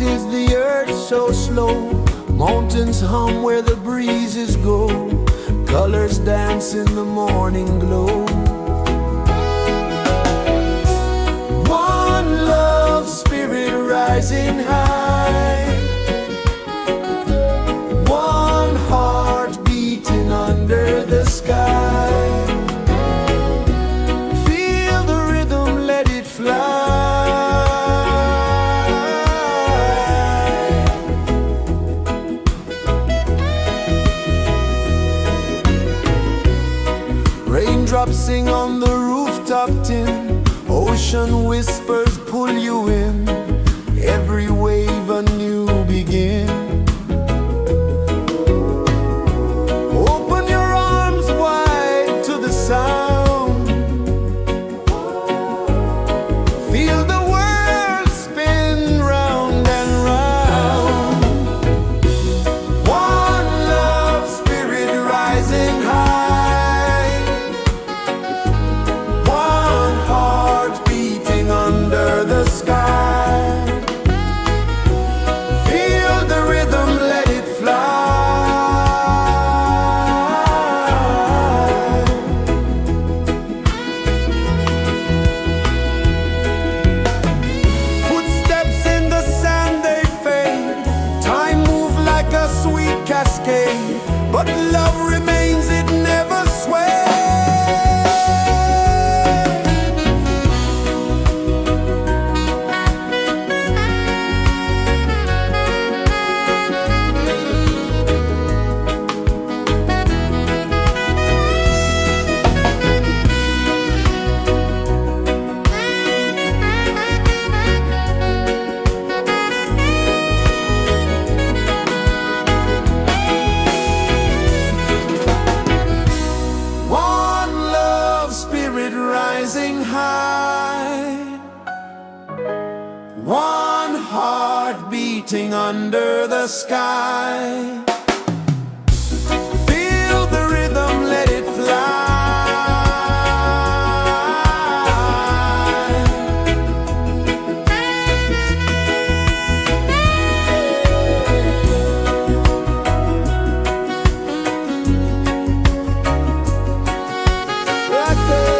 is the earth so slow? Mountains hum where the breezes go. Colors dance in the morning glow. One love spirit rising high. One heart beating under the sky. Feel the rhythm, let it fly. Raindrops sing on the rooftop tin. Ocean whispers pull you in. Every wave a new begin. Open your arms wide to the sound. Feel the world spin round and round. One love spirit rising high. One heart beating under the sky. Feel the rhythm, let it fly. Footsteps in the sand, they fade. Time moves like a sweet cascade, but love remains, it never sways. One love spirit rising high. One heart beating under the sky. Feel the rhythm, let it fly. Right there.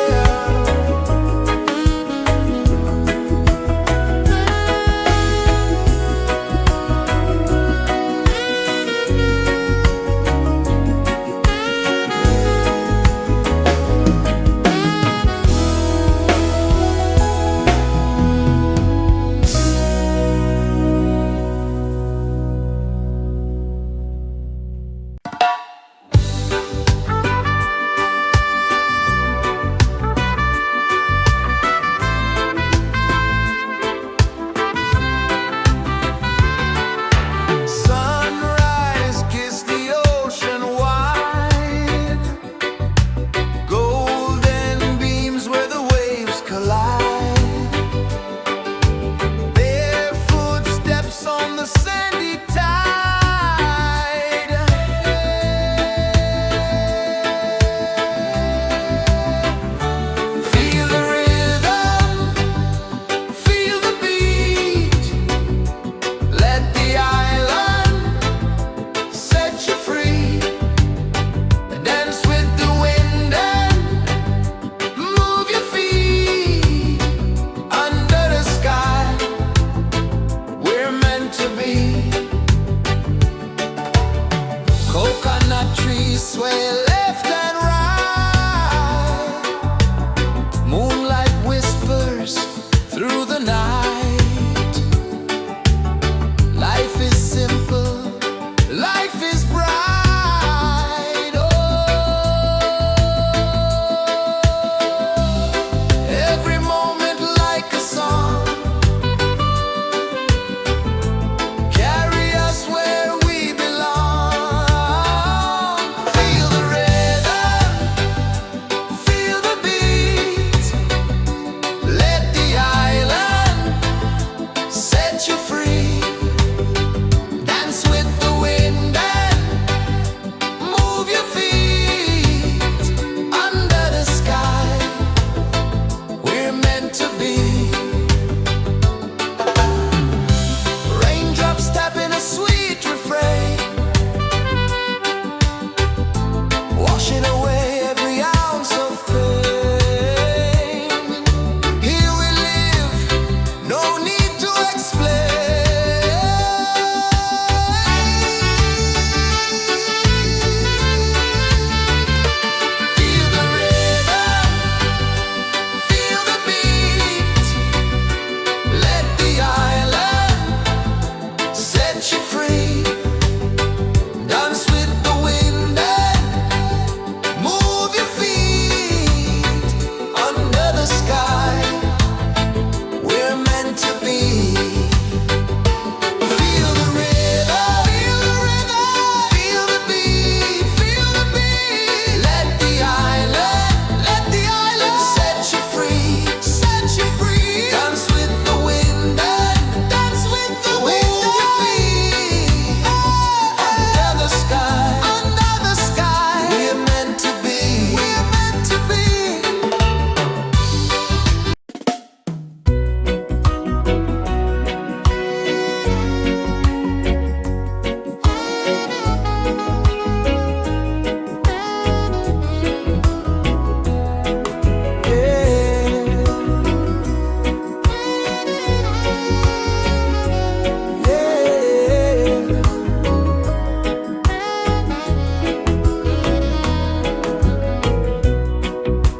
set you free. Dance with the wind and move your feet under the sky. We're meant to be. Feel the rhythm, feel the rhythm, feel the beat, feel the beat. Let the island set you free, set you free. Dance with the wind and dance with the wind. Move your feet under the sky, under the sky. We're meant to be, we're meant to be.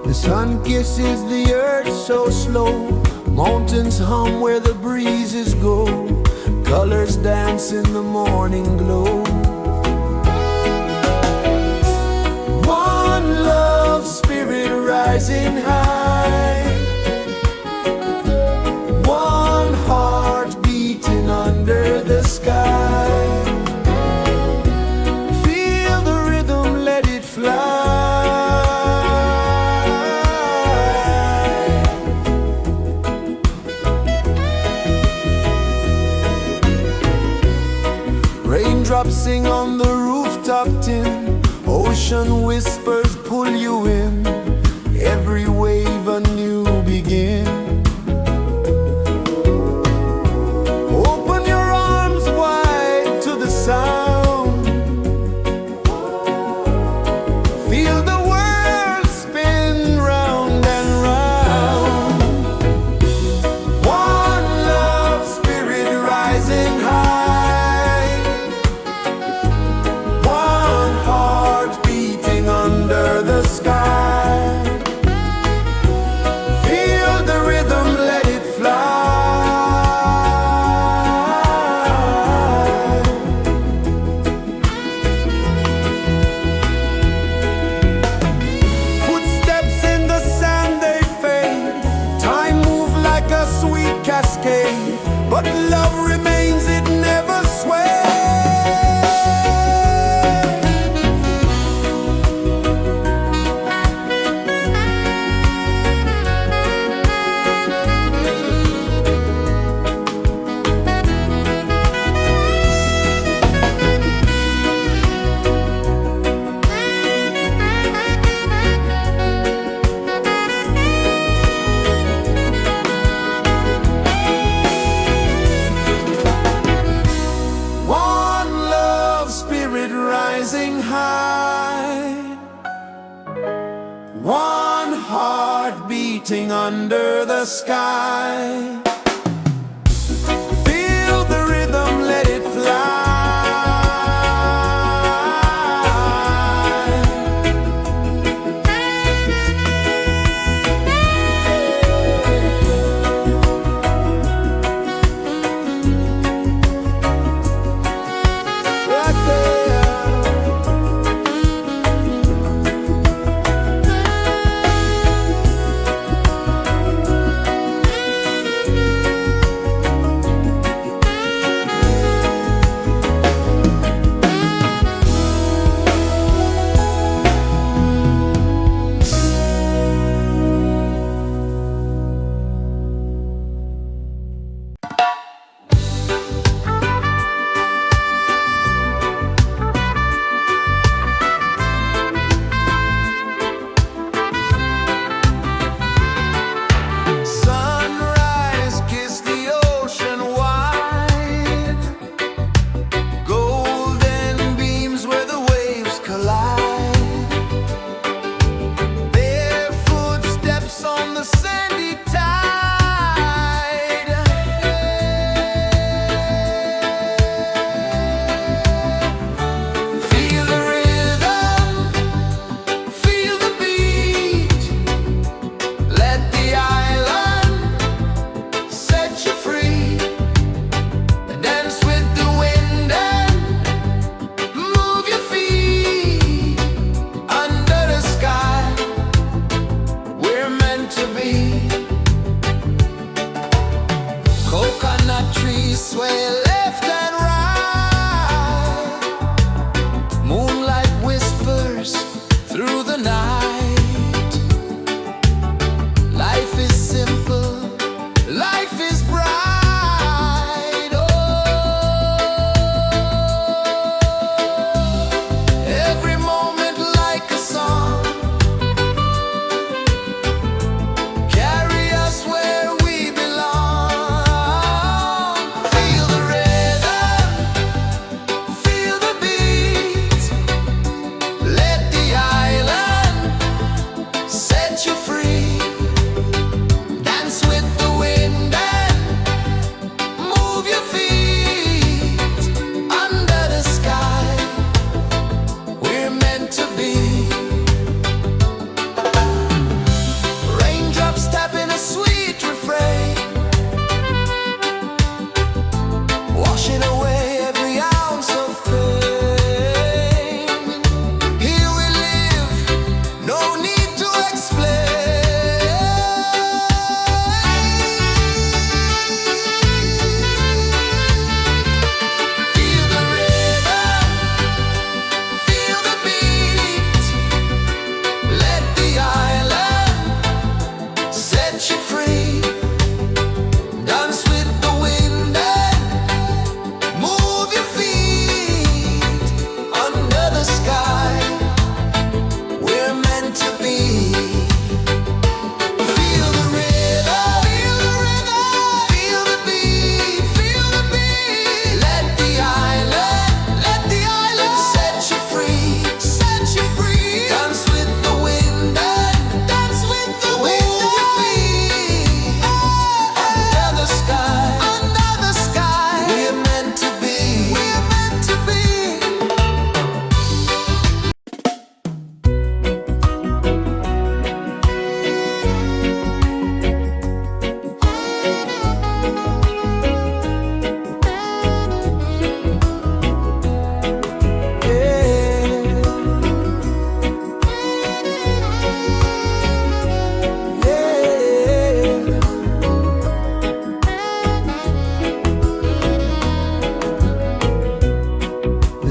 The sun kisses the earth so slow. Mountains hum where the breezes go. Colors dance in the morning glow. One love spirit rising high. One heart beating under the sky. Feel the rhythm, let it fly. Raindrops sing on the rooftop tin. Ocean whispers pull you in. Every wave a new begin. Open your arms wide to the sound. Feel the world spin round and round. One love spirit rising high. One heart beating under the sky. Feel the rhythm, let it fly. Footsteps in the sand, they fade. Time moves like a sweet cascade, but love remains, it never sways. One love spirit rising high. One heart beating under the sky. Feel the rhythm, let it fly. Right there.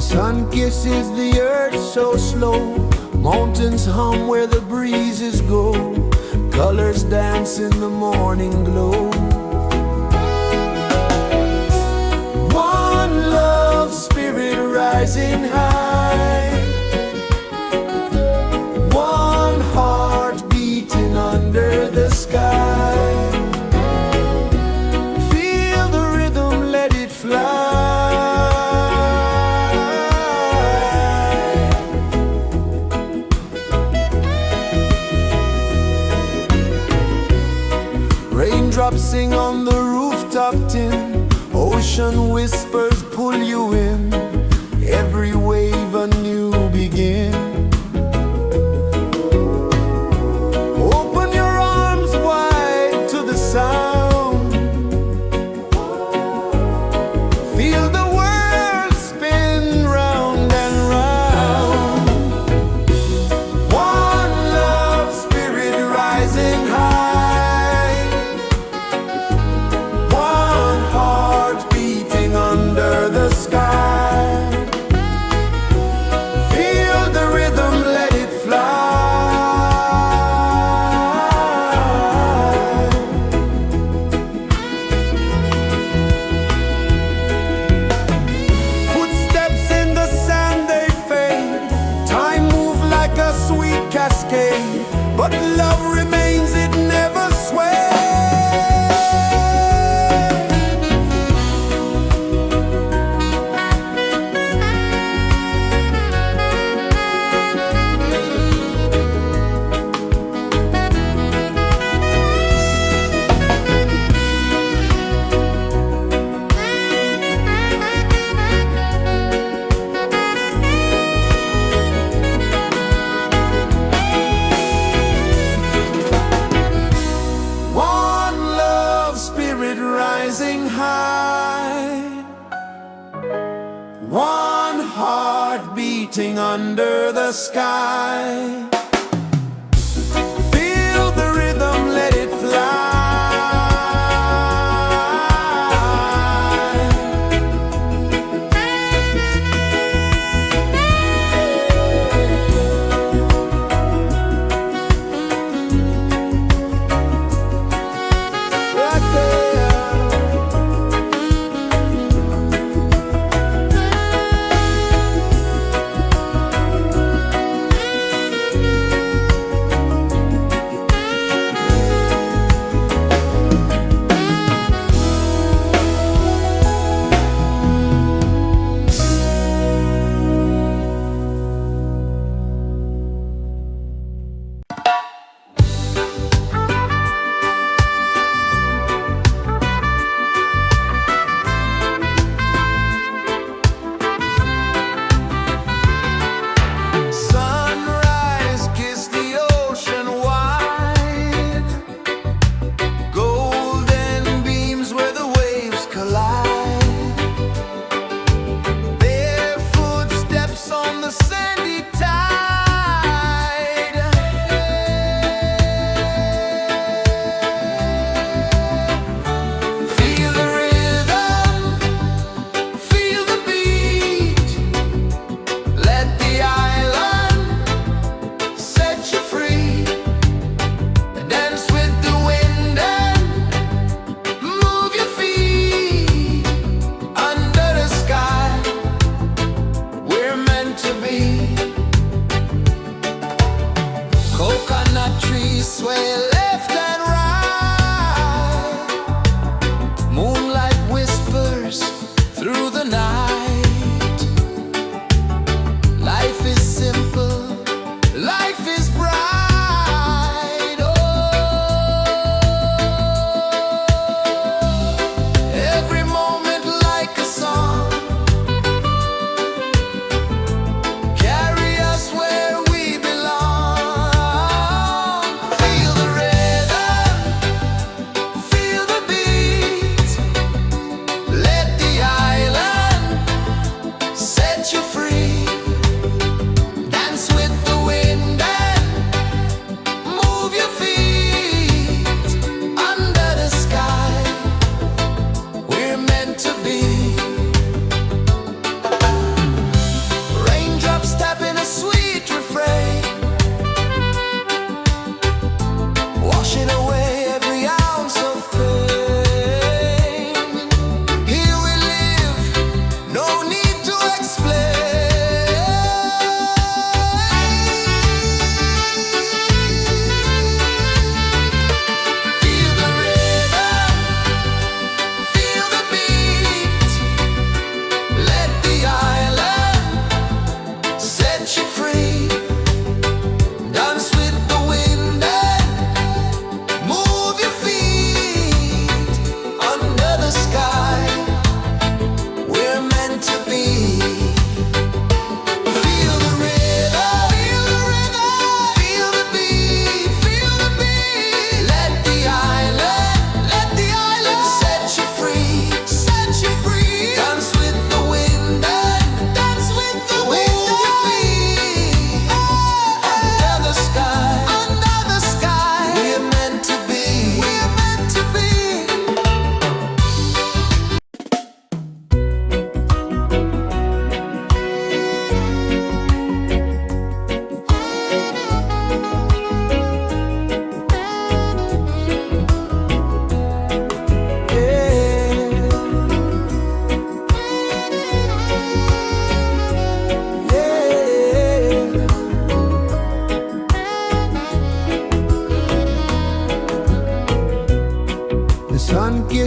Sun kisses the earth so slow, mountains hum where the breezes go, colors dance in the morning glow. One love spirit rising high, one heart beating under the sky. Feel the rhythm, let it fly. Raindrops sing on the rooftop tin, ocean whispers pull you in, every wave a new begin. Open your arms wide to the sound, feel the world spin round and round. One love spirit rising high, one heart beating under the sky. Feel the rhythm, let it fly. Footsteps in the sand, they fade, time moves like a sweet cascade, but love remains, it never sways. One love spirit rising high, one heart beating under the sky. Feel the rhythm, let it fly.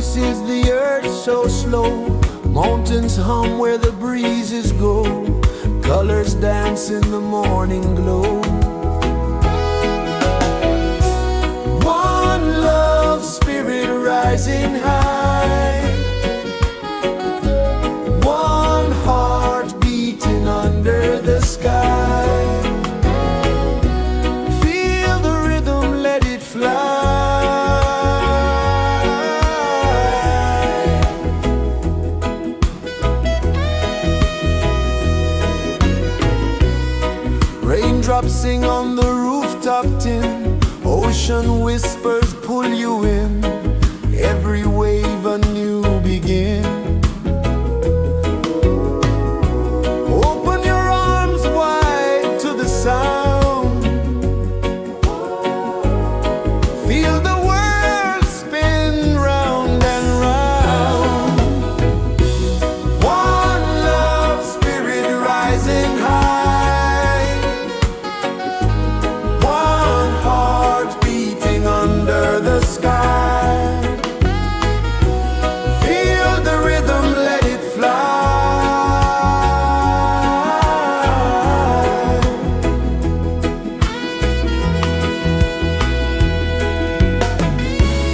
rejoices the earth so slow. Mountains hum where the breezes go. Colors dance in the morning glow. One love spirit rising high. One heart beating under the sky. Feel the rhythm, let it fly. Raindrops sing on the rooftop tin. Ocean whispers pull you in. Every wave a new begin. Open your arms wide to the sound. Feel the world spin round and round. One love spirit rising high. One heart beating under the sky. Feel the rhythm, let it fly.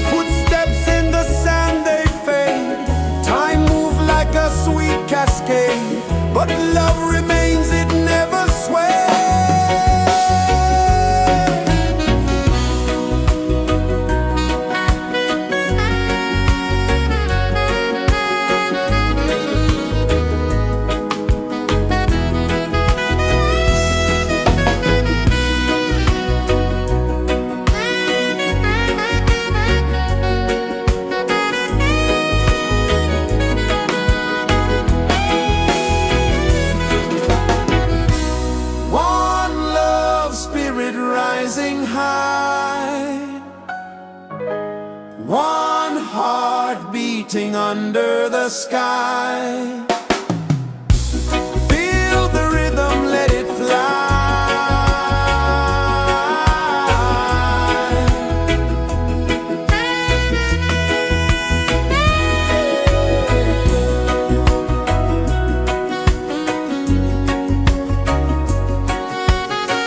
Footsteps in the sand, they fade. Time moves like a sweet cascade, but love remains, it never sways. One love spirit rising high. One heart beating under the sky. Feel the rhythm, let it fly.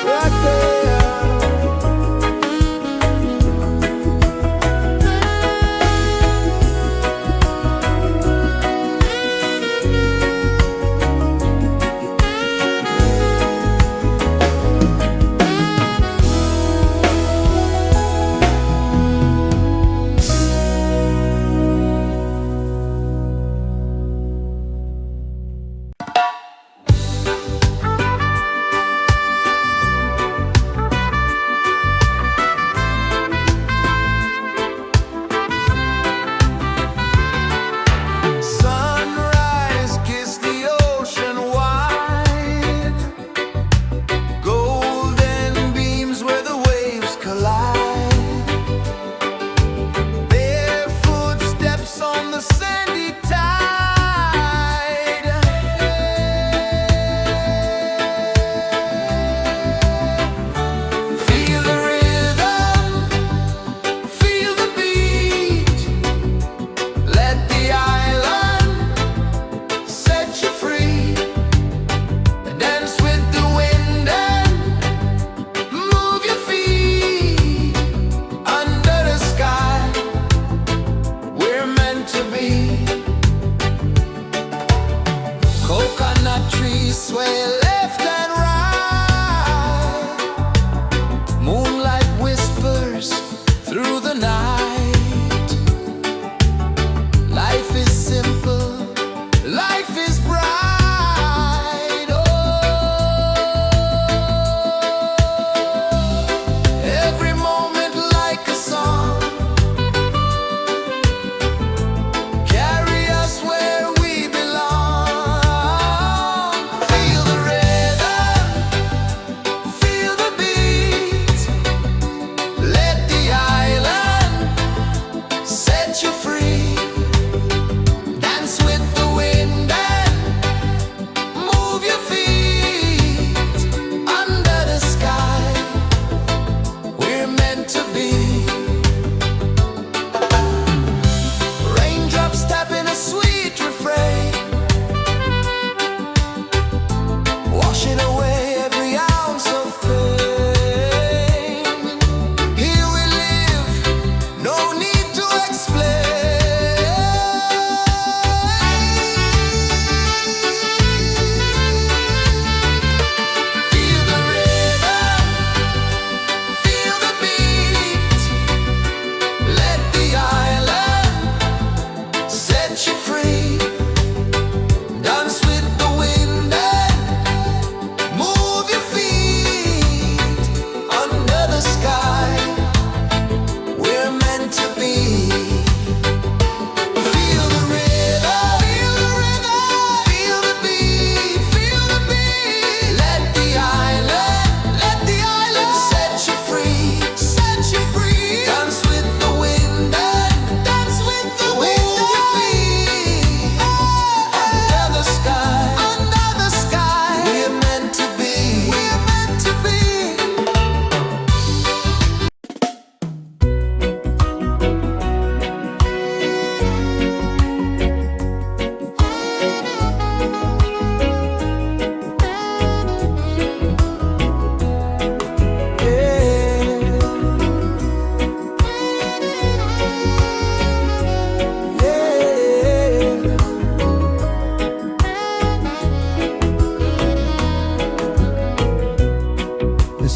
Right there. Sunrise, kiss the ocean wide. Golden beams where the waves collide. Bare footsteps on the sandy tide. Feel the rhythm, feel the beat. Let the island set you free. Dance with the wind and move your feet. Under the sky, we're meant to be. Coconut trees sway left and right. Moonlight whispers through the night. Life is simple, life is bright. Oh, every moment like a song. Carry us where we belong. Feel the rhythm,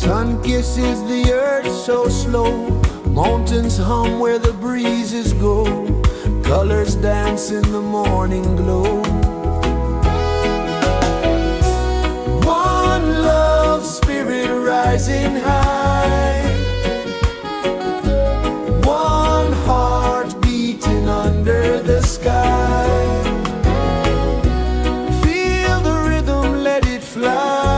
Sun kisses the earth so slow, mountains hum where the breezes go, colors dance in the morning glow. One love spirit rising high, one heart beating under the sky. Feel the rhythm, let it fly.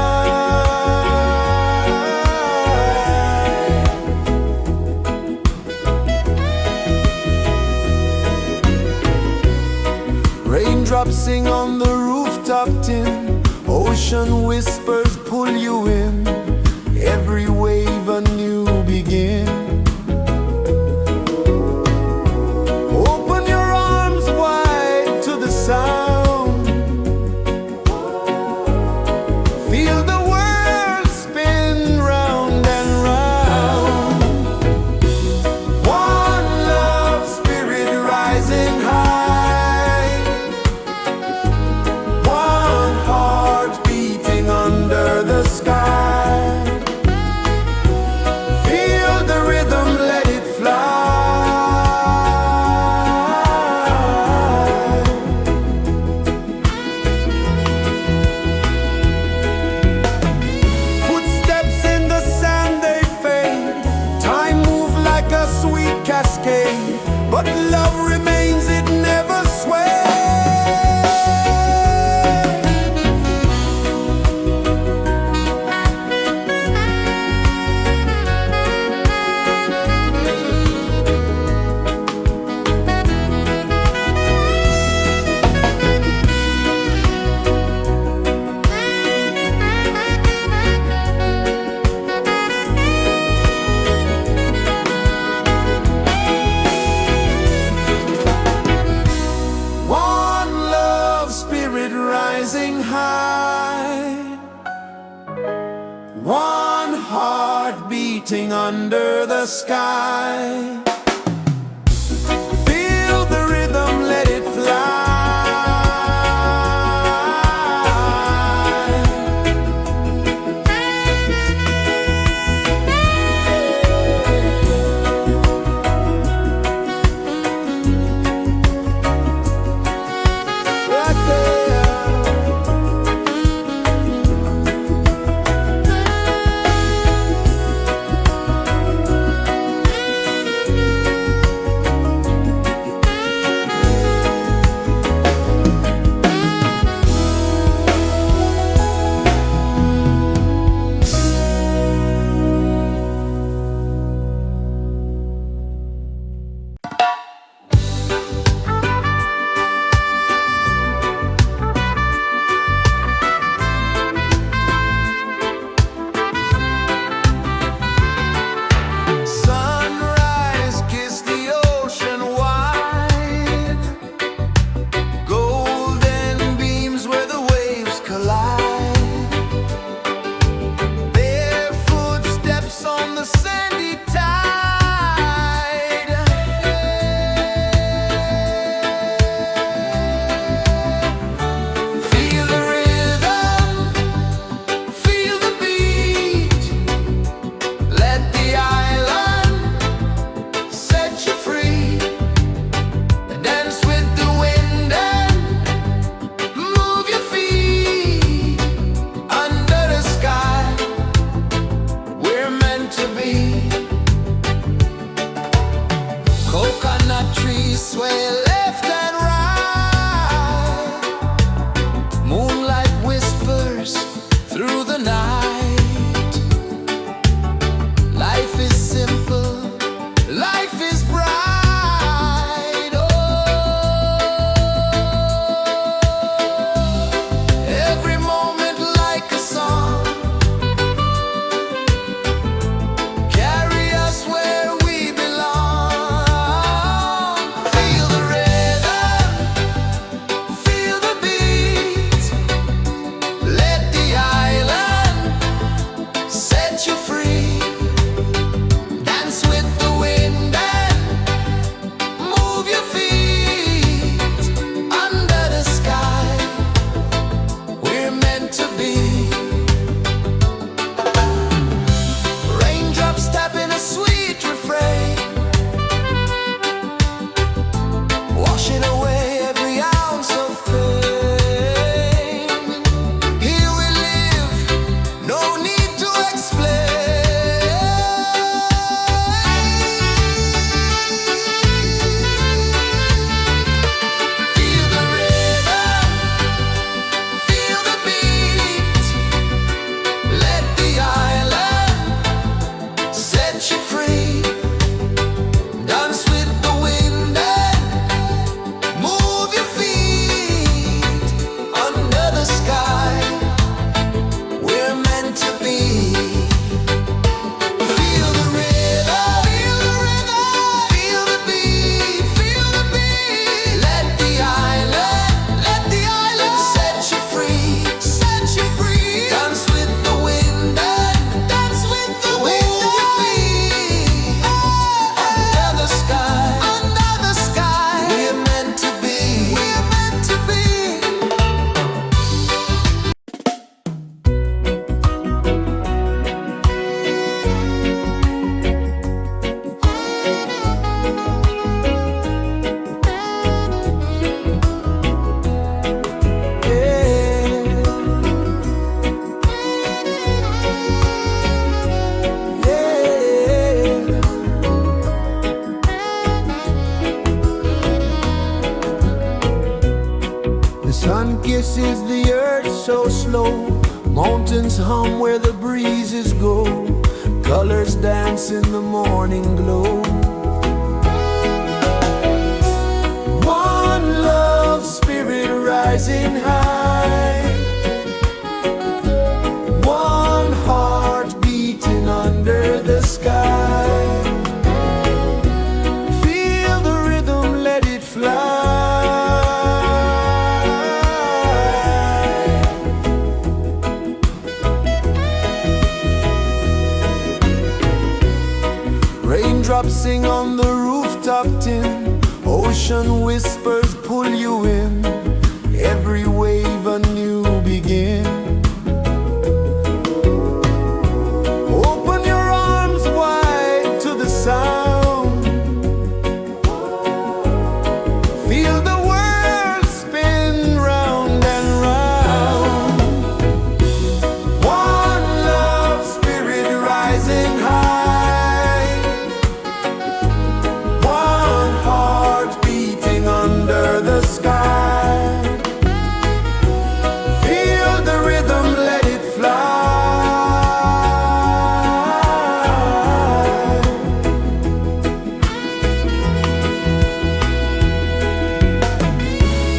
Raindrops sing on the rooftop tin, ocean whispers pull you in, every wave a new begin. Open your arms wide to the sound, feel the world spin round and round. One love spirit rising high, one heart beating under the sky. Feel the rhythm, let it fly. Footsteps in the sand, they fade, time moves like a sweet cascade, but love remains, it never sways. One love spirit rising high, one heart beating under the sky. Feel the rhythm, let it fly. Right there. Mountains hum where the breezes go, colors dance in the morning glow. One love spirit rising high, one heart beating under the sky. Feel the rhythm, let it fly. Raindrops sing on the rooftop tin, ocean whispers pull you in, every wave a new begin. Open your arms wide to the sound, feel the world spin round and round. One love spirit rising high, one heart beating under the sky. Feel the rhythm, let it fly.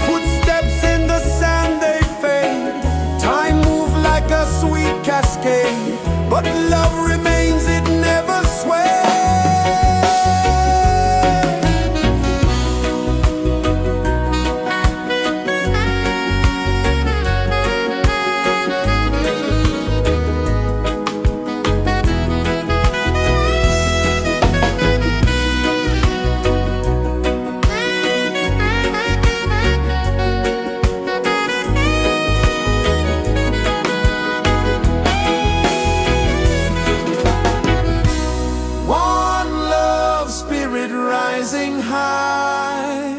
Footsteps in the sand, they fade. Time moves like a sweet cascade, but love remains, it never sways. One love spirit rising high,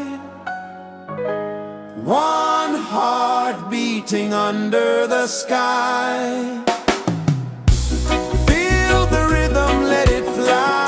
one heart beating under the sky. Feel the rhythm, let it fly.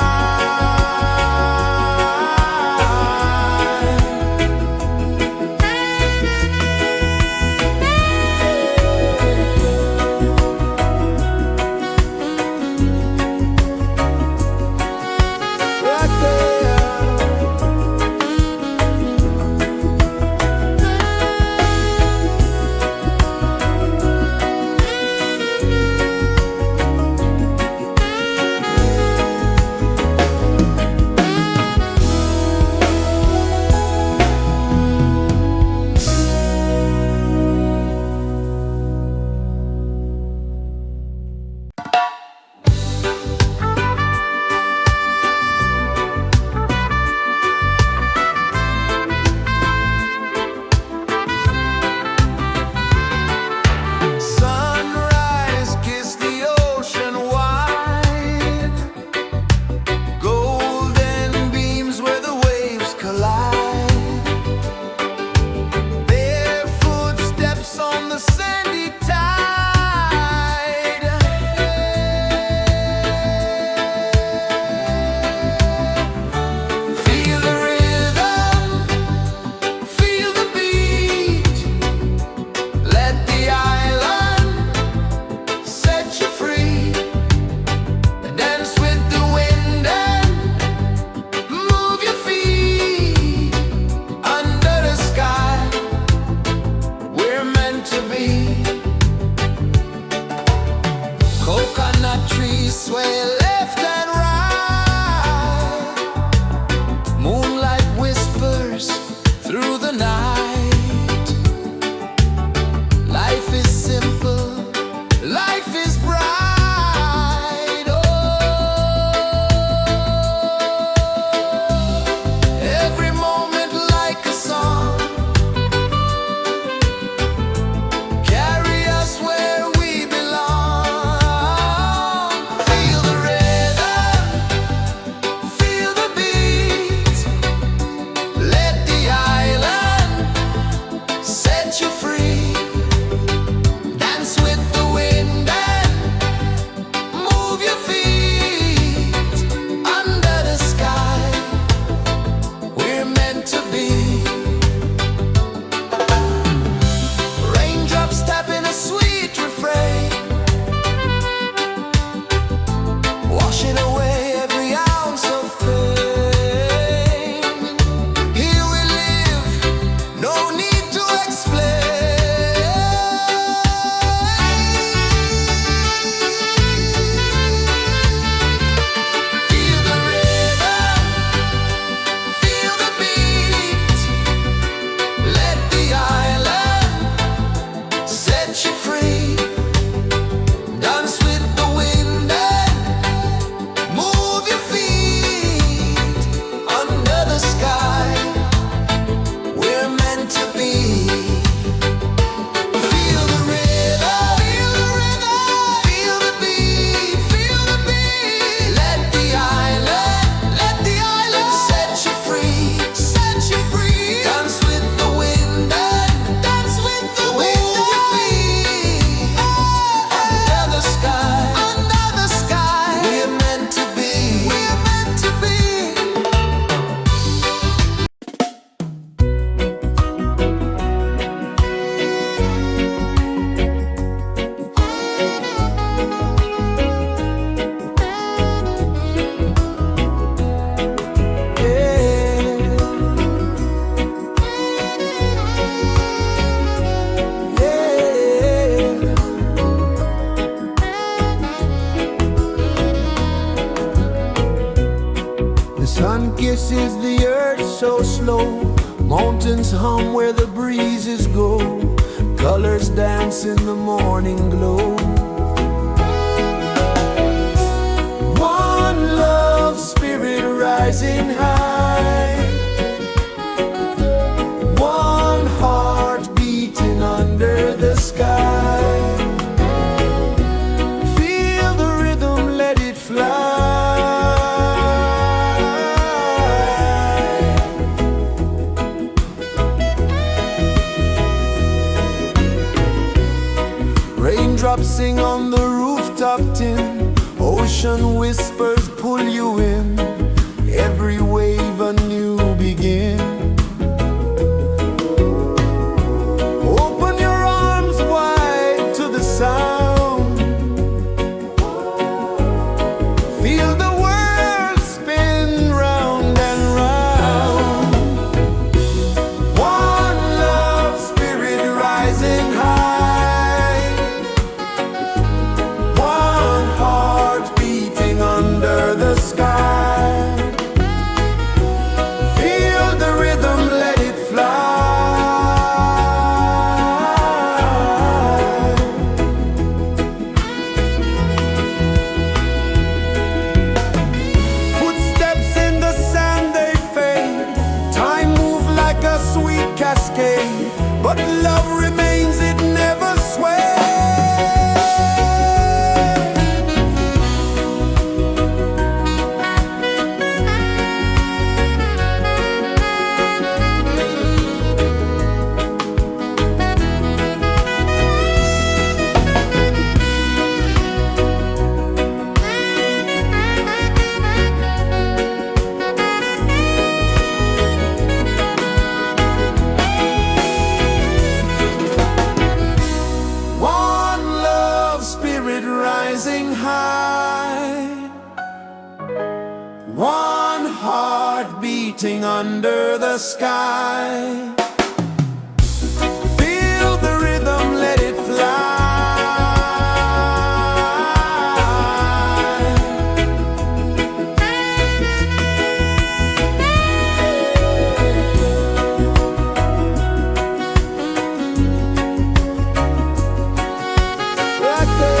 Sunrise, kiss the ocean wide, golden beams where the waves collide, barefoot steps on the sandy tide. Feel the rhythm, feel the beat, let the island set you free. Dance with the wind and move your feet under the sky. We're meant to be. Coconut trees sway left and right, moonlight whispers through the night. Life is simple, life is bright. Oh, every moment like a song, carry us where we belong. Feel the rhythm, pulses the earth so slow. Mountains hum where the breezes go. Colors dance in the morning glow. One love spirit rising high. One heart beating under the sky. Feel the rhythm, let it fly. Raindrops sing on the rooftop tin. Ocean whispers pull you in. Every wave a new begin. Open your arms wide to the sound. Feel the world spin round and round. One love spirit rising high. One heart beating under the sky. Feel the rhythm, let it fly. Footsteps in the sand, they fade. Time moves like a sweet cascade, but love remains, it never sways. One love spirit rising high. One heart beating under the sky. Feel the rhythm, let it fly. Right there.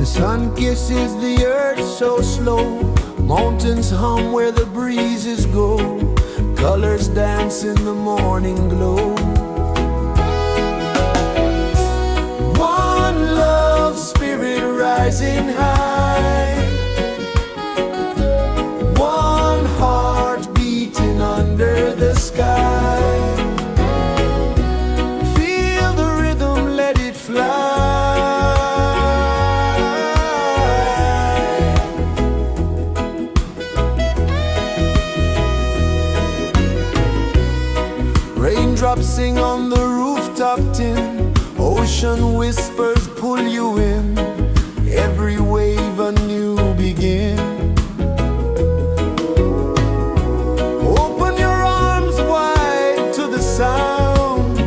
Sun kisses the earth so slow, mountains hum where the breezes go, colors dance in the morning glow. One love spirit rising high, one heart beating under the sky. Feel the rhythm, let it fly. Raindrops sing on the rooftop tin, ocean whispers pull you in, every wave a new begin. Open your arms wide to the sound,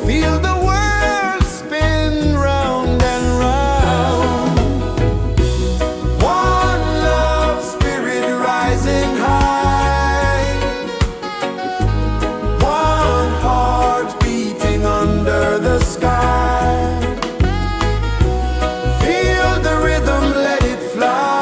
feel the world spin round and round. One love spirit rising high, one heart beating under the sky. Feel the rhythm, let it fly.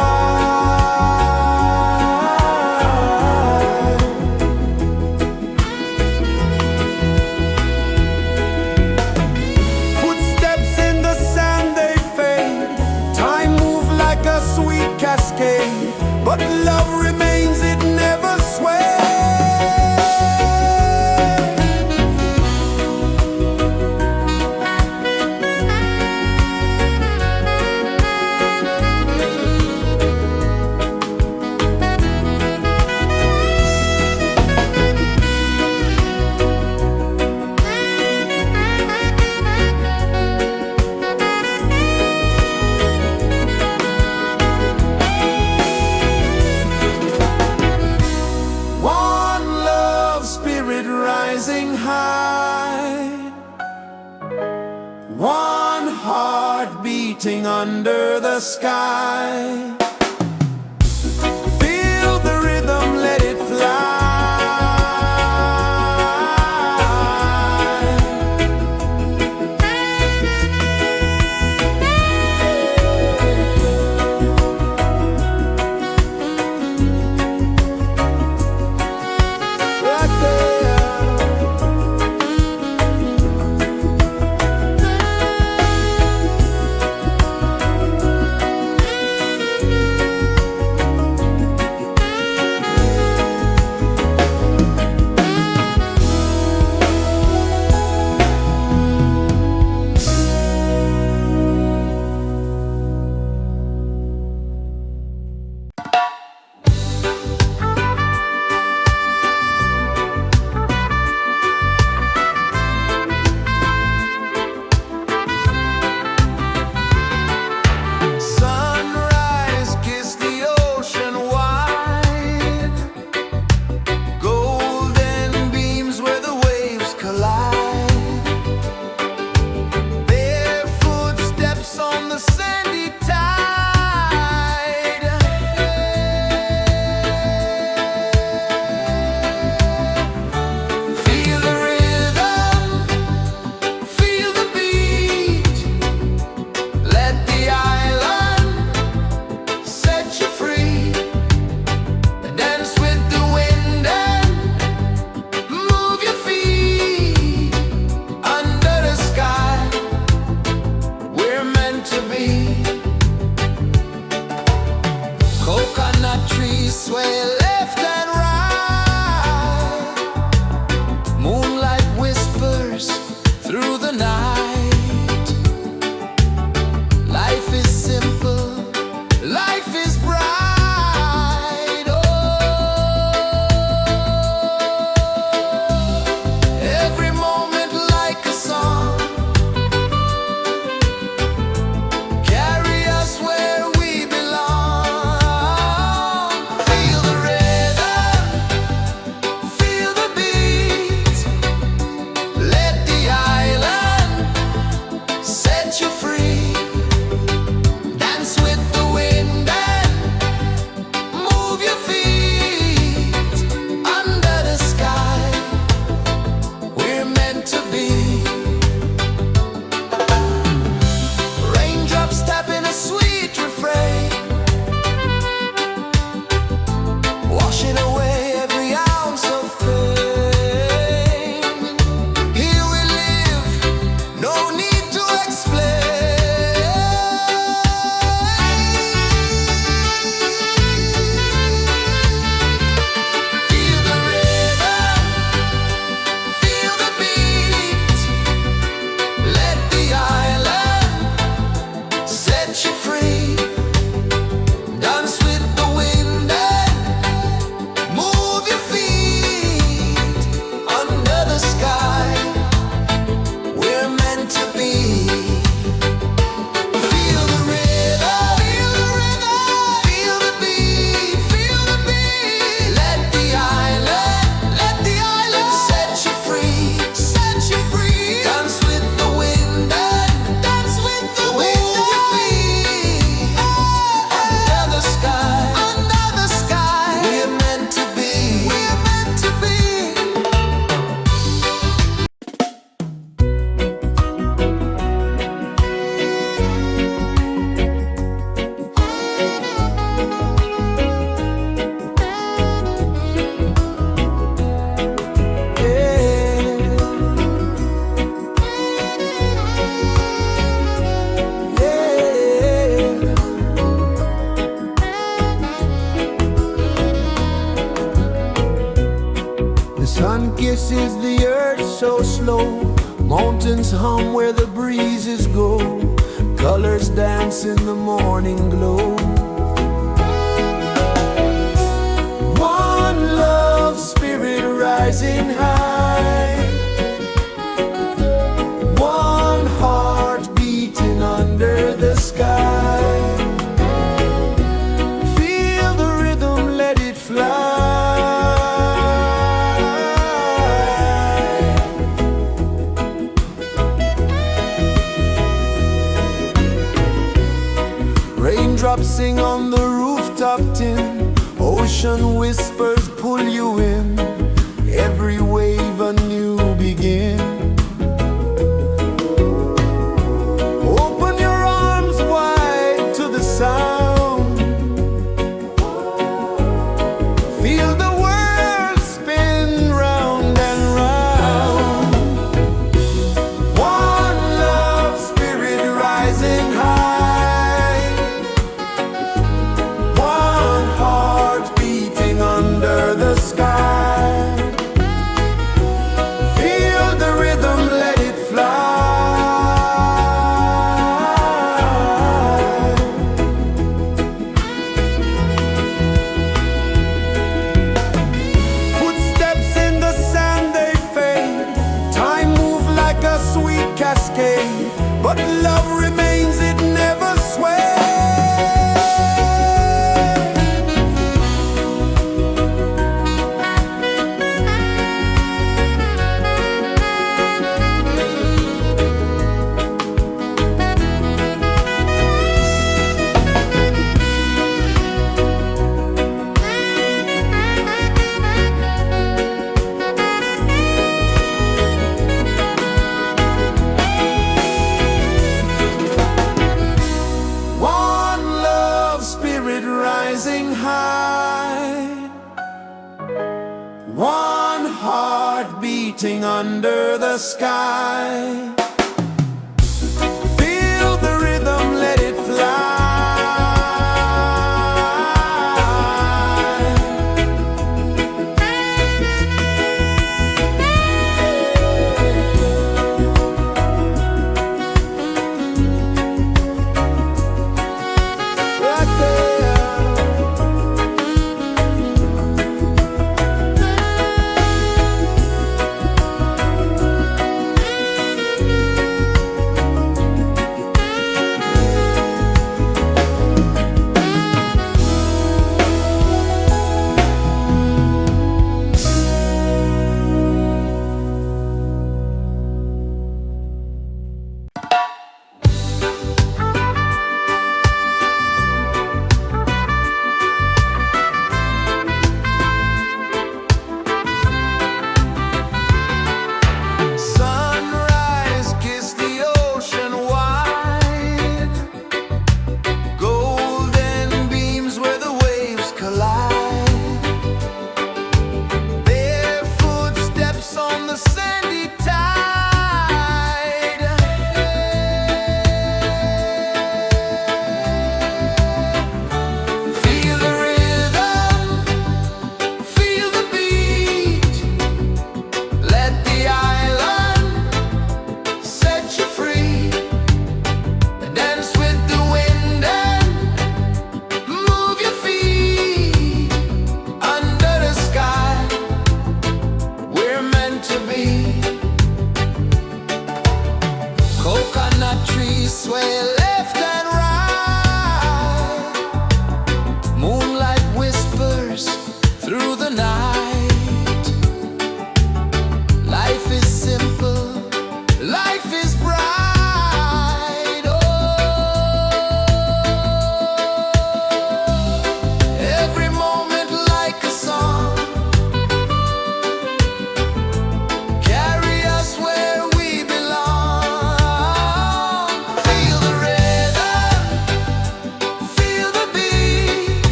Footsteps in the sand, they fade, time moves like a sweet cascade, but love remains, it never sways. One love spirit rising high, one heart beating under the sky. Feel the rhythm, let it fly. Right there. Sunrise, kiss the ocean wide, golden beams where the waves collide, bare footsteps on the sandy tide. Feel the rhythm, feel the beat, let the island set you free. Dance with the wind and move your feet under the sky. We're meant to be. Coconut trees sway left and right, moonlight whispers through the night. Life is simple, life is bright. Oh, every moment like a song, carry us where we belong. Feel the is the earth so slow? Mountains hum where the breezes go. Colors dance in the morning glow. One love spirit rising high. One heart beating under the sky. Feel the rhythm, let it fly. Raindrops sing on the rooftop tin. Ocean whispers pull you in. Every wave a new begin. Open your arms wide to the sound. Feel the world spin round and round. One love spirit rising high. One heart beating under the sky. Feel the rhythm, let it fly. Footsteps in the sand, they fade. Time moves like a sweet cascade, but love remains, it never sways. One love spirit rising high. One heart beating under the sky. Feel the rhythm, let it fly. Right there.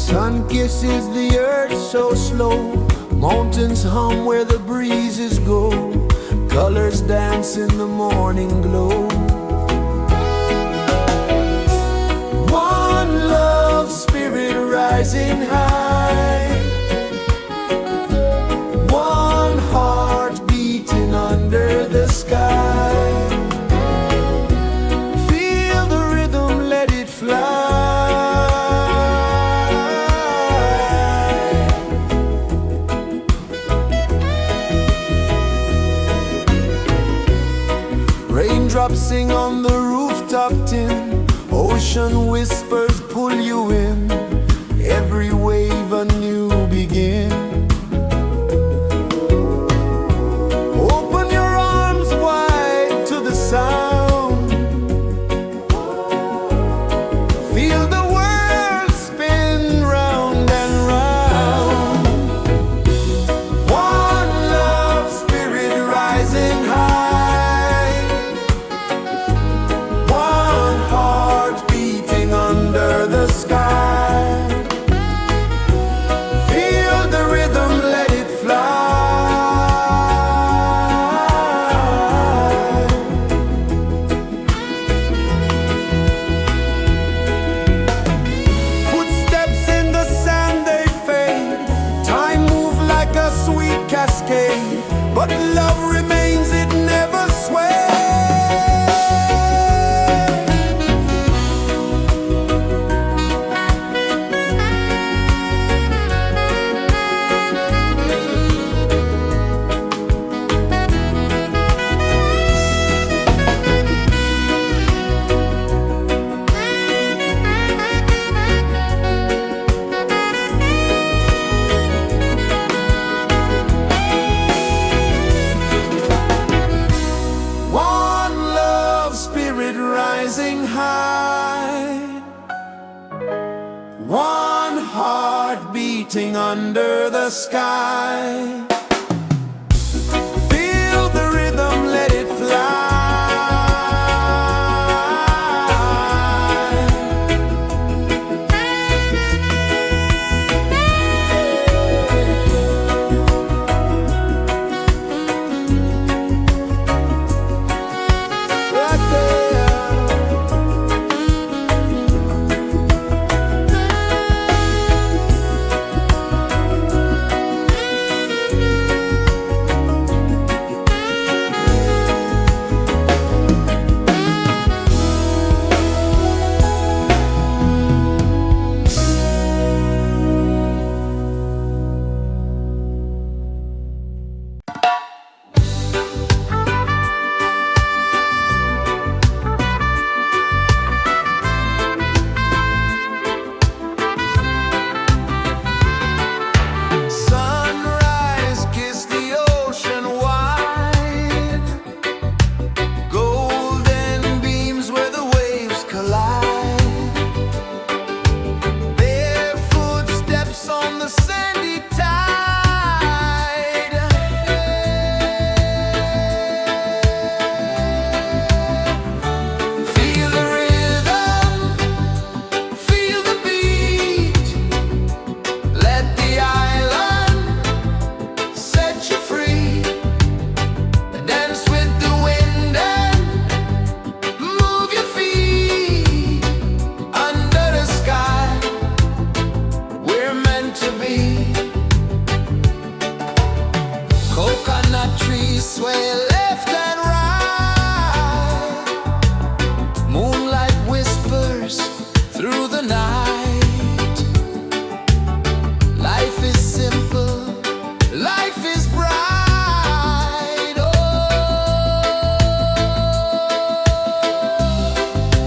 Sun kisses the earth so slow, mountains hum where the breezes go, colors dance in the morning glow. One love spirit rising high, one heart beating under the sky. Feel the rhythm, let it fly. Raindrops sing on the rooftop tin, ocean whispers pull you in, every wave a new begin. Open your arms wide to the sound, feel the world spin round and round. One love spirit rising high, one heart beating under the sky. Feel the rhythm, let it fly. Footsteps in the sand, they fade, time moves like a sweet cascade, but love remains, it never sways. One love spirit rising high, one heart beating under the sky. Feel the rhythm, let it fly. Right there. Sunrise, kiss the ocean wide, golden beams where the waves collide, bare footsteps on the sandy tide. Feel the rhythm, feel the beat, let the island set you free. Dance with the wind and move your feet. Under the sky, we're meant to be. Coconut trees sway left and right, moonlight whispers through the night. Life is simple, life is bright. Oh,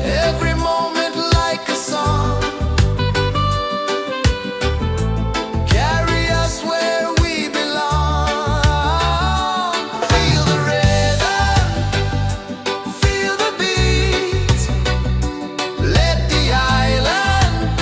every moment like a song, carry us where we belong. Feel the rhythm, feel the beat, let the island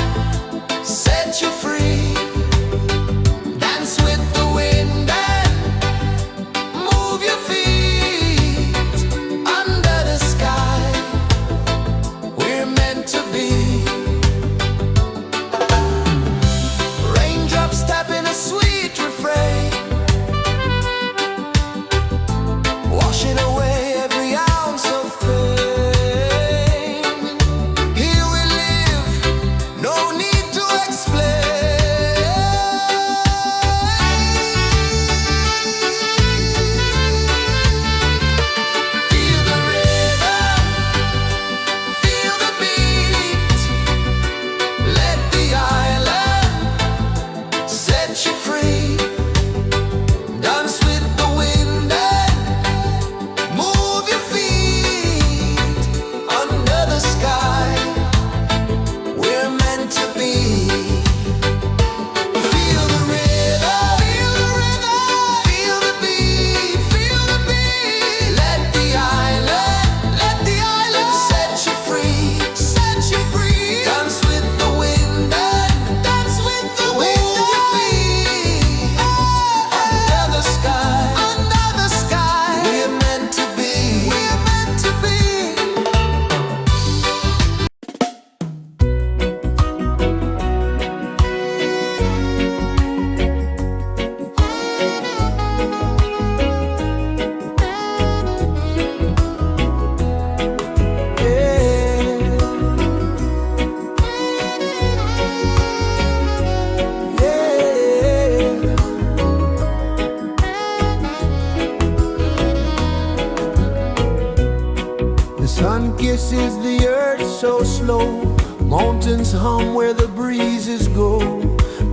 kisses the earth so slow. Mountains hum where the breezes go.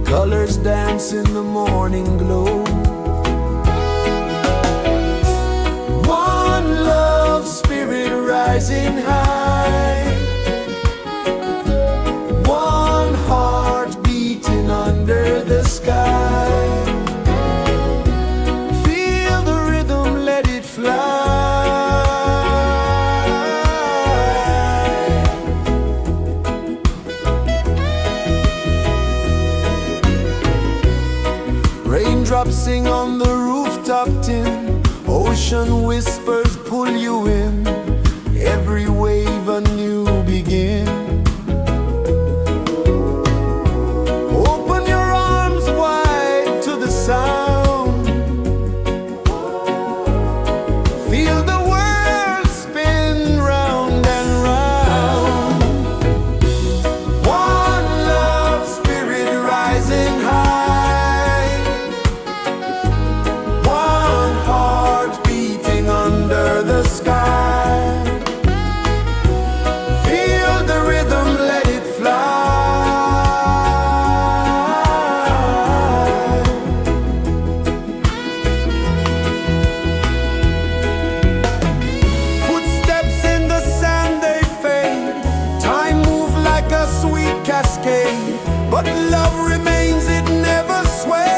Colors dance in the morning glow. One love spirit rising high. One heart beating under the sky. Feel the rhythm, let it fly. Raindrops sing on the rooftop tin. Ocean whispers pull you in. Every wave a new begin. Open your arms wide to the sound. Feel the world spin round and round. One love spirit rising high. One heart beating under the sky. Feel the rhythm, let it fly. Footsteps in the sand, they fade. Time moves like a sweet cascade. But love remains, it never sways.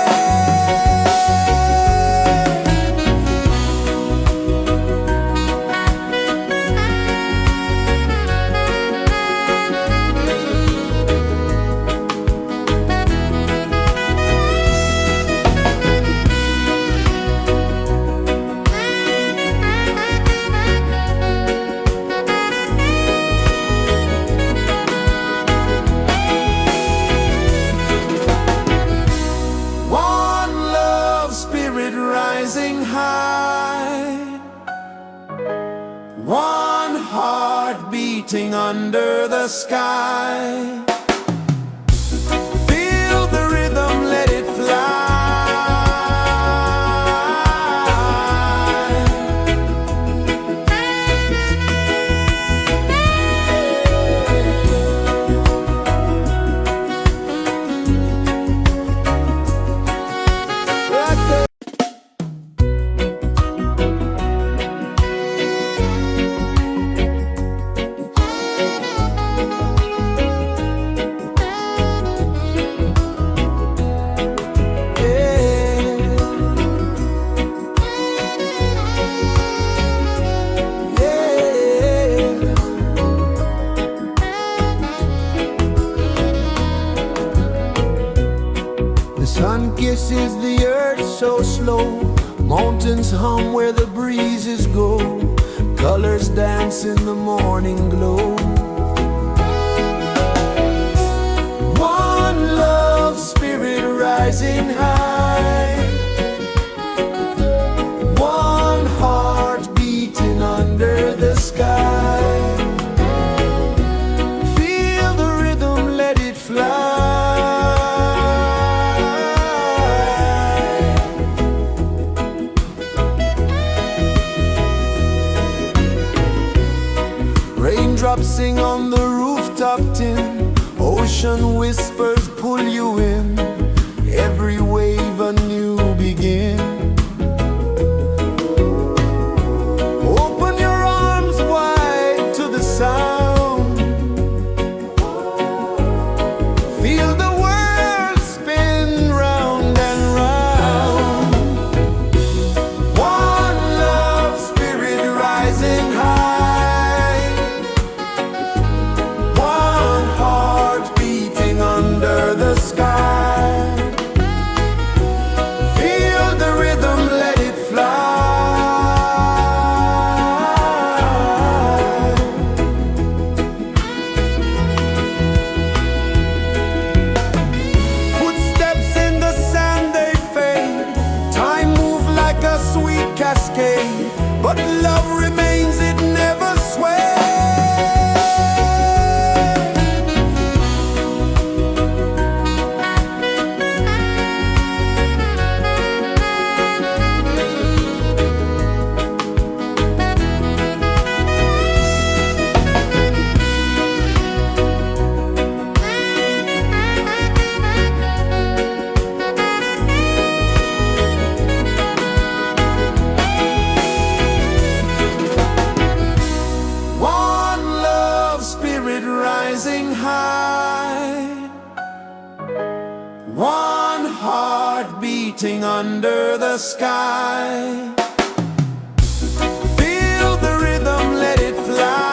One love spirit rising high. One heart beating under the sky. Feel the rhythm, let it fly. The sun kisses the earth so slow. Mountains hum where the breezes go. Colors dance in the morning glow. One love spirit rising high. One heart beating under the sky. Feel the rhythm, let it fly. Raindrops sing on the rooftop tin. Ocean whispers pull you in. Every wave a new begin. Open your arms wide to the sound. Feel the world spin round and round. One love spirit rising high. One heart beating under the sky. Feel the rhythm, let it fly. Footsteps in the sand, they fade. Time moves like a sweet cascade. But love remains, it never sways. beating under the sky. Feel the rhythm, let it fly.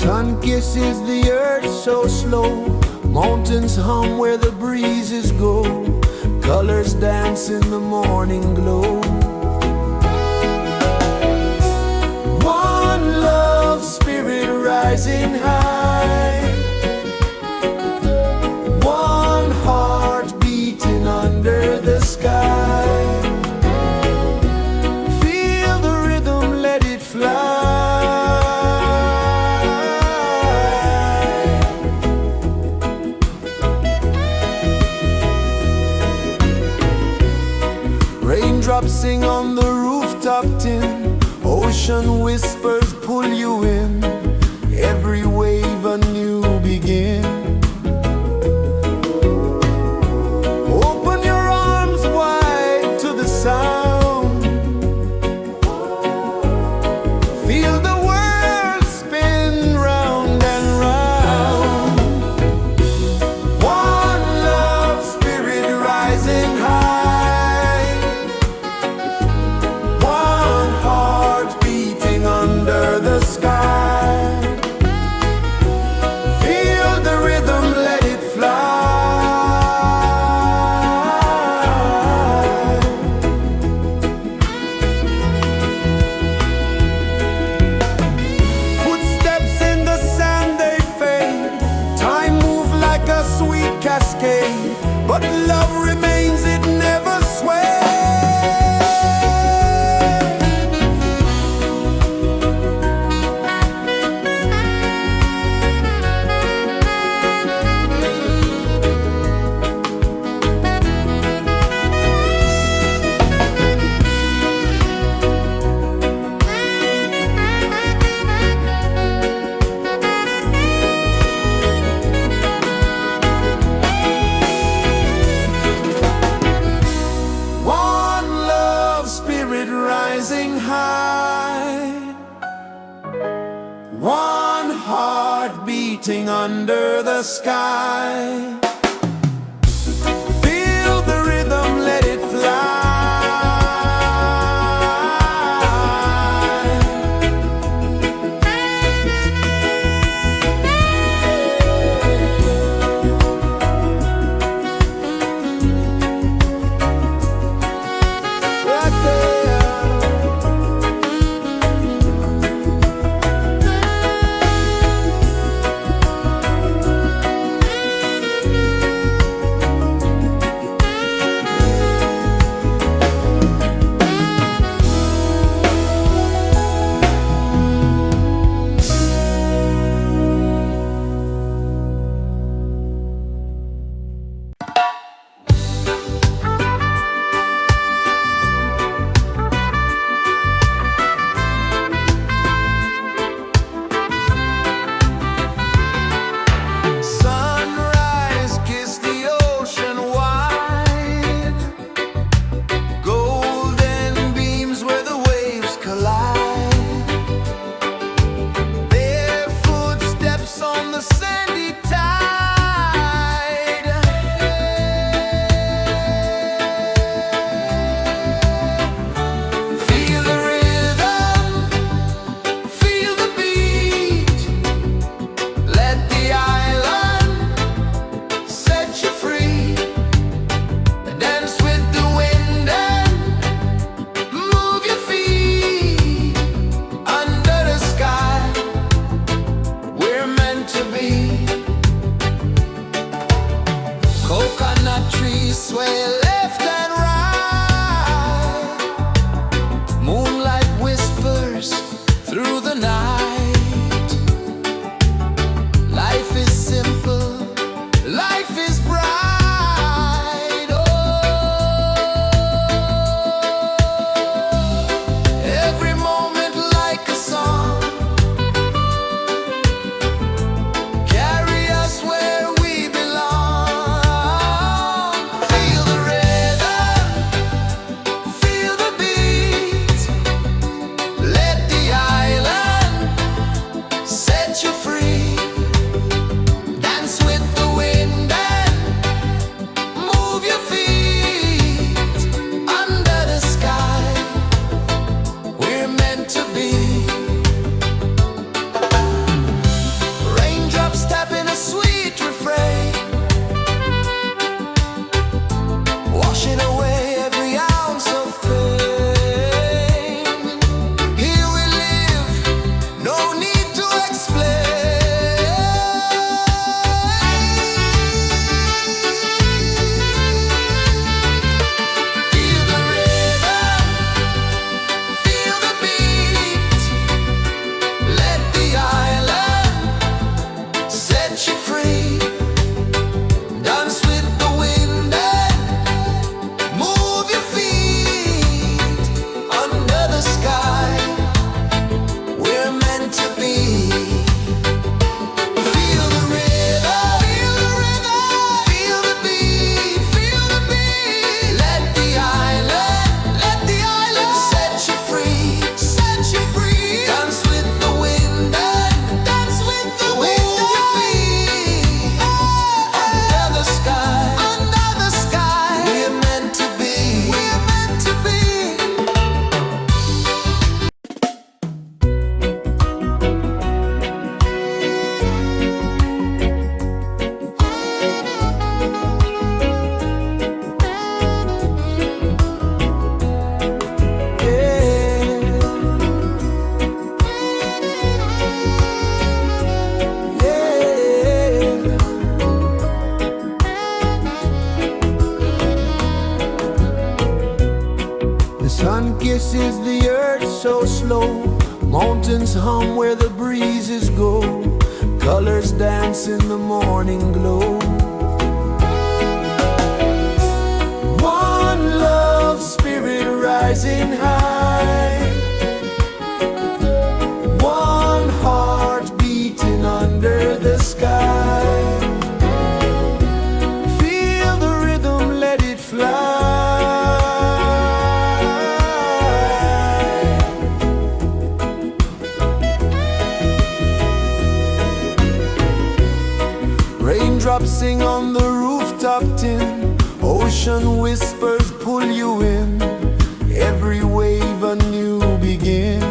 Sun kisses the earth so slow, mountains hum where the breezes go, colors dance in the morning glow. One love spirit rising high, one heart beating under the sky. Feel the rhythm, let it fly. Raindrops sing on the rooftop tin, ocean whispers pull you in, every wave a new begin. Open your arms wide to the sound, feel the world spin round and round. One love, spirit rising high, one heart beating under the sky. Feel the rhythm, let it fly. Footsteps in the sand, they fade. Time moves like a sweet cascade, but love remains, it never sways. One love, spirit rising high, one heart beating under the sky. Feel the rhythm, let it fly. Right there. Sunrise, kiss the ocean wide, golden beams where the waves collide, bare footsteps on the sandy tide. Feel the rhythm, feel the beat, let the island set you free. Dance with the wind and move your feet under the sky. We're meant to be. Coconut trees sway left and right. Moonlight whispers through the night. Life is simple, life is bright. Oh, every moment like a song, carry us where we belong. Feel the rhythm. rejoices the earth so slow. Mountains hum where the breezes go. Colors dance in the morning glow. One love spirit rising high. One heart beating under the sky. Feel the rhythm, let it fly. Raindrops sing on the rooftop tin. Ocean whispers pull you in. Every wave a new begin.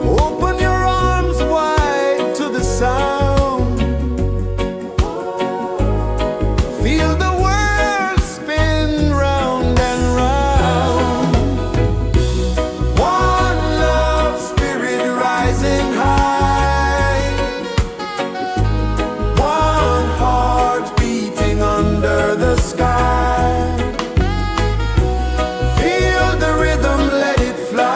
Open your arms wide to the sound. Feel the world spin round and round. One love spirit rising high. One heart beating under the sky. Feel the rhythm, let it fly.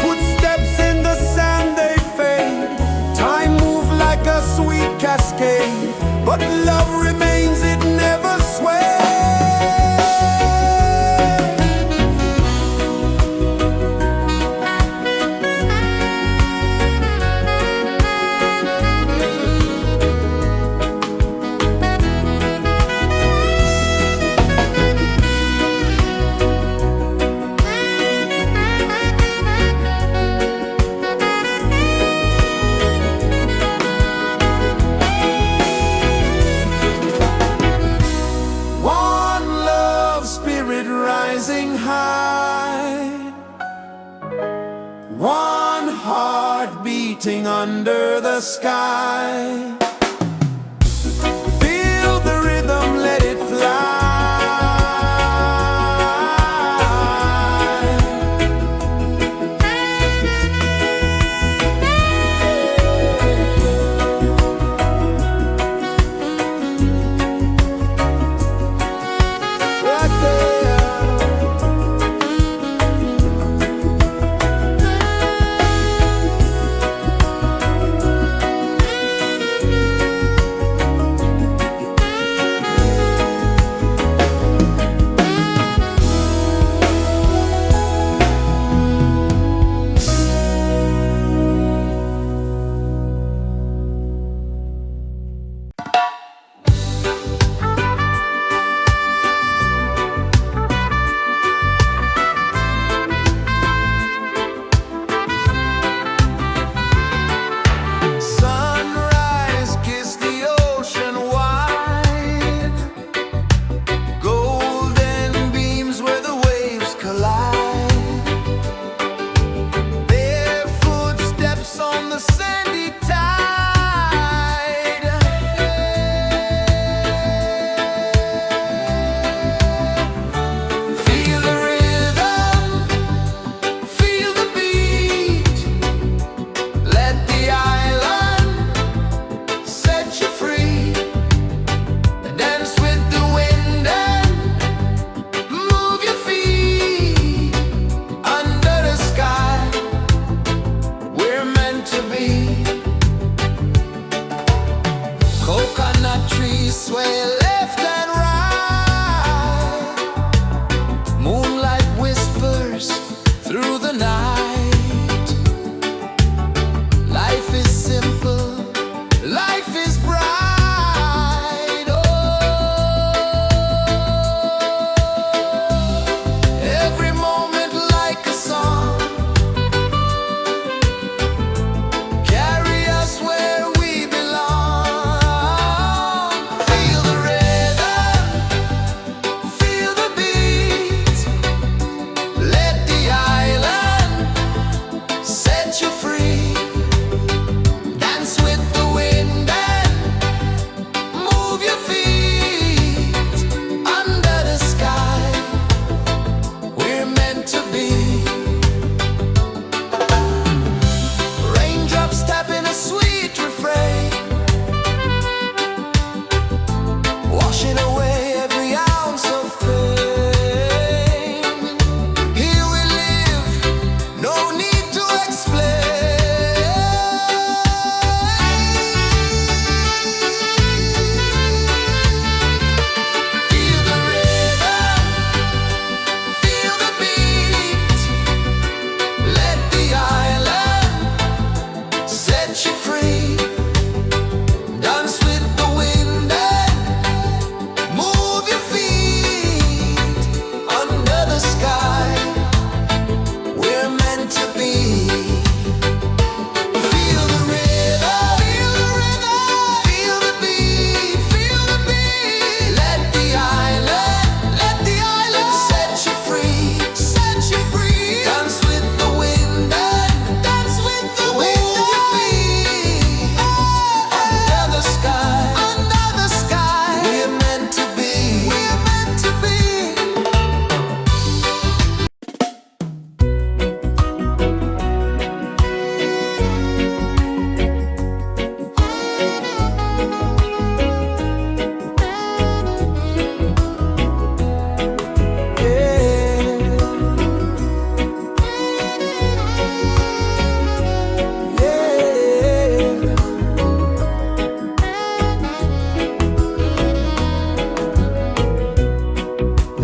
Footsteps in the sand, they fade. Time moves like a sweet cascade, but love remains, it never sways. One love spirit rising high. One heart beating under the sky. Feel the rhythm, let it fly. Right there.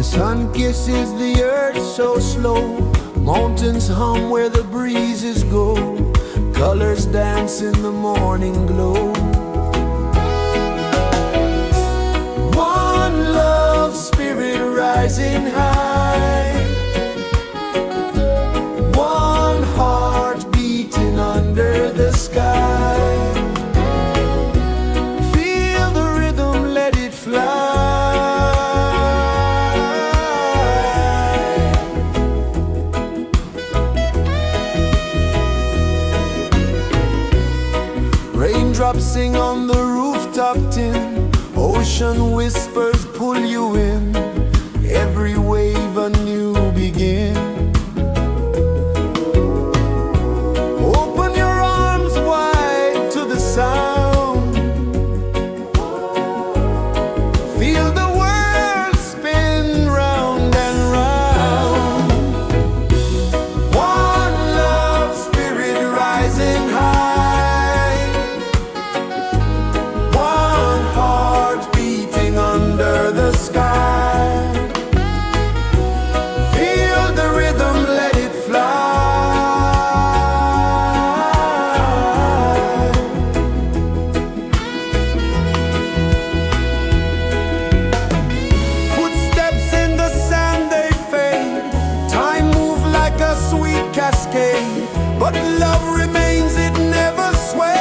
Sun kisses the earth so slow, mountains hum where the breezes go, colors dance in the morning glow. One love spirit rising high, one heart beating under the sky. Feel the rhythm, let it fly. Raindrops sing on the rooftop tin, ocean whispers pull you in, every wave a new begin. Open your arms wide to the sound, feel the world spin round and round. One love spirit rising high, one heart beating under the sky. Feel the rhythm, let it fly. Footsteps in the sand, they fade, time moves like a sweet cascade, but love remains, it never sways.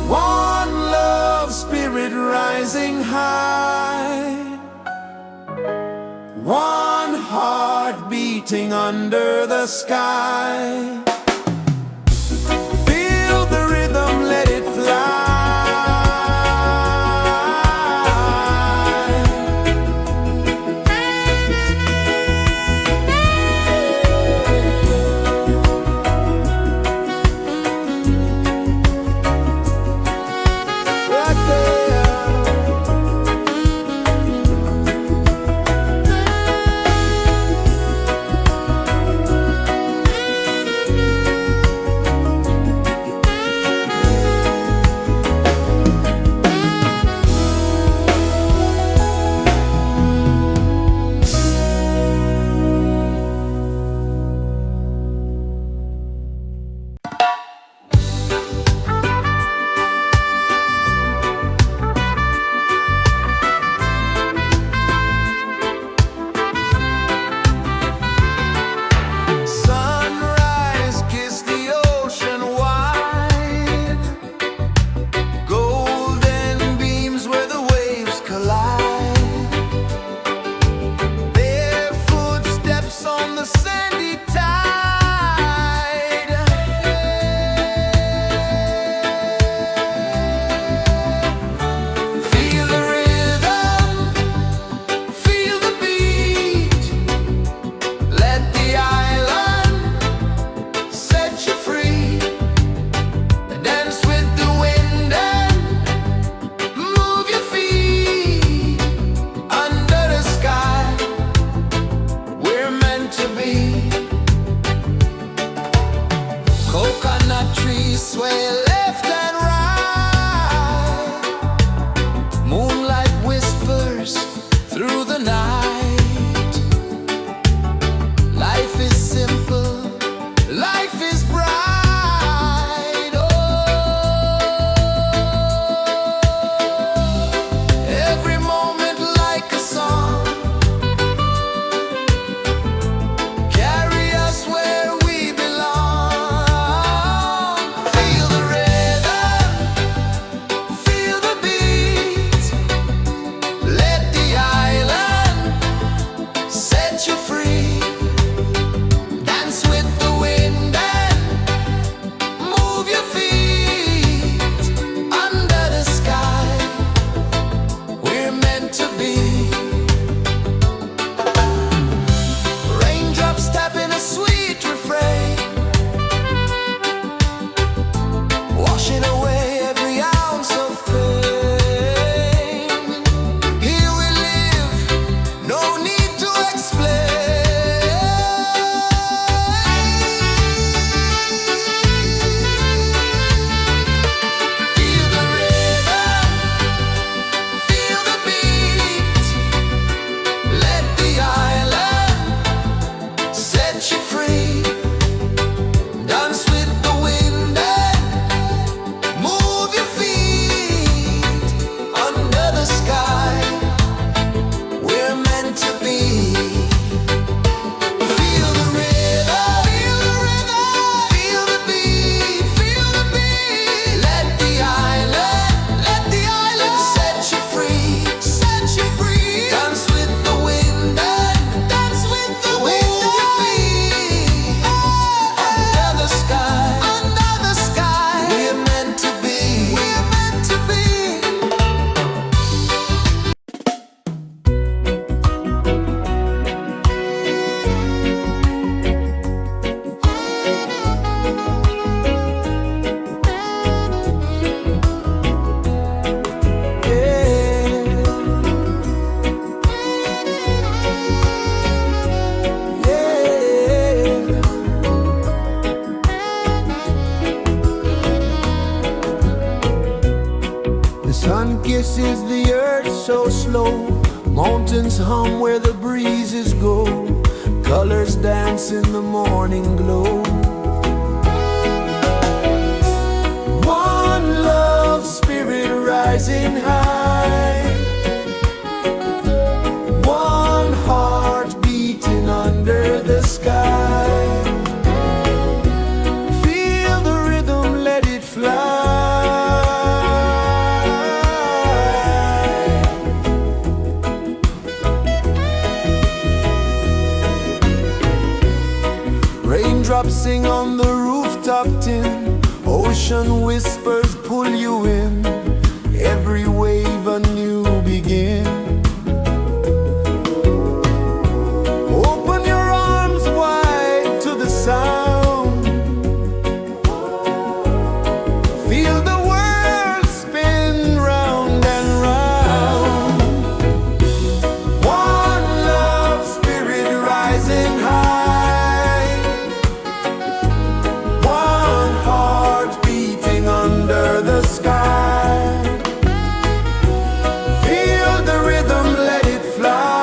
One love spirit rising high, one heart beating under the sky. Feel the rhythm, let it fly. Right there. Sunrise, kiss the ocean wide, golden beams where the waves collide, their footsteps on the sandy tide. Feel the rhythm, feel the beat, let the island set you free. Dance with the wind and move your feet under the sky. We're meant to be. Coconut trees sway left and right, moonlight whispers through the night. Life is simple, life is bright. Oh, every moment like a song, carry us where we belong. Feel the Immerse is the earth so slow. Mountains hum where the breezes go. Colors dance in the morning glow. One love spirit rising high. One heart beating under the sky. Feel the rhythm, let it fly. Raindrops sing on the rooftop tin. Ocean whispers pull you in. Every wave a new begin. Open your arms wide to the sound. Feel the world spin round and round. One love spirit rising high. One heart beating under the sky. Feel the rhythm, let it fly.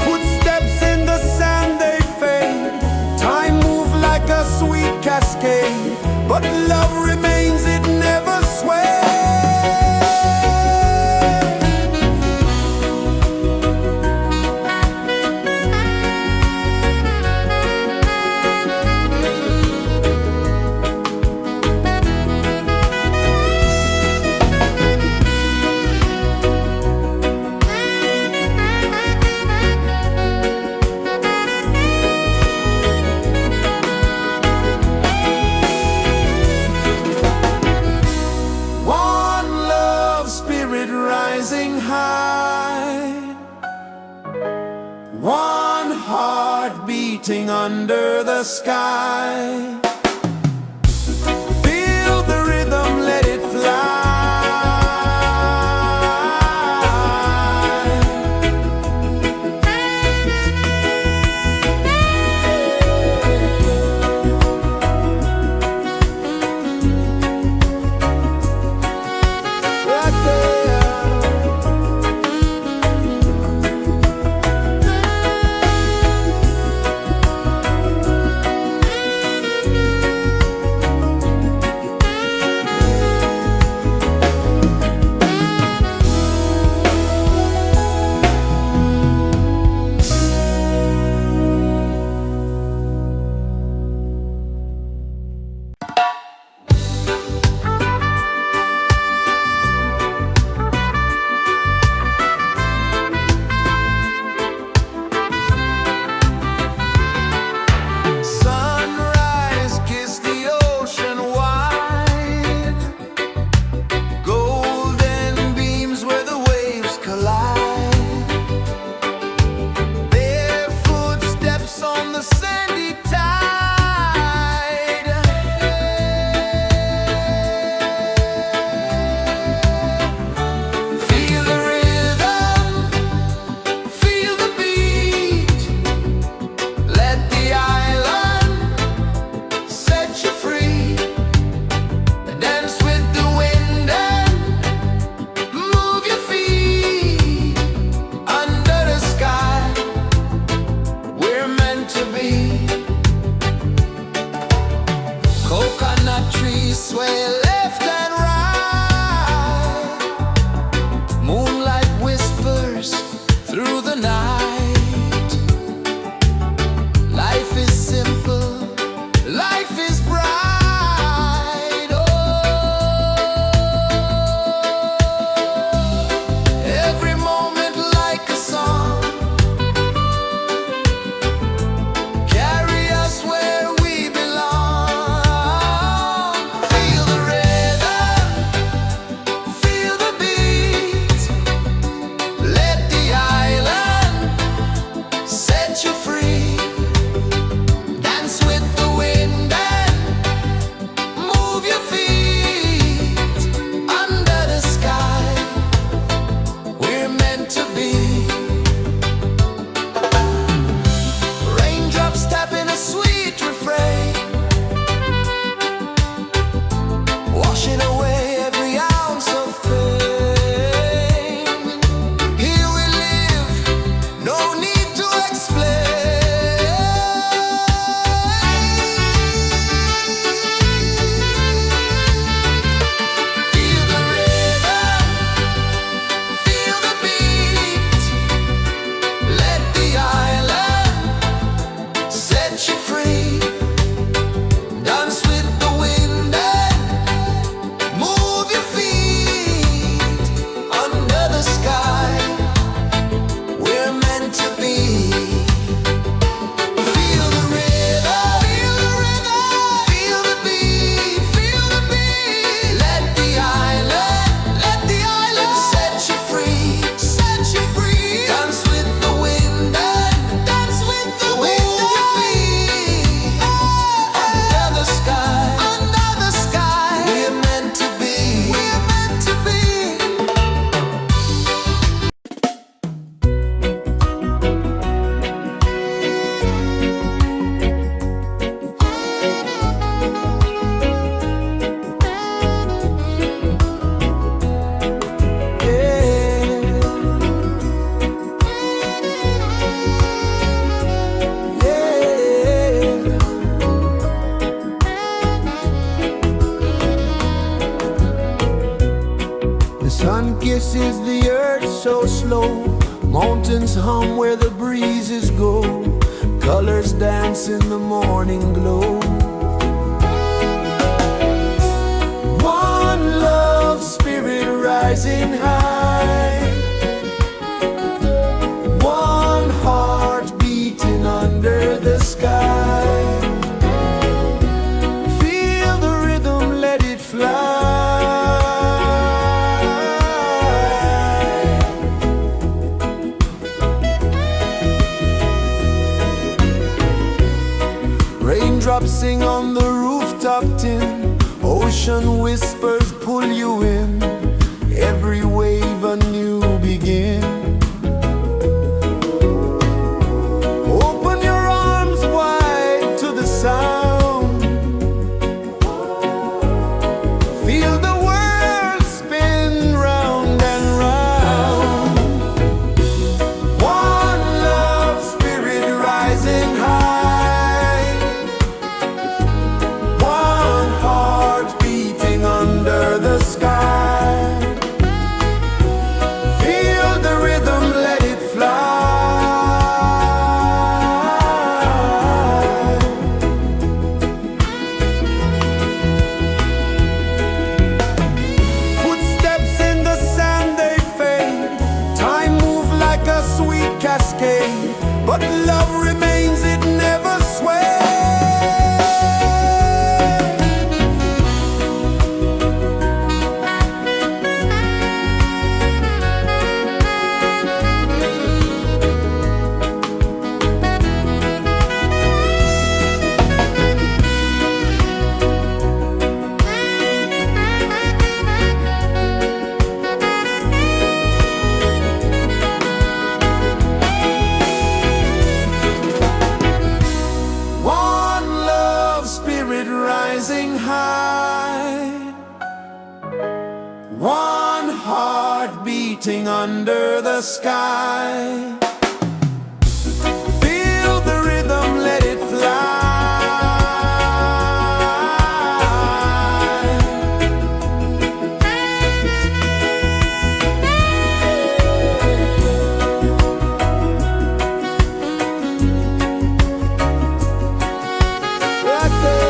Footsteps in the sand, they fade. Time moves like a sweet cascade, but love remains, it never sways. One love spirit rising high. One heart beating under the sky. Feel the rhythm, let it fly. Right there. Sun kisses the earth so slow, mountains hum where the breezes go, colors dance in the morning glow. One love spirit rising high, one heart beating under the sky. Feel the rhythm, let it fly. Raindrops sing on the rooftop tin, ocean whispers pull you in, every wave a new begin. Open your arms wide to the sound, feel the world spin round and round. One love spirit rising high, one heart beating under the sky. Feel the rhythm, let it fly. Footsteps in the sand, they fade. Time moves like a sweet cascade, but love remains, it never sways. One love spirit rising high, one heart beating under the sky. Feel the rhythm, let it fly. Right there.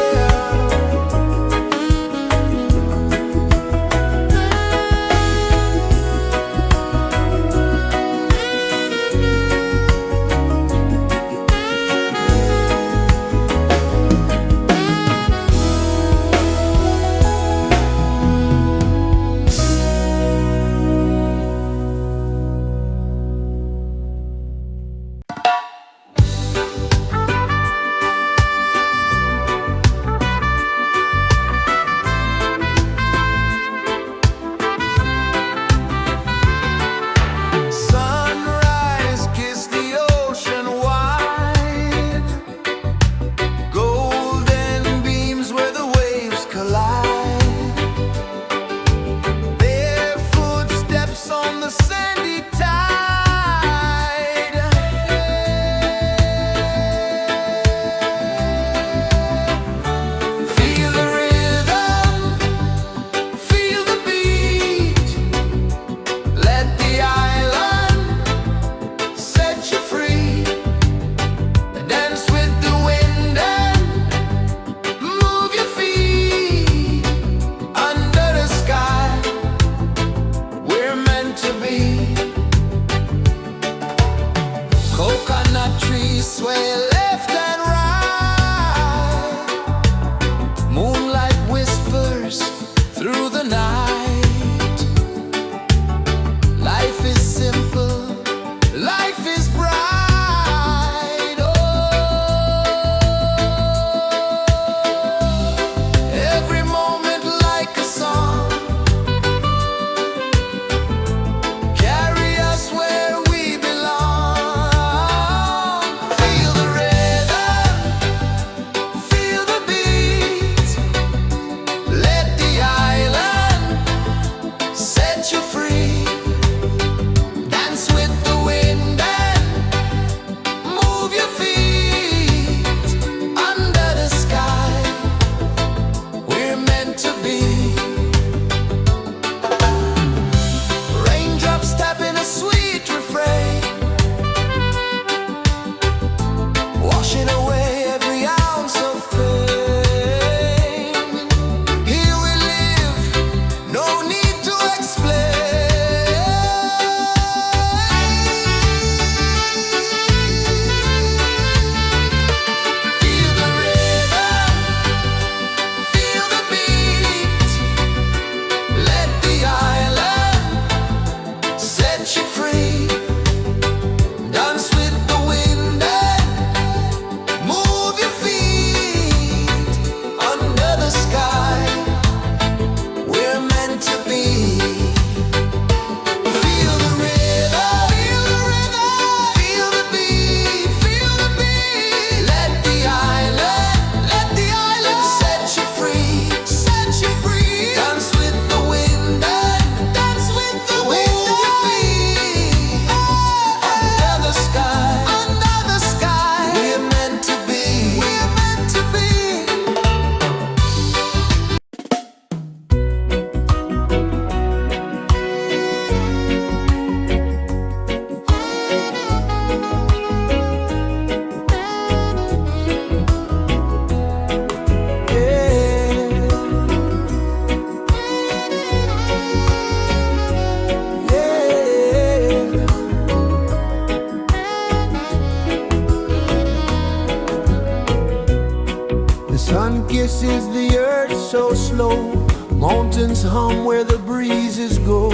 rejoices the earth so slow. Mountains hum where the breezes go.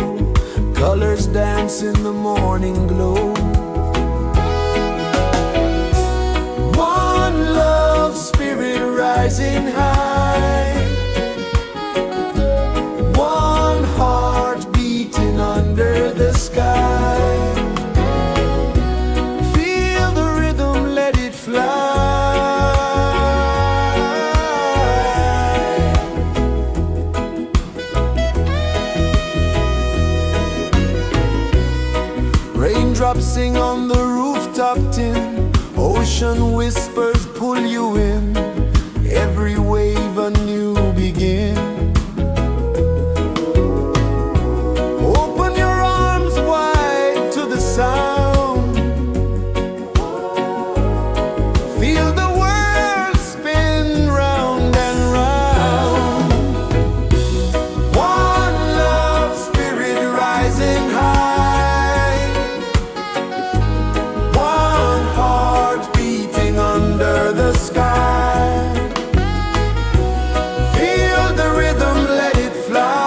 Colors dance in the morning glow. One love spirit rising high. One heart beating under the sky. Feel the rhythm, let it fly. Raindrops sing on the rooftop tin. Ocean whispers pull you in. Every wave a new begin. Open your arms wide to the sound. Feel the world spin round and round. One love spirit rising high. One heart beating under the sky. Feel the rhythm, let it fly.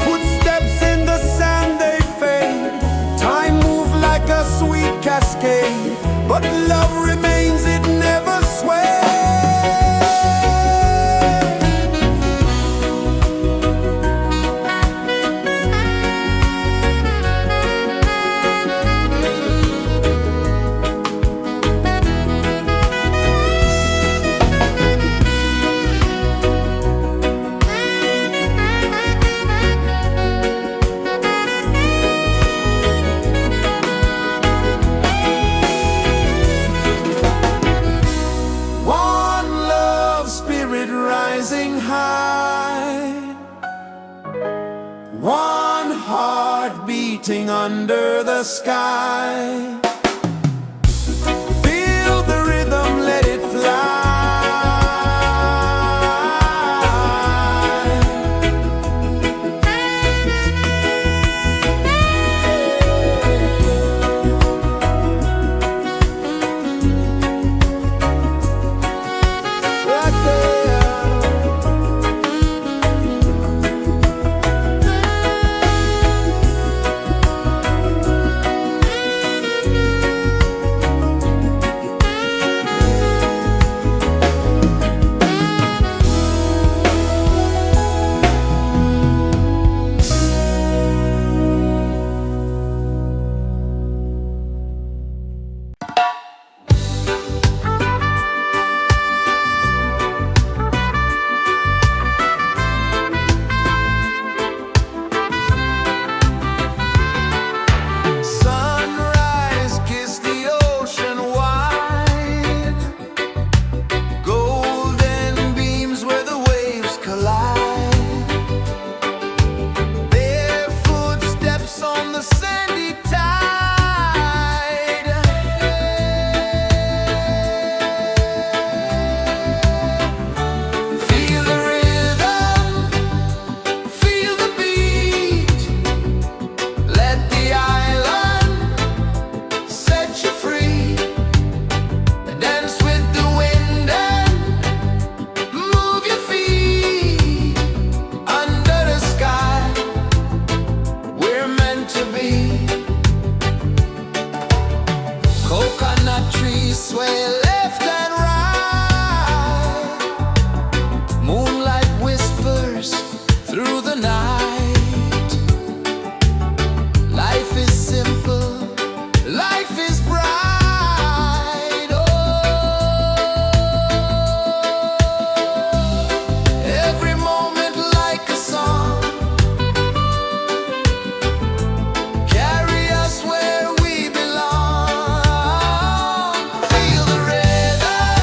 Footsteps in the sand, they fade. Time moves like a sweet cascade, but love remains, it never sways. One love spirit rising high. One heart beating under the sky. Feel the rhythm, let it fly. Right there. Sunrise, kiss the ocean wide. Golden beams where the waves collide. Bare footsteps on the sandy tide. Feel the rhythm, feel the beat. Let the island set you free. Dance with the wind and move your feet. Under the sky, we're meant to be. Coconut trees sway left and right. Moonlight whispers through the night. Life is simple, life is bright. Oh, every moment like a song. Carry us where we belong. Feel the rhythm,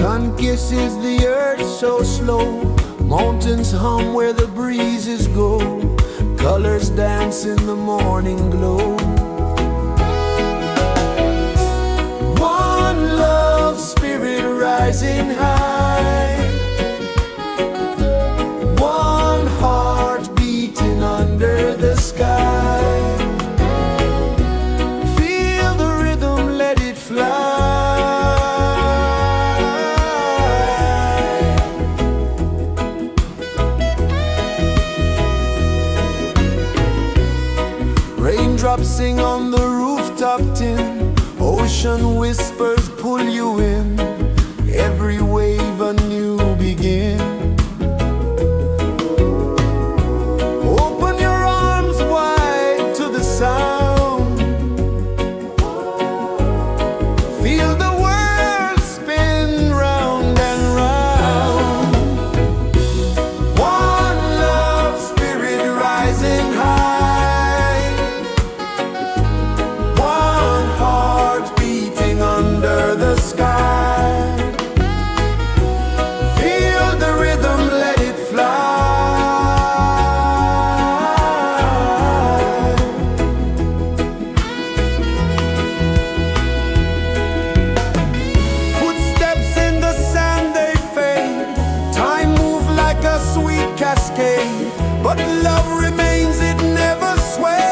Sun kisses the earth so slow, mountains hum where the breezes go, colors dance in the morning glow. One love spirit rising high, one heart beating under the sky. Feel the rhythm, let it fly. Raindrops sing on the rooftop tin, ocean whispers pull you in, every wave a new begin. Open your arms wide to the sound, feel the world spin round and round. One love spirit rising high, one heart beating under the sky. Feel the rhythm, let it fly. Footsteps in the sand, they fade. Time moves like a sweet cascade, but love remains, it never sways.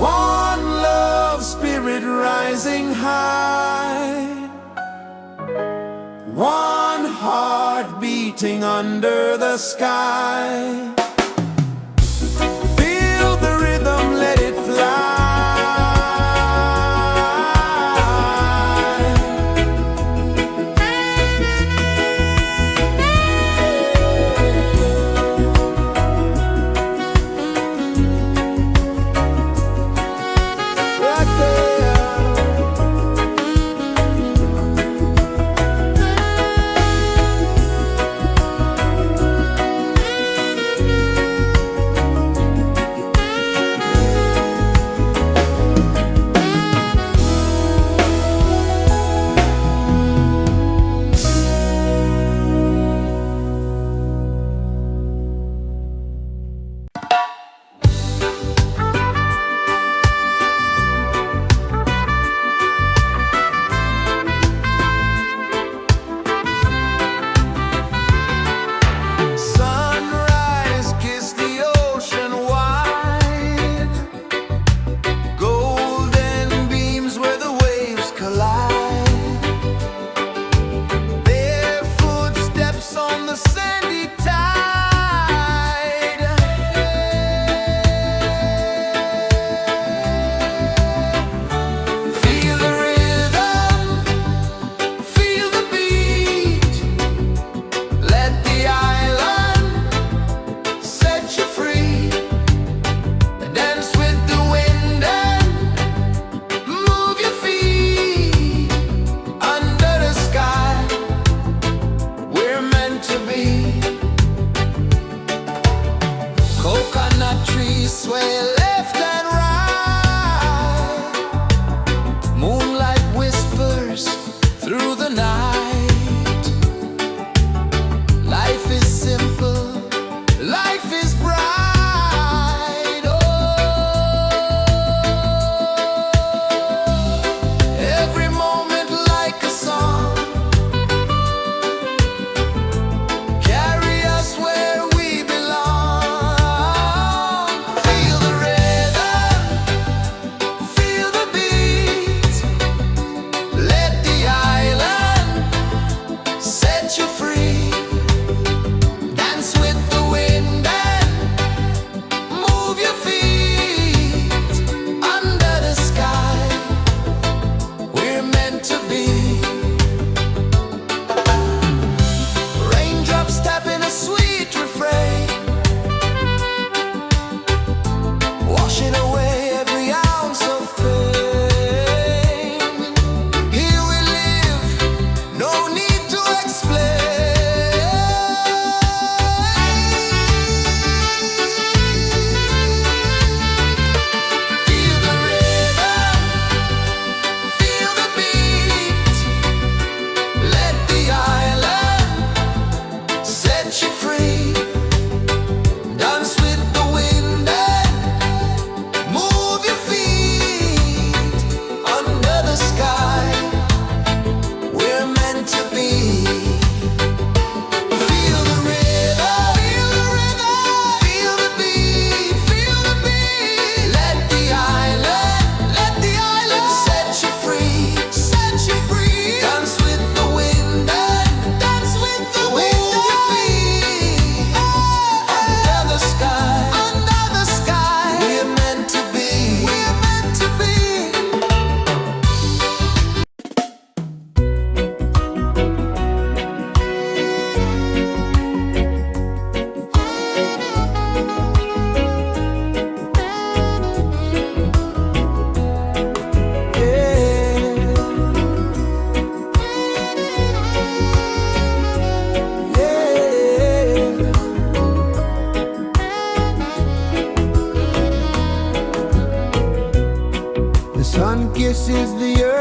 One love spirit rising high, one heart beating under the sky. Feel the rhythm, let it fly. Right there.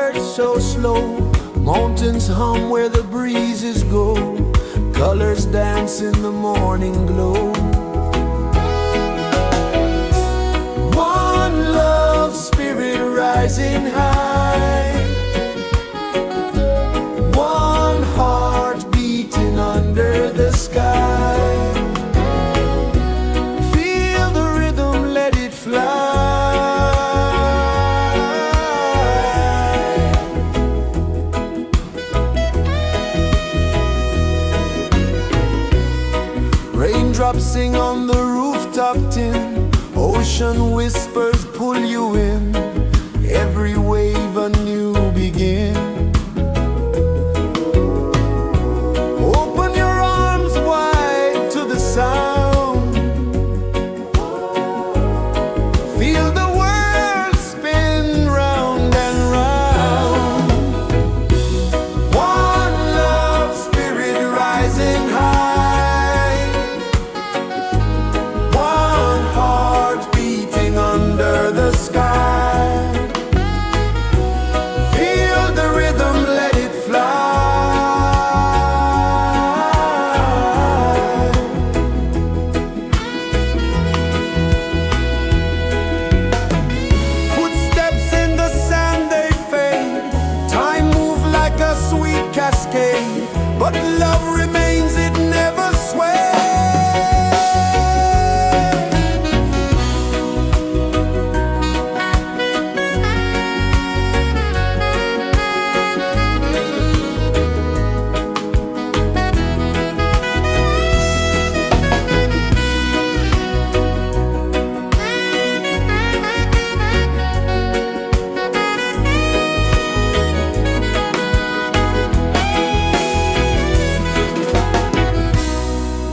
earth so slow. Mountains hum where the breezes go. Colors dance in the morning glow. One love spirit rising high. One heart beating under the sky. Feel the rhythm, let it fly. Raindrops sing on the rooftop tin. Ocean whispers pull you in. Every wave a new begin. Open your arms wide to the sound. Feel the world spin round and round. One love spirit rising high. One heart beating under the sky. Feel the rhythm, let it fly. Footsteps in the sand, they fade. Time moves like a sweet cascade, but love remains, it never sways.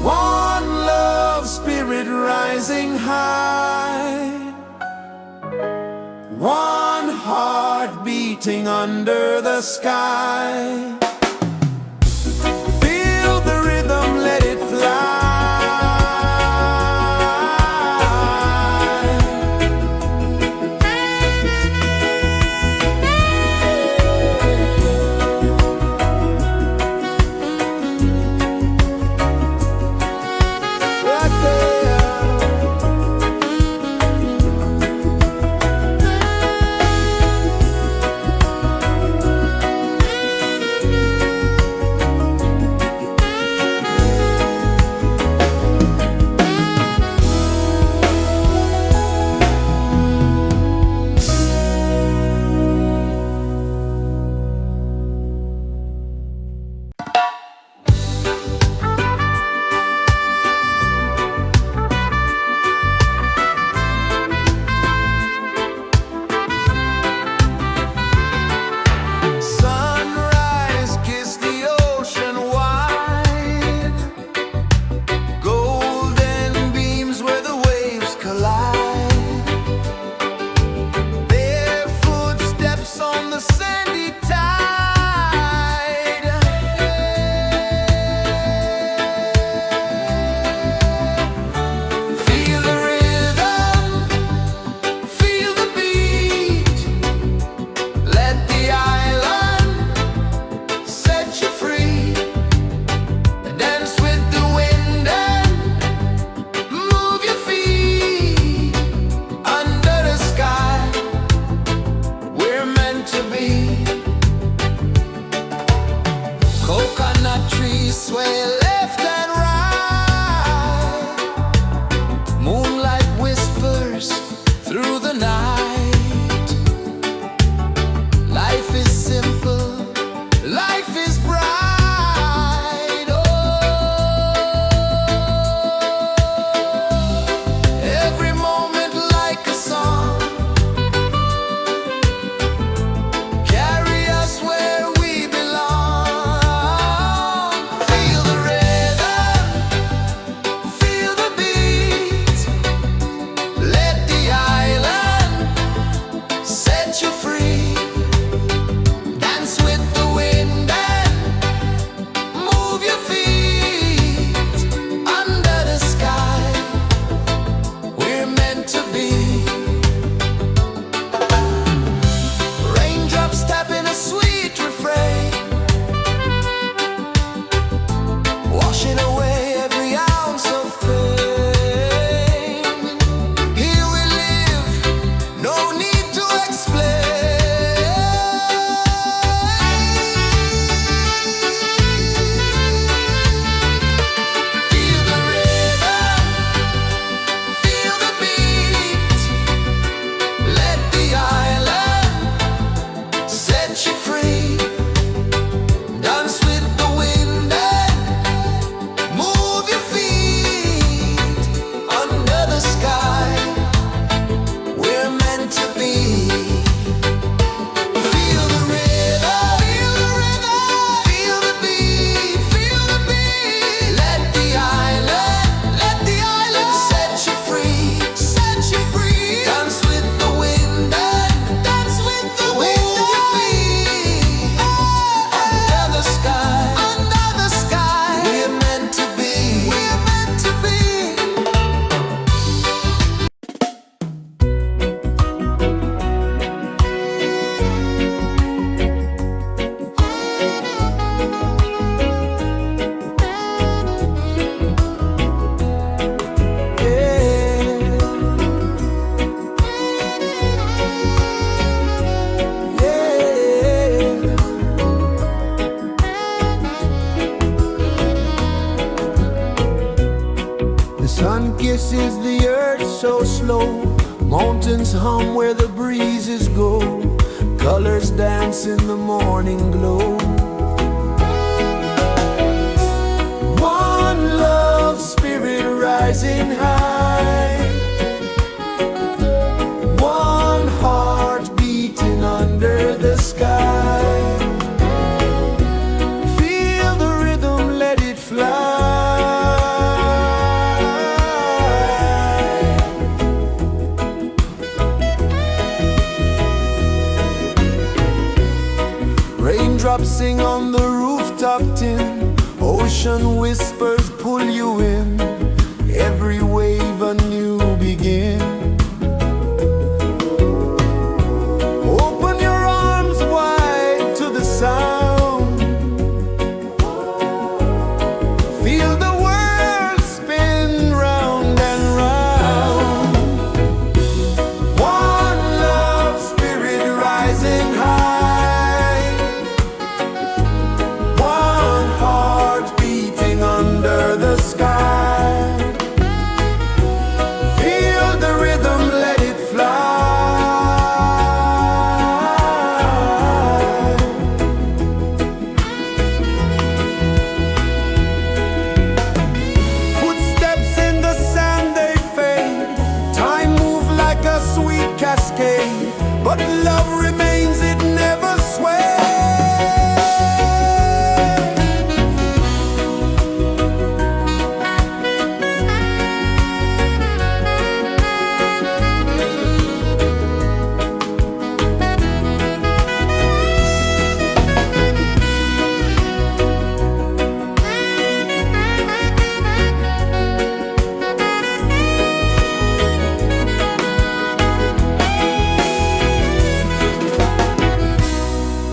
One love spirit rising high. One heart beating under the sky. Feel the rhythm, let it fly. Right there. is the earth so slow. Mountains hum where the breezes go. Colors dance in the morning glow. One love spirit rising high. One heart beating under the sky. Feel the rhythm, let it fly. Raindrops sing on the rooftop tin. Ocean whispers pull you in. Every wave a new begin. Open your arms wide to the sound. Feel the world spin round and round. One love spirit rising high. One heart beating under the sky. Feel the rhythm, let it fly. Footsteps in the sand, they fade. Time moves like a sweet cascade, but love remains, it never sways.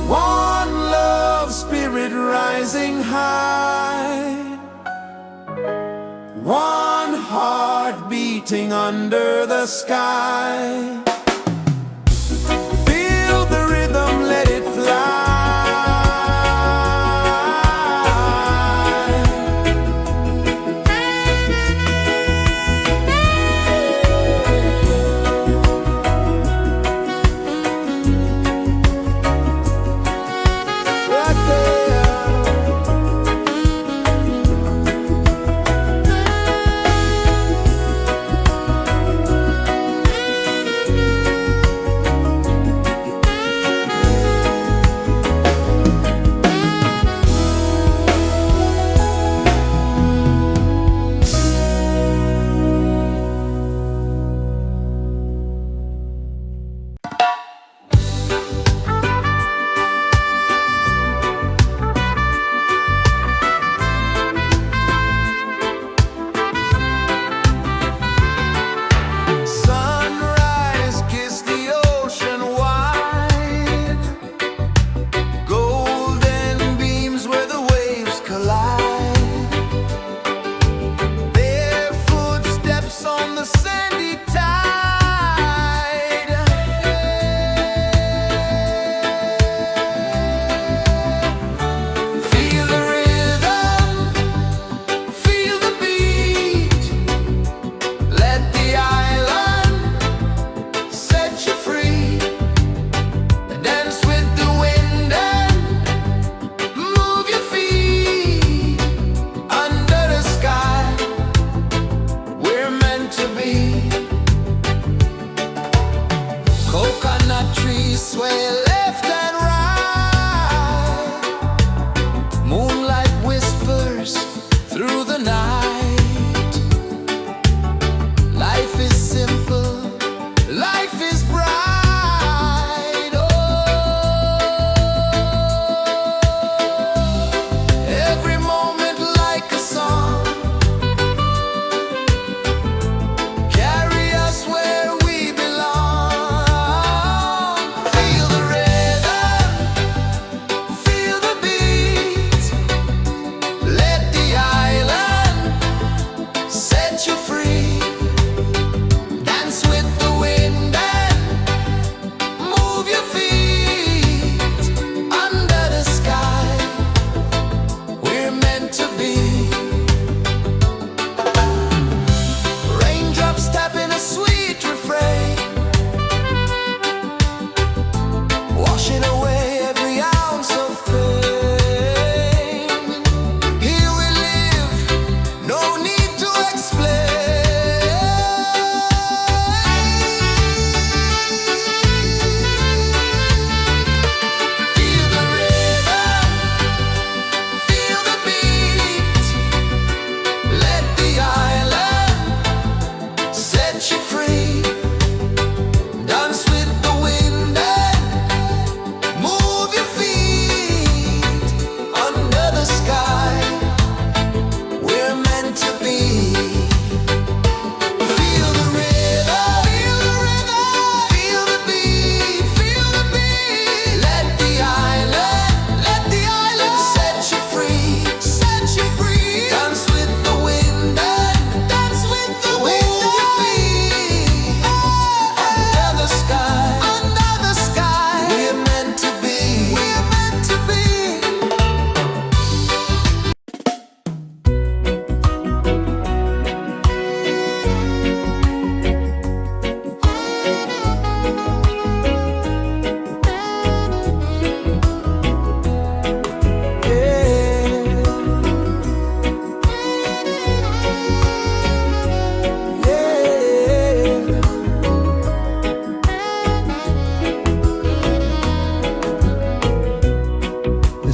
One love spirit rising high. One heart beating under the sky. Feel the rhythm, let it fly. Right there.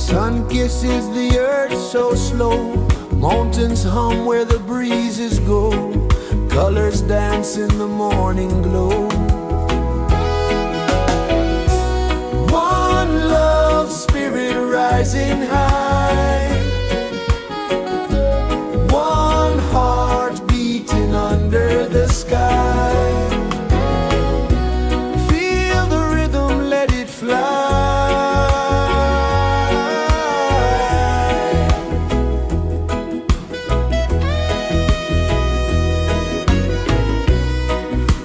Sun kisses the earth so slow, mountains hum where the breezes go, colors dance in the morning glow. One love spirit rising high, one heart beating under the sky. Feel the rhythm, let it fly.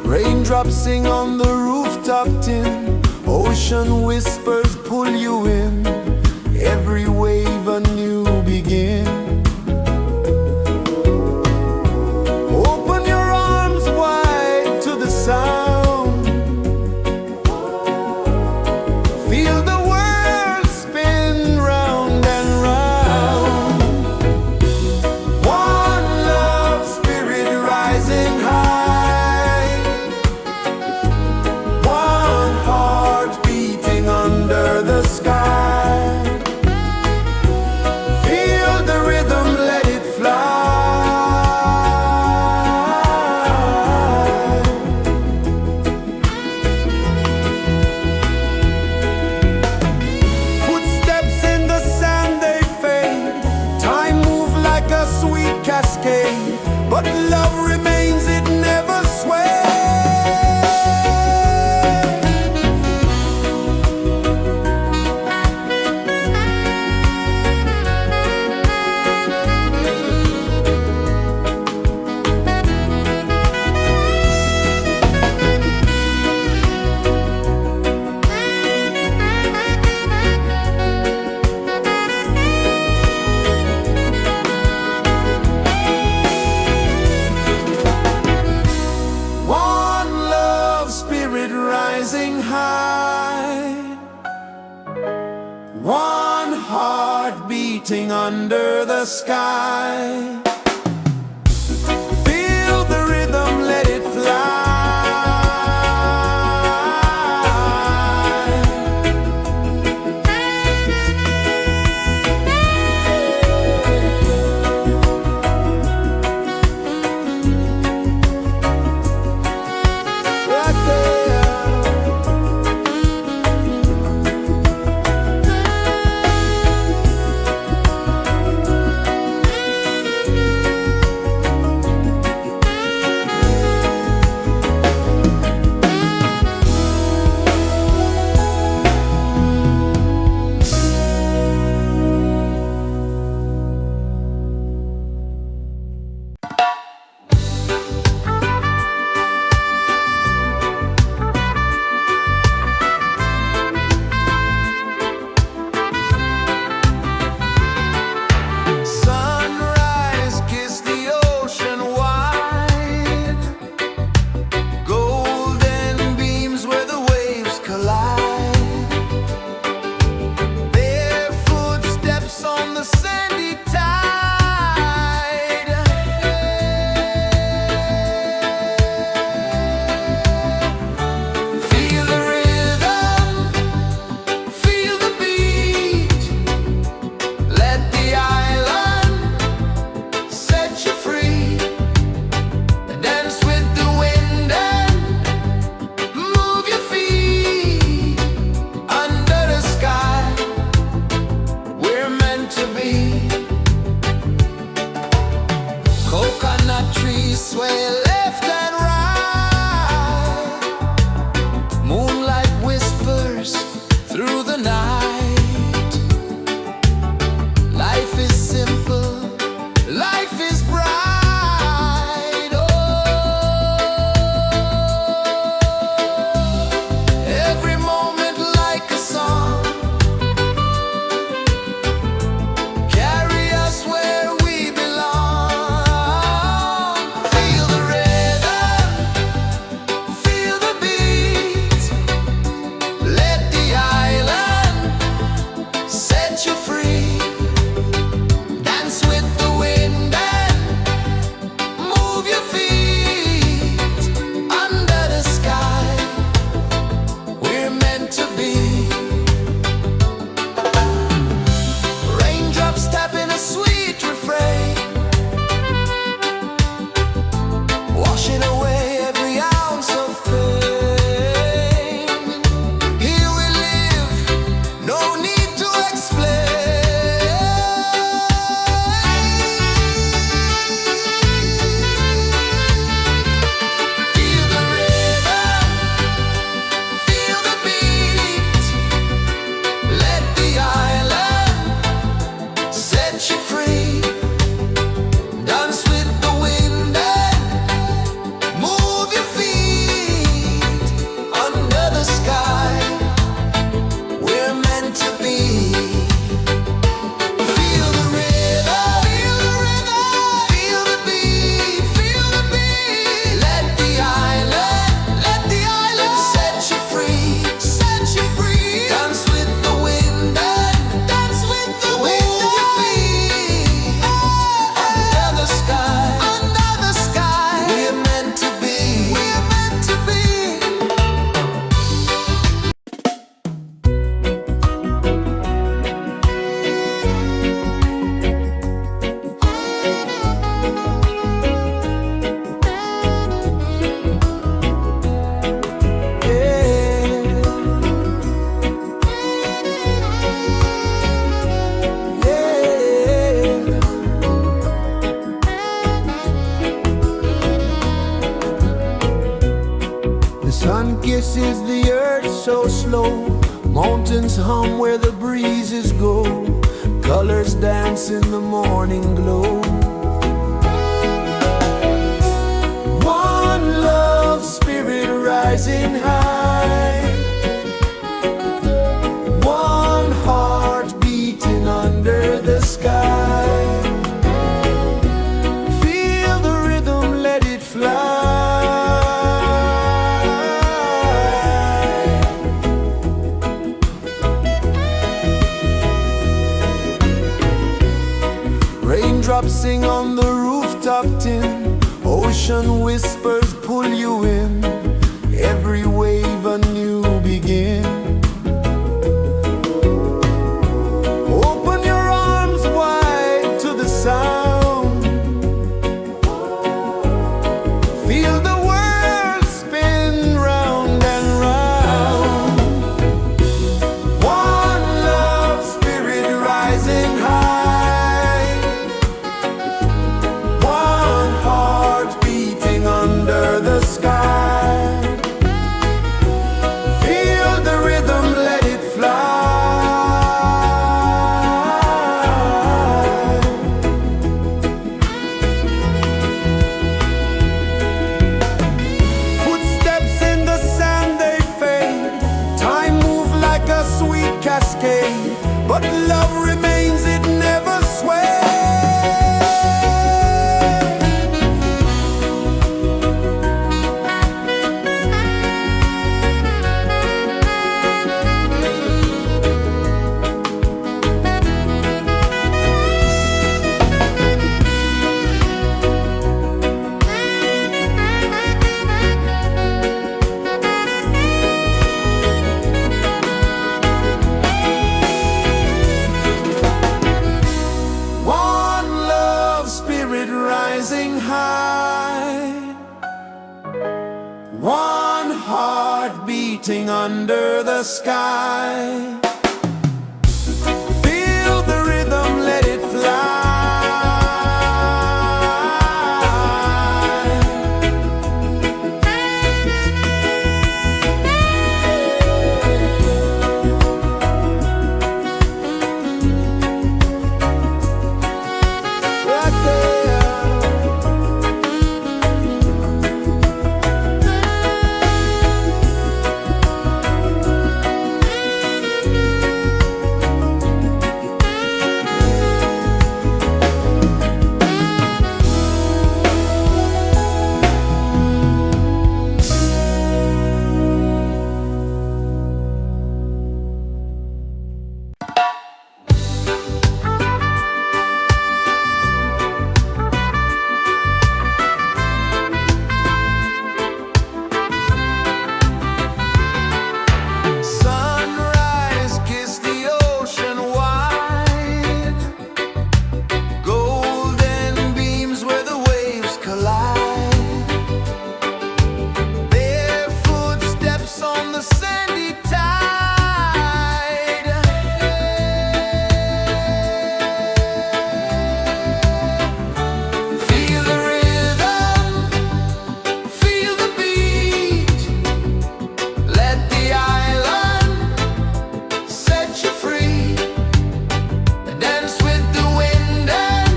Raindrops sing on the rooftop tin, ocean whispers pull you in, every wave a new begin. Open your arms wide to the sound, feel the world spin round and round. One love spirit rising high, one heart beating under the sky. Feel the rhythm, let it fly. Footsteps in the sand, they fade. Time moves like a sweet cascade, but love remains, it never sways. One love spirit rising high, one heart beating under the sky. Feel the rhythm, let it fly. Right there. is the earth so slow? Mountains hum where the breezes go. Colors dance in the morning glow. One love spirit rising high. One heart beating under the sky. Feel the rhythm, let it fly. Raindrops sing on the rooftop tin. Ocean whispers pull you in. Every wave a new begin. Open your arms wide to the sound. Feel the world spin round and round. One love spirit rising high. One heart beating under the sky. Feel the rhythm, let it fly. Footsteps in the sand, they fade. Time moves like a sweet cascade, but love remains, it never sways. One love spirit rising high. One heart beating under the sky. Feel the rhythm, let it fly. Right there. Sunrise, kiss the ocean wide. Golden beams where the waves collide. Barefoot steps on the sandy tide. Feel the rhythm, feel the beat. Let the island set you free. Dance with the wind and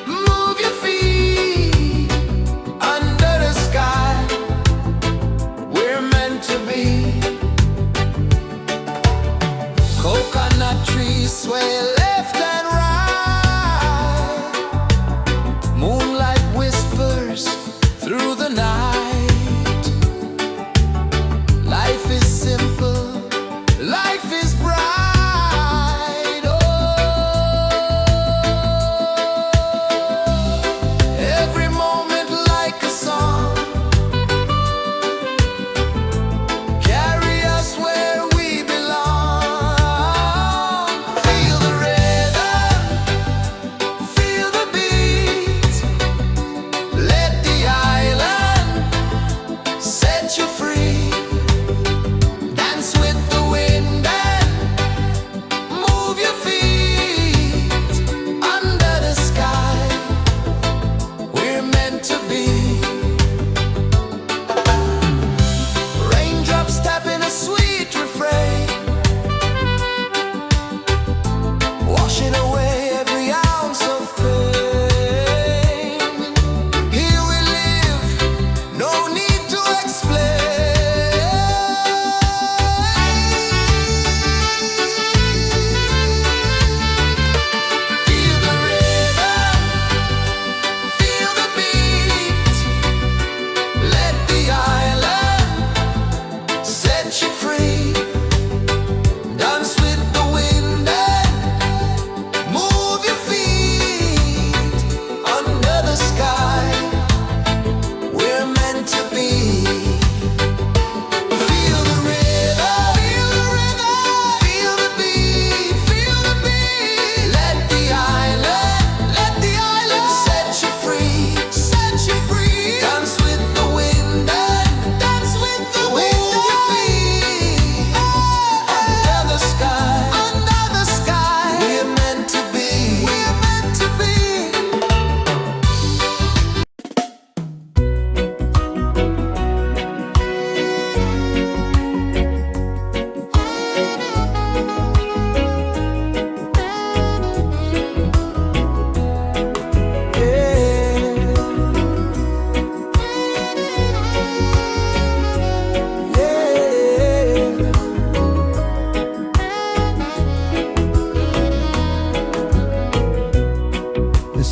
move your feet. Under the sky, we're meant to be. Coconut trees sway left and right. Moonlight whispers through the night. Life is simple, life is bright. Oh, every moment like a song. Carry us where we belong. Feel the rhythm.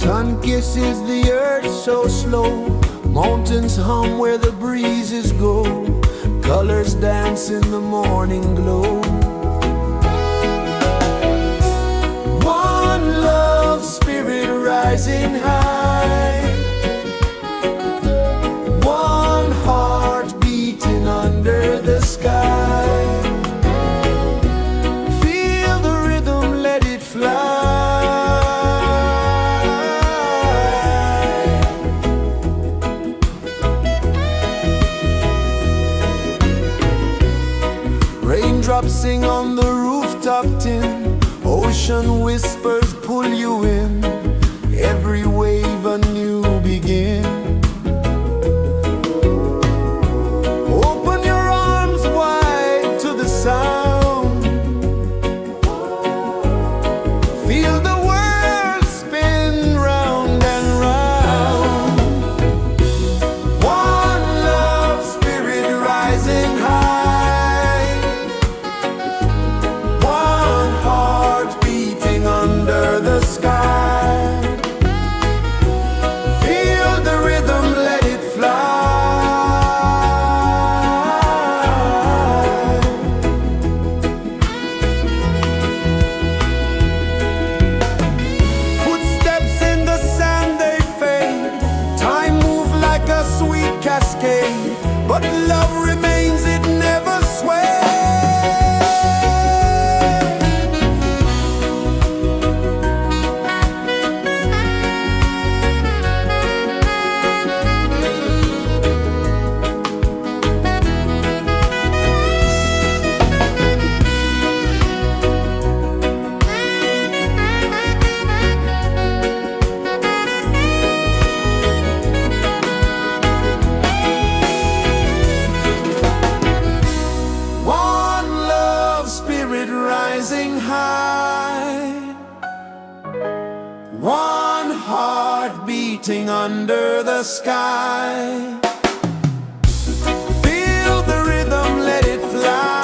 Sun kisses the earth so slow, mountains hum where the breezes go, colors dance in the morning glow. One love, spirit rising high, one heart beating under the sky. Feel the rhythm, let it fly. Raindrops sing on the rooftop tin, ocean whispers pull you in, every wave a new begin. Open your arms wide to the sound, feel the world spin round and round. One love, spirit rising high, one heart beating under the sky. Feel the rhythm, let it fly. Footsteps in the sand, they fade, time moves like a sweet cascade, but love remains, it never sways. One love, spirit rising high, one heart beating under the sky. Feel the rhythm, let it fly.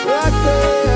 Right there.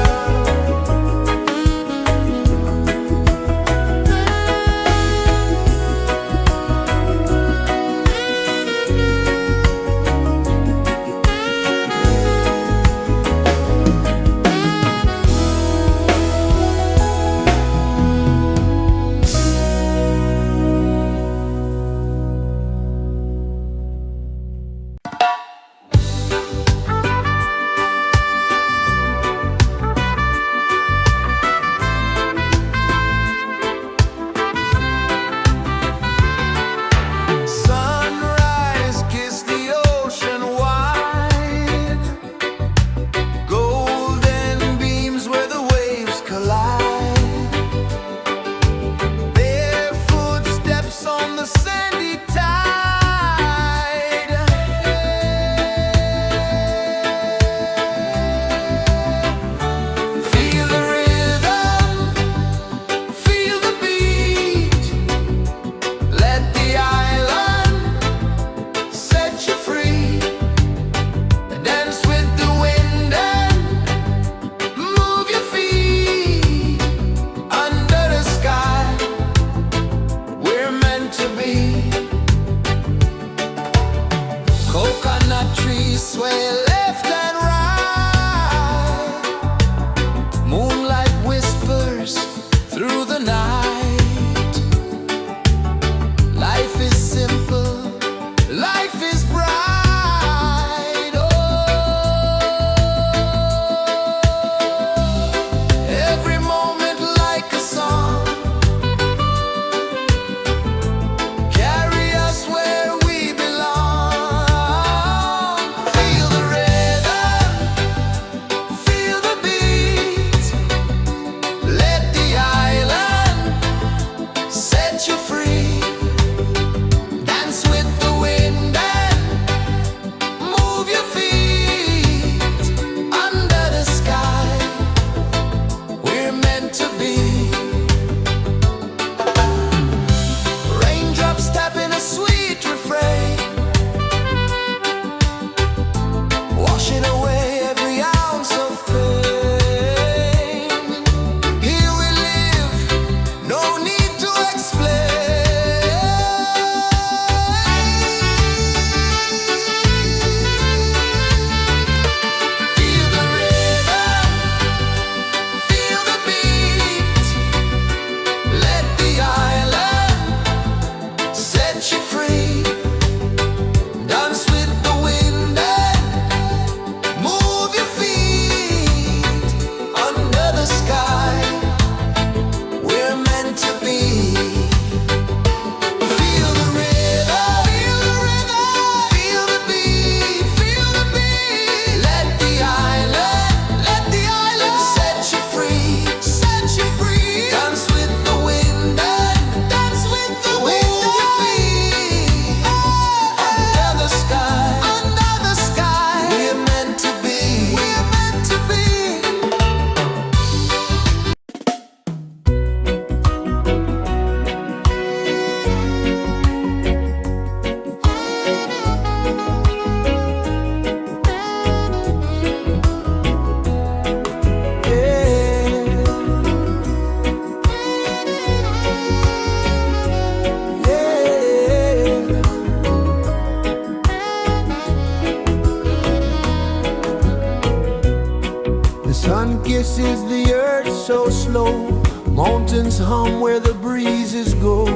is the earth so slow? Mountains hum where the breezes go.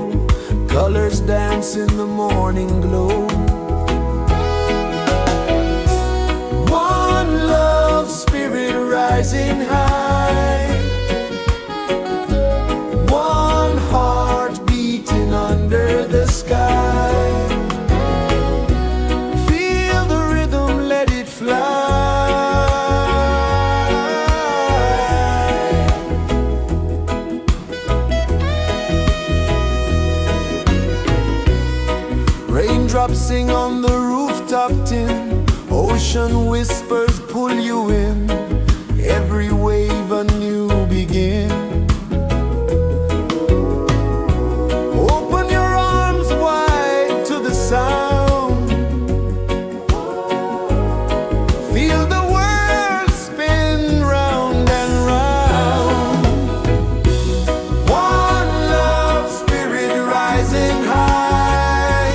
Colors dance in the morning glow. One love spirit rising high. One heart beating under the sky. Feel the rhythm, let it fly. Raindrops sing on the rooftop tin. Ocean whispers pull you in. Every wave a new begin. Open your arms wide to the sound. Feel the world spin round and round. One love spirit rising high.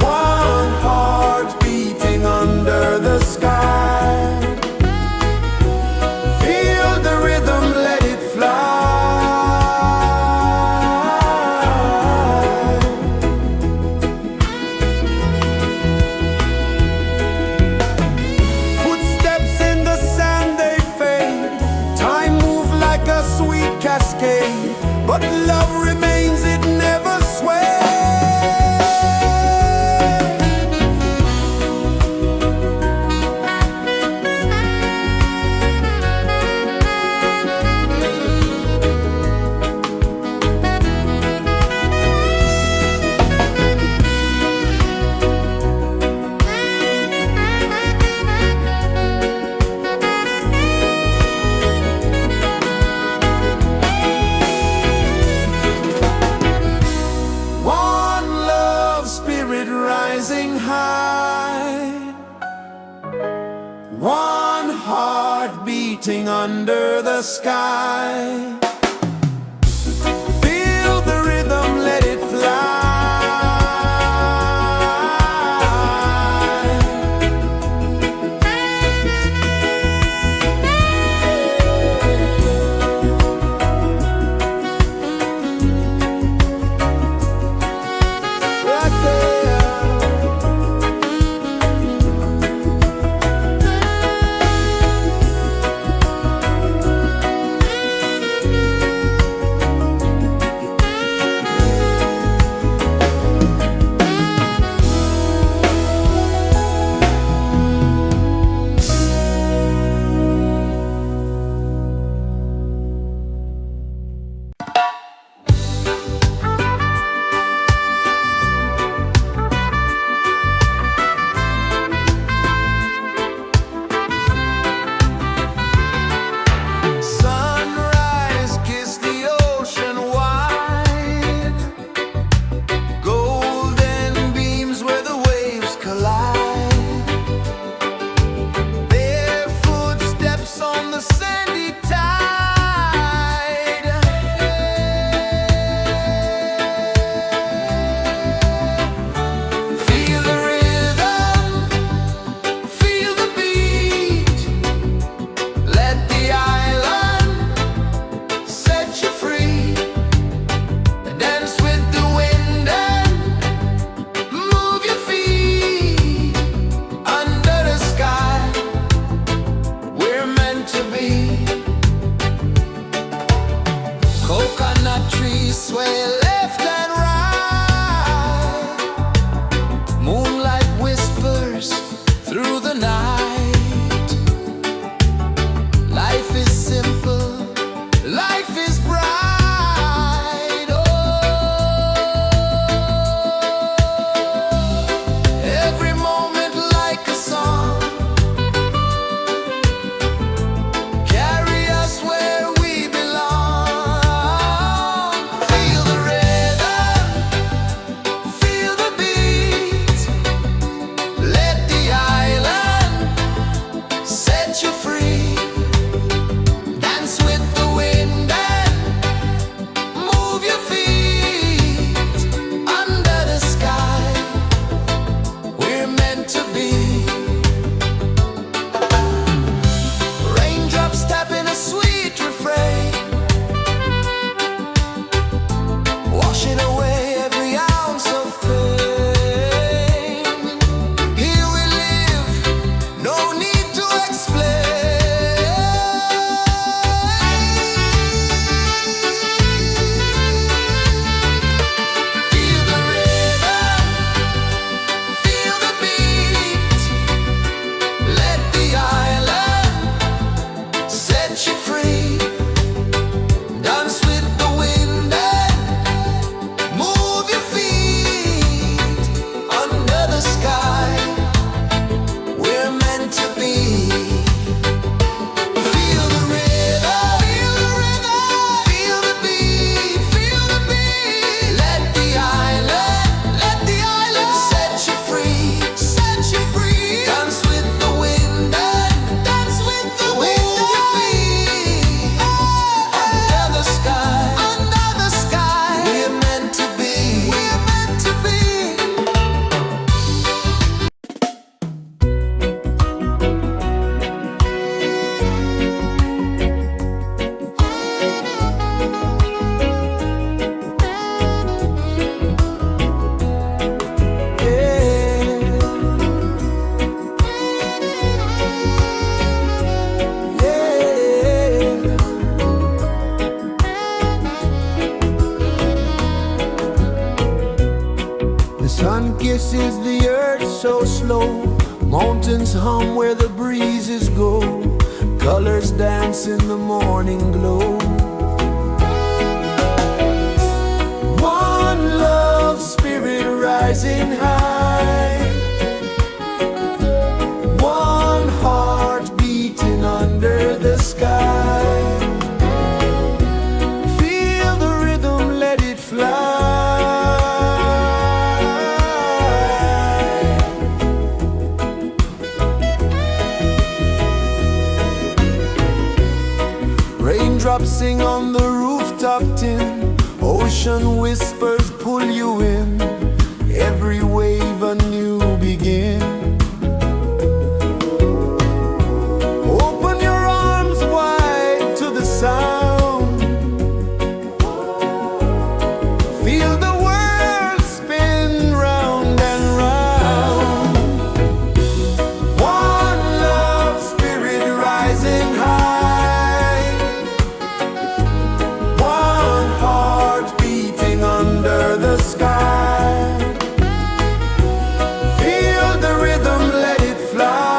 One heart beating under the sky. Feel the rhythm, let it fly. Footsteps in the sand, they fade. Time moves like a sweet cascade, but love remains, it never sways. One love spirit rising high. One heart beating under the sky. Feel the rhythm, let it fly. Right there. Sunrise, kiss the ocean wide. Golden beams where the waves collide. Bare footsteps on the sandy tide. Feel the rhythm, feel the beat. Let the island set you free. Dance with the wind and move your feet. Under the sky, we're meant to be. Coconut trees sway left and right. Moonlight whispers through the night. Life is simple, life is bright. Oh, every moment like a song. Carry us where we belong. Feel the rhythm, This is the earth so slow. Mountains hum where the breezes go. Colors dance in the morning glow. One love spirit rising high. One heart beating under the sky. Feel the rhythm, let it fly. Raindrops sing on the rooftop tin. Ocean whispers pull you in. Every wave a new begin. Open your arms wide to the sound. Feel the world spin round and round. One love spirit rising high. One heart beating under the sky. Feel the rhythm, let it fly.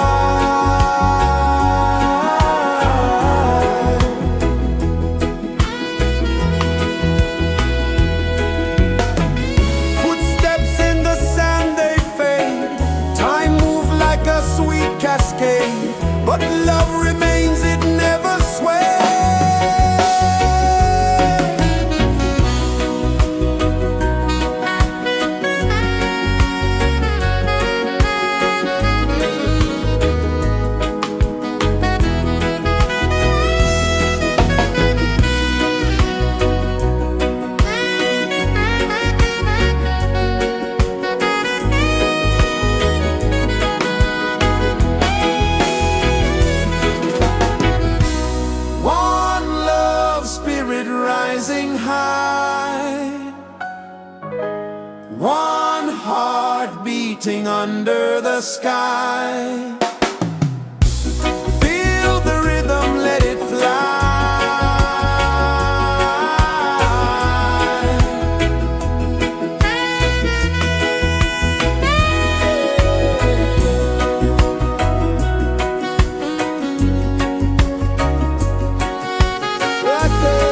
Footsteps in the sand, they fade. Time moves like a sweet cascade, but love remains, it never sways. One love spirit rising high. One heart beating under the sky. Feel the rhythm, let it fly. Right there.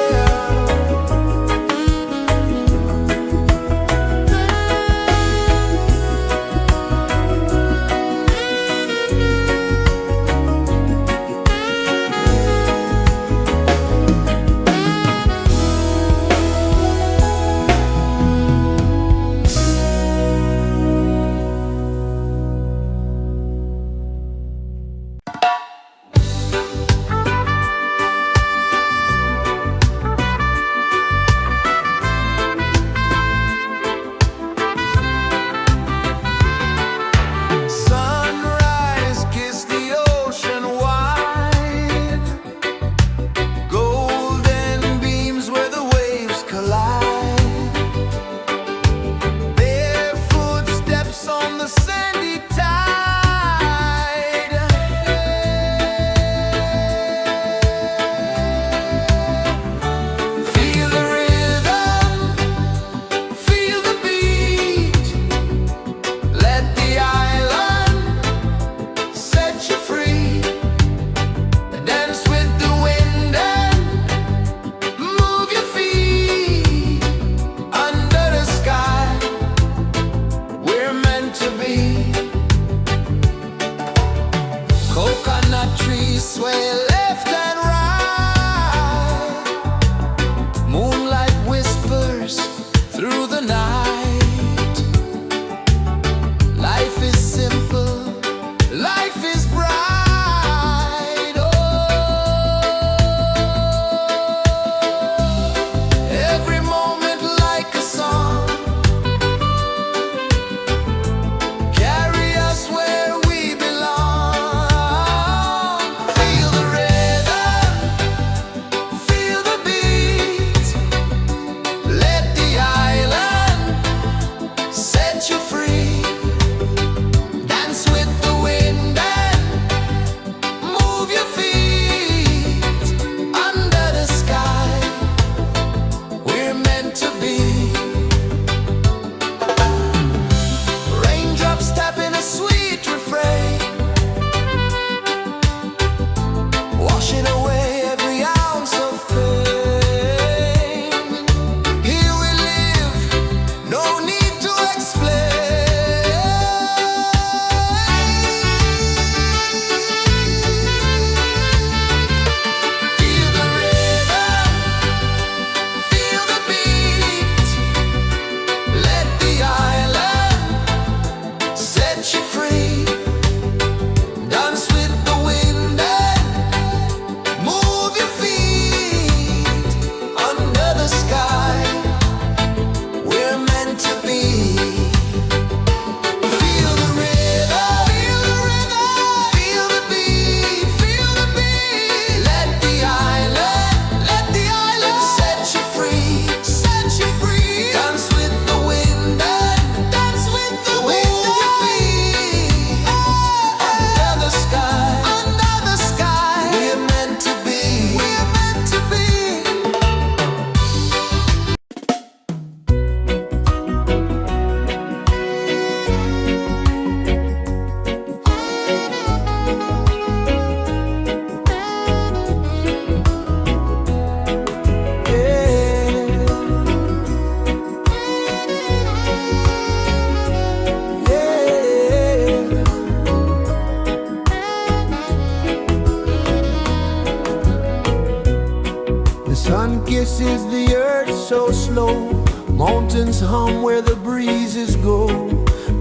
kisses the earth so slow. Mountains hum where the breezes go.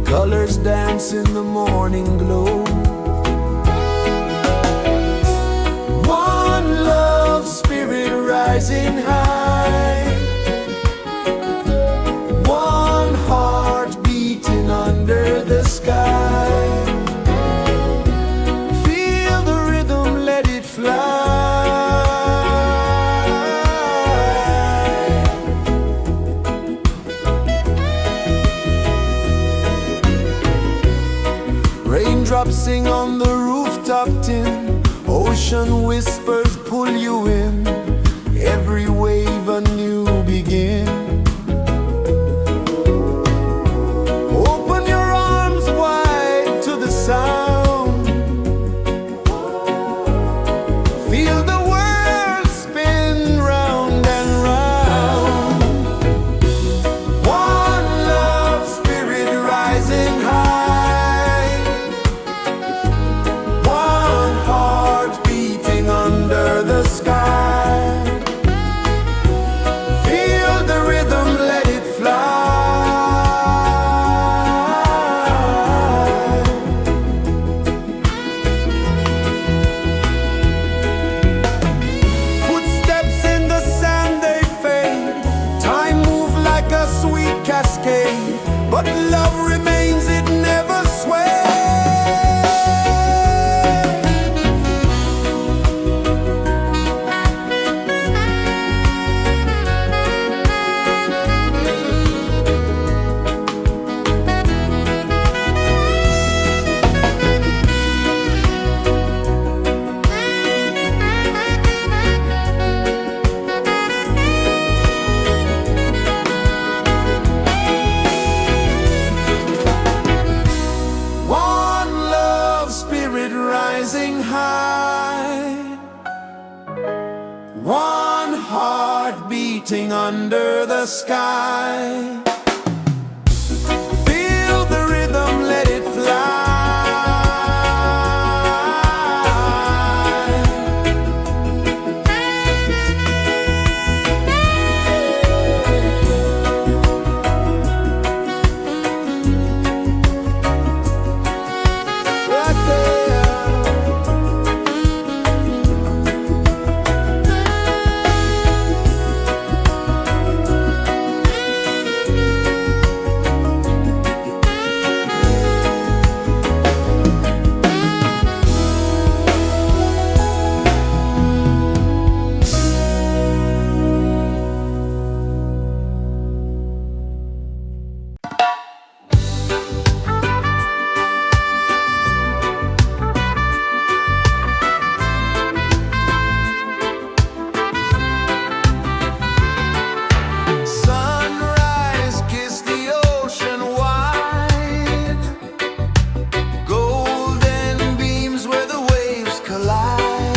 Colors dance in the morning glow. One love spirit rising high. One heart beating under the sky. Feel the rhythm, let it fly. Raindrops sing on the rooftop tin. Ocean whispers pull you in. Every wave a new begin. Open your arms wide to the sound. Feel the world spin round and round. One love spirit rising high. One heart beating under the sky. Feel the rhythm, let it fly. Footsteps in the sand, they fade. Time moves like a sweet cascade, but love remains, it never sways. One love spirit rising high. One heart beating under the sky. Feel the rhythm, let it fly. Right there. Sunrise, kiss the ocean wide. Golden beams where the waves collide.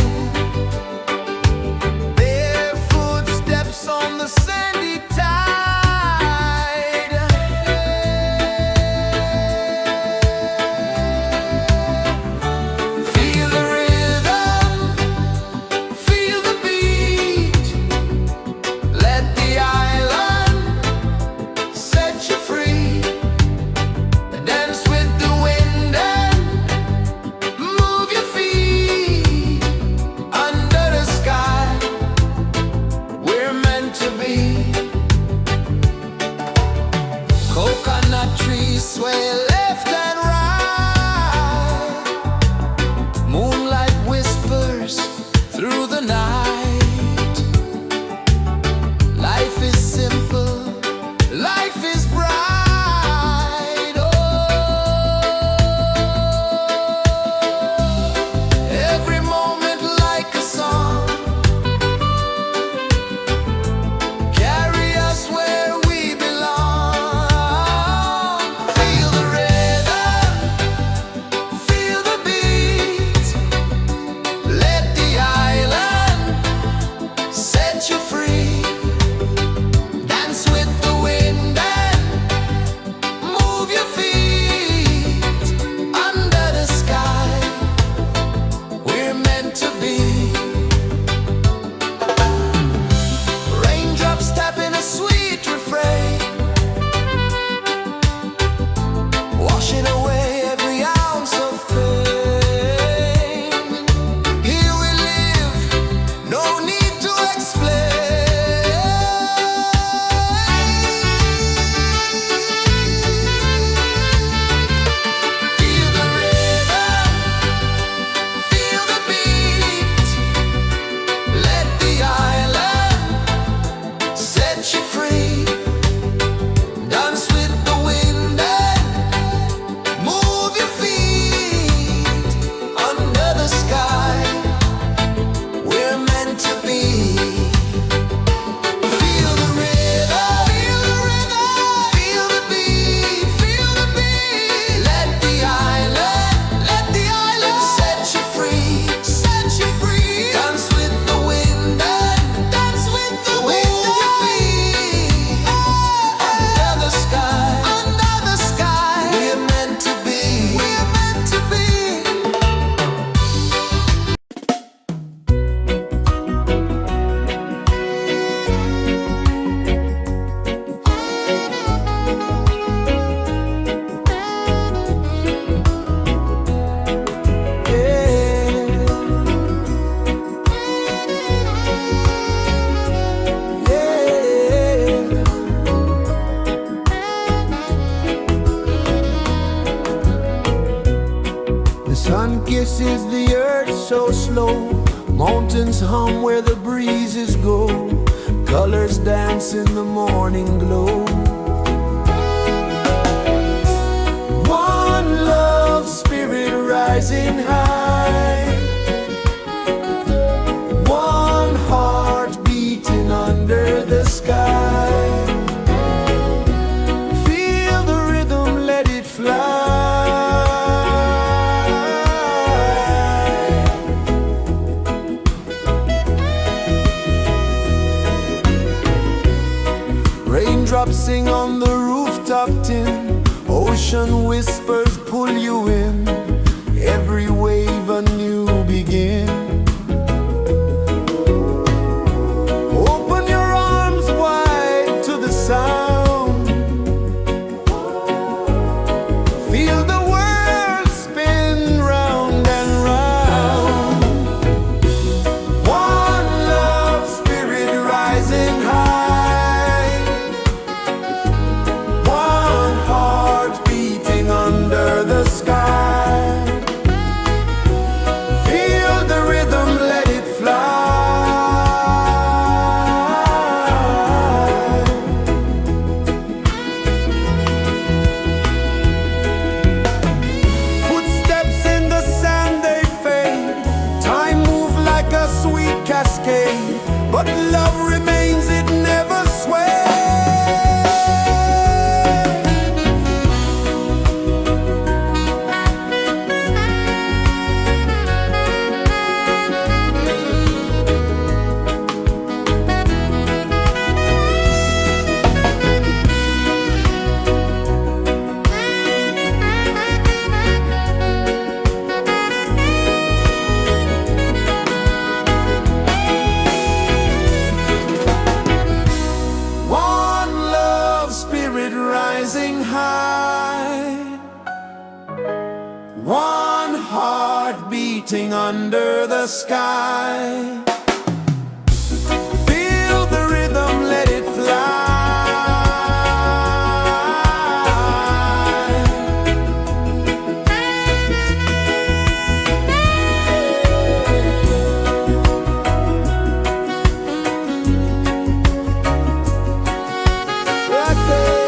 Barefoot steps on the sandy tide. Feel the rhythm, feel the beat. Let the island set you free. Dance with the wind and move your feet. Under the sky, we're meant to be. Coconut trees sway left and right. Moonlight whispers through the night. Life is simple, life is bright. Oh, every moment like a song. Carry us where we belong. Feel the rhythm. so slow. Mountains hum where the breezes go. Colors dance in the morning glow. One love spirit rising high. One heart beating under the sky. Feel the rhythm, let it fly. Raindrops sing on the rooftop tin. Ocean whispers pull you in. Every wave a new begin. Open your arms wide to the sound. Feel the world spin round and round. One love spirit rising high. One heart beating under the sky. Feel the rhythm, let it fly. Footsteps in the sand, they fade. Time moves like a sweet cascade, but love remains, it never sways. One love spirit rising high. One heart beating under the sky. Feel the rhythm, let it fly. Right there.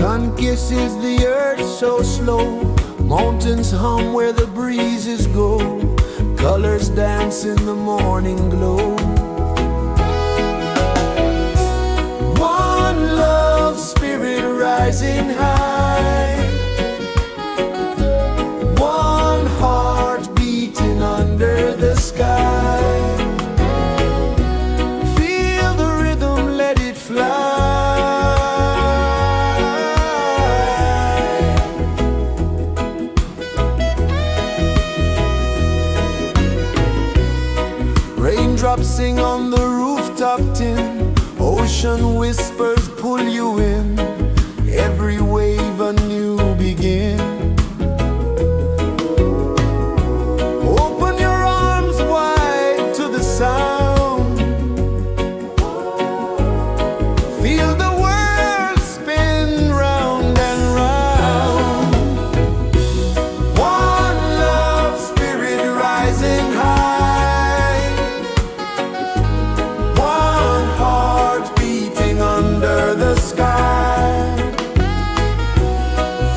Sun kisses the earth so slow, mountains hum where the breezes go, colors dance in the morning glow. One love spirit rising high, one heart beating under the sky. Feel the rhythm, let it fly. Raindrops sing on the rooftop tin, ocean whispers pull you in, every wave a new begin. Open your arms wide to the sound, feel the world spin round and round. One love spirit rising high, one heart beating under the sky.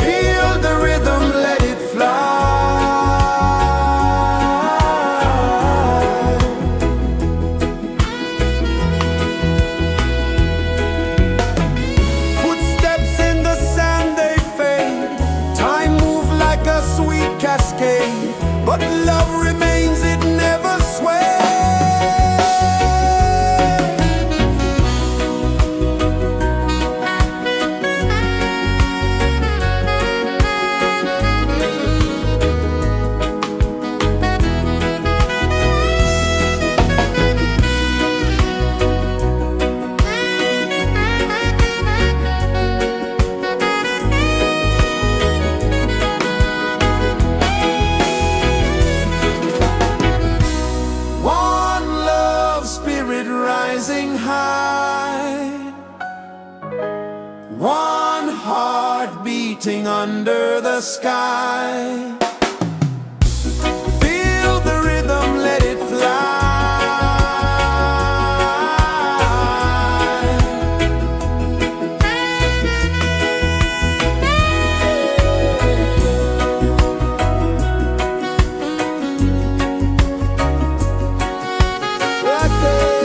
Feel the rhythm, let it fly. Footsteps in the sand, they fade. Time moves like a sweet cascade, but love remains, it never sways. One love spirit rising high, one heart beating under the sky. Feel the rhythm, let it fly. Right there.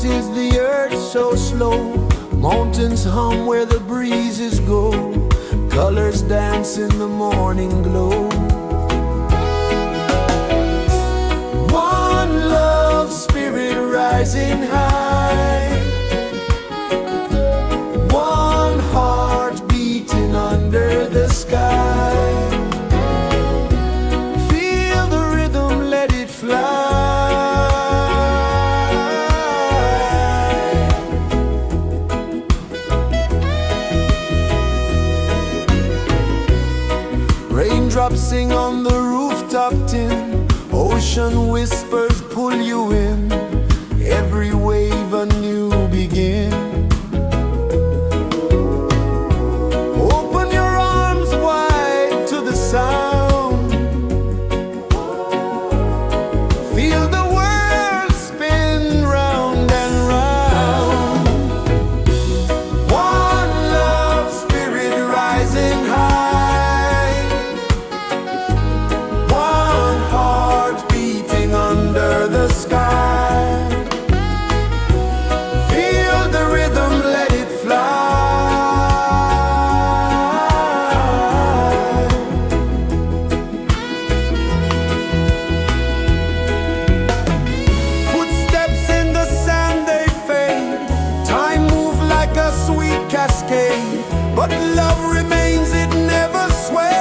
is the earth so slow. Mountains hum where the breezes go. Colors dance in the morning glow. One love spirit rising high. One heart beating under the sky. Feel the rhythm, let it fly. Raindrops sing on the rooftop tin. Ocean whispers pull you in. Every wave a new begin. Open your arms wide to the sound. Feel the world spin round and round. One love spirit rising high. One heart beating under the sky. Feel the rhythm, let it fly. Footsteps in the sand, they fade. Time moves like a sweet cascade, but love remains, it never sways.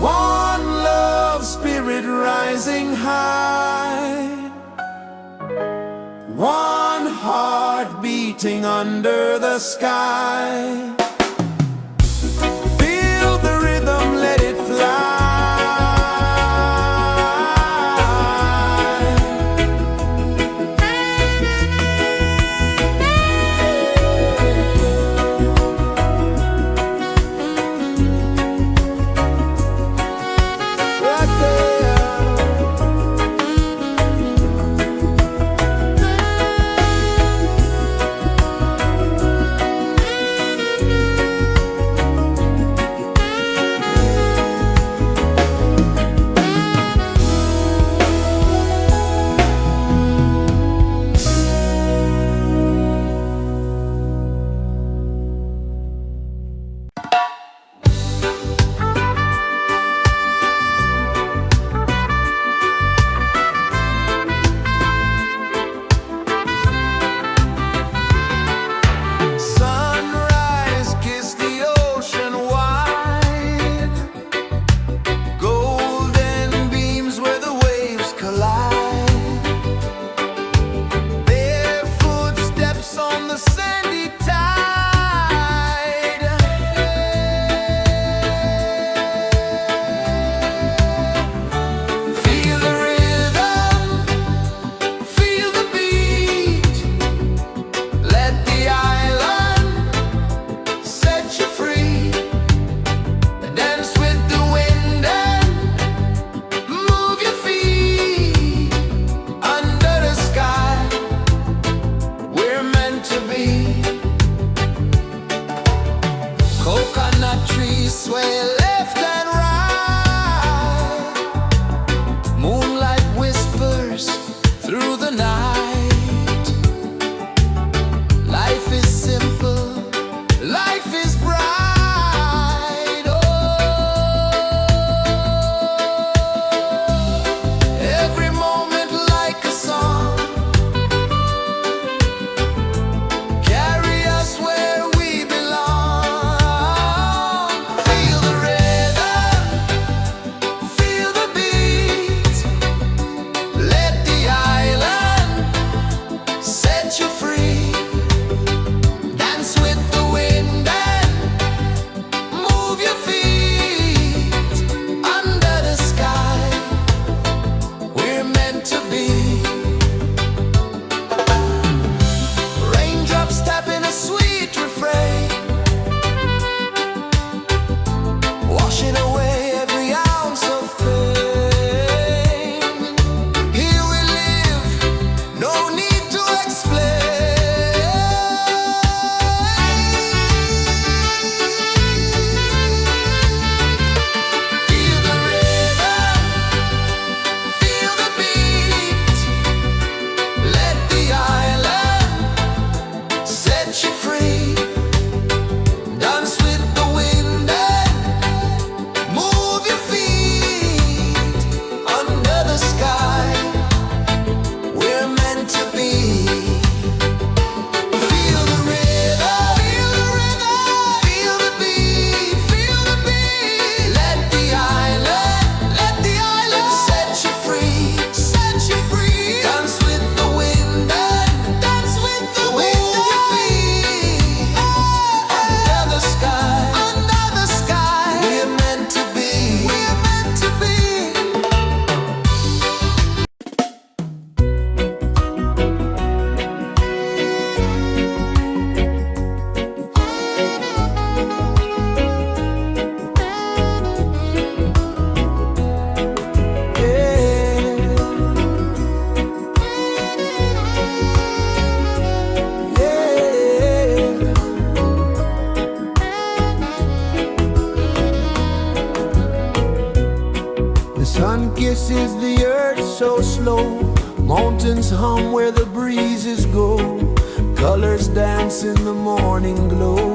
One love spirit rising high. One heart beating under the sky. Feel the rhythm, let it fly. Right there. Sunrise, kiss the ocean wide. Golden beams where the waves collide. Bare footsteps on the sandy tide. Feel the rhythm, feel the beat. Let the island set you free. Dance with the wind and move your feet. Under the sky, we're meant to be. Coconut trees sway left and right. Moonlight whispers through the night. Life is simple, life is bright. Oh, every moment like a song. Carry us where we belong. Feel the rhythm, feel the beat. Let the island set you free. Dance with the wind and kisses the earth so slow. Mountains hum where the breezes go. Colors dance in the morning glow.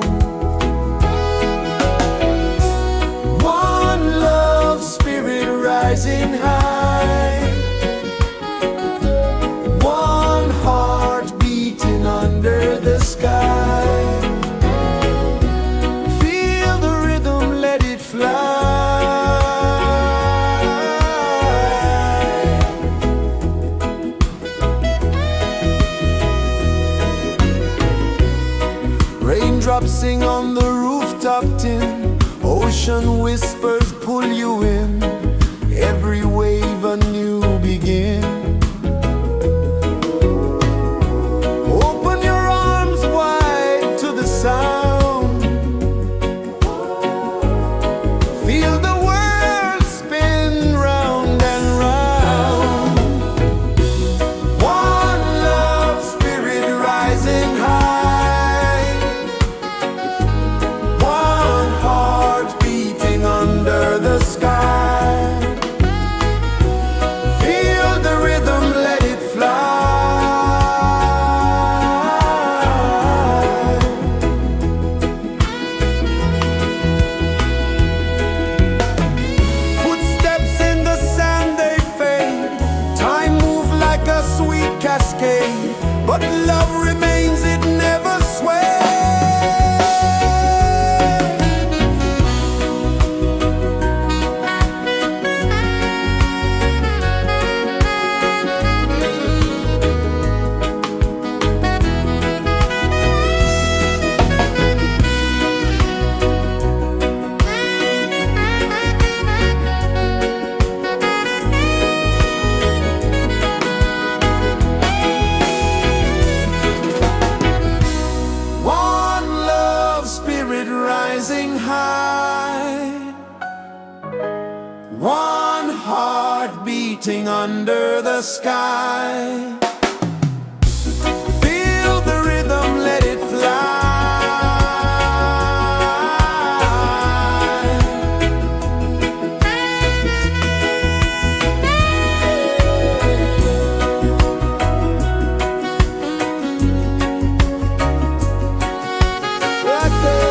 One love spirit rising high. One heart beating under the sky. Feel the rhythm, let it fly. Raindrops sing on the rooftop tin. Ocean whispers pull you in. Every wave a new begin. Open your arms wide to the sound. Feel the world spin round and round. One love spirit rising high. One heart beating under the sky. Feel the rhythm, let it fly. Footsteps in the sand, they fade. Time moves like a sweet cascade, but love remains, it never sways. One love spirit rising high. One heart beating under the sky. Feel the rhythm, let it fly. Right there.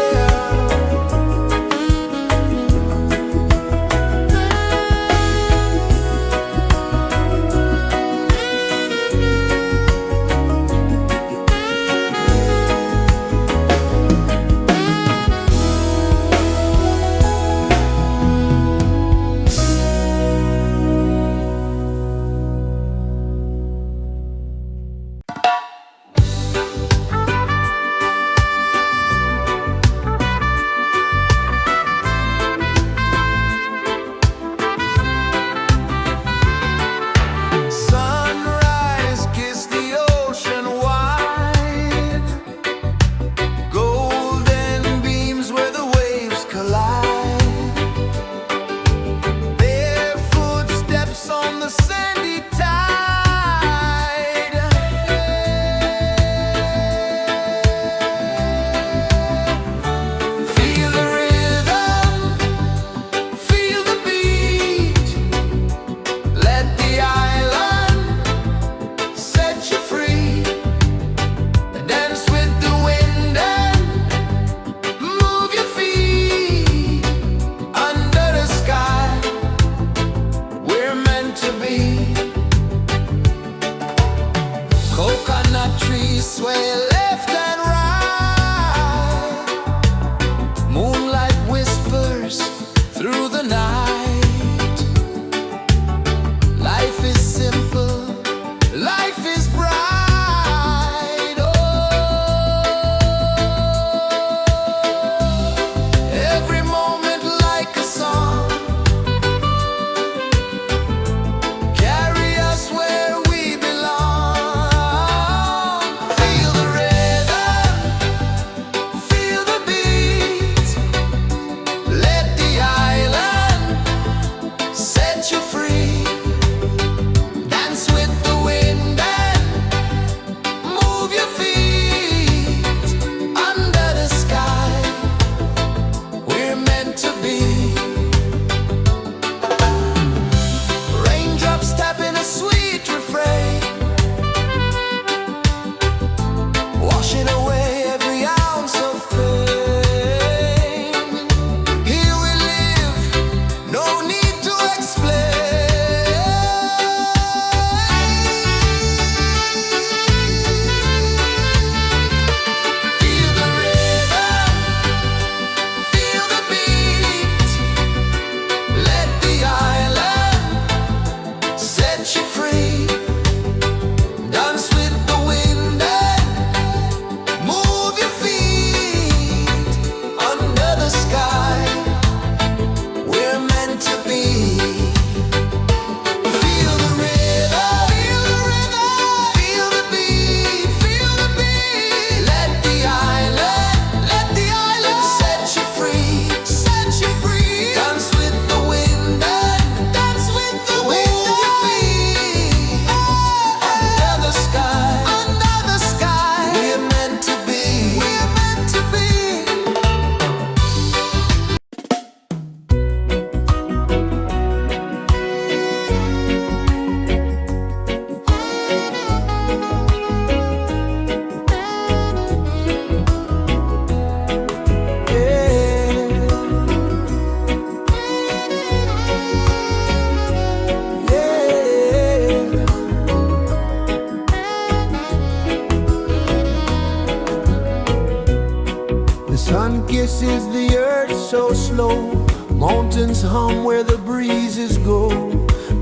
is the earth so slow? Mountains hum where the breezes go.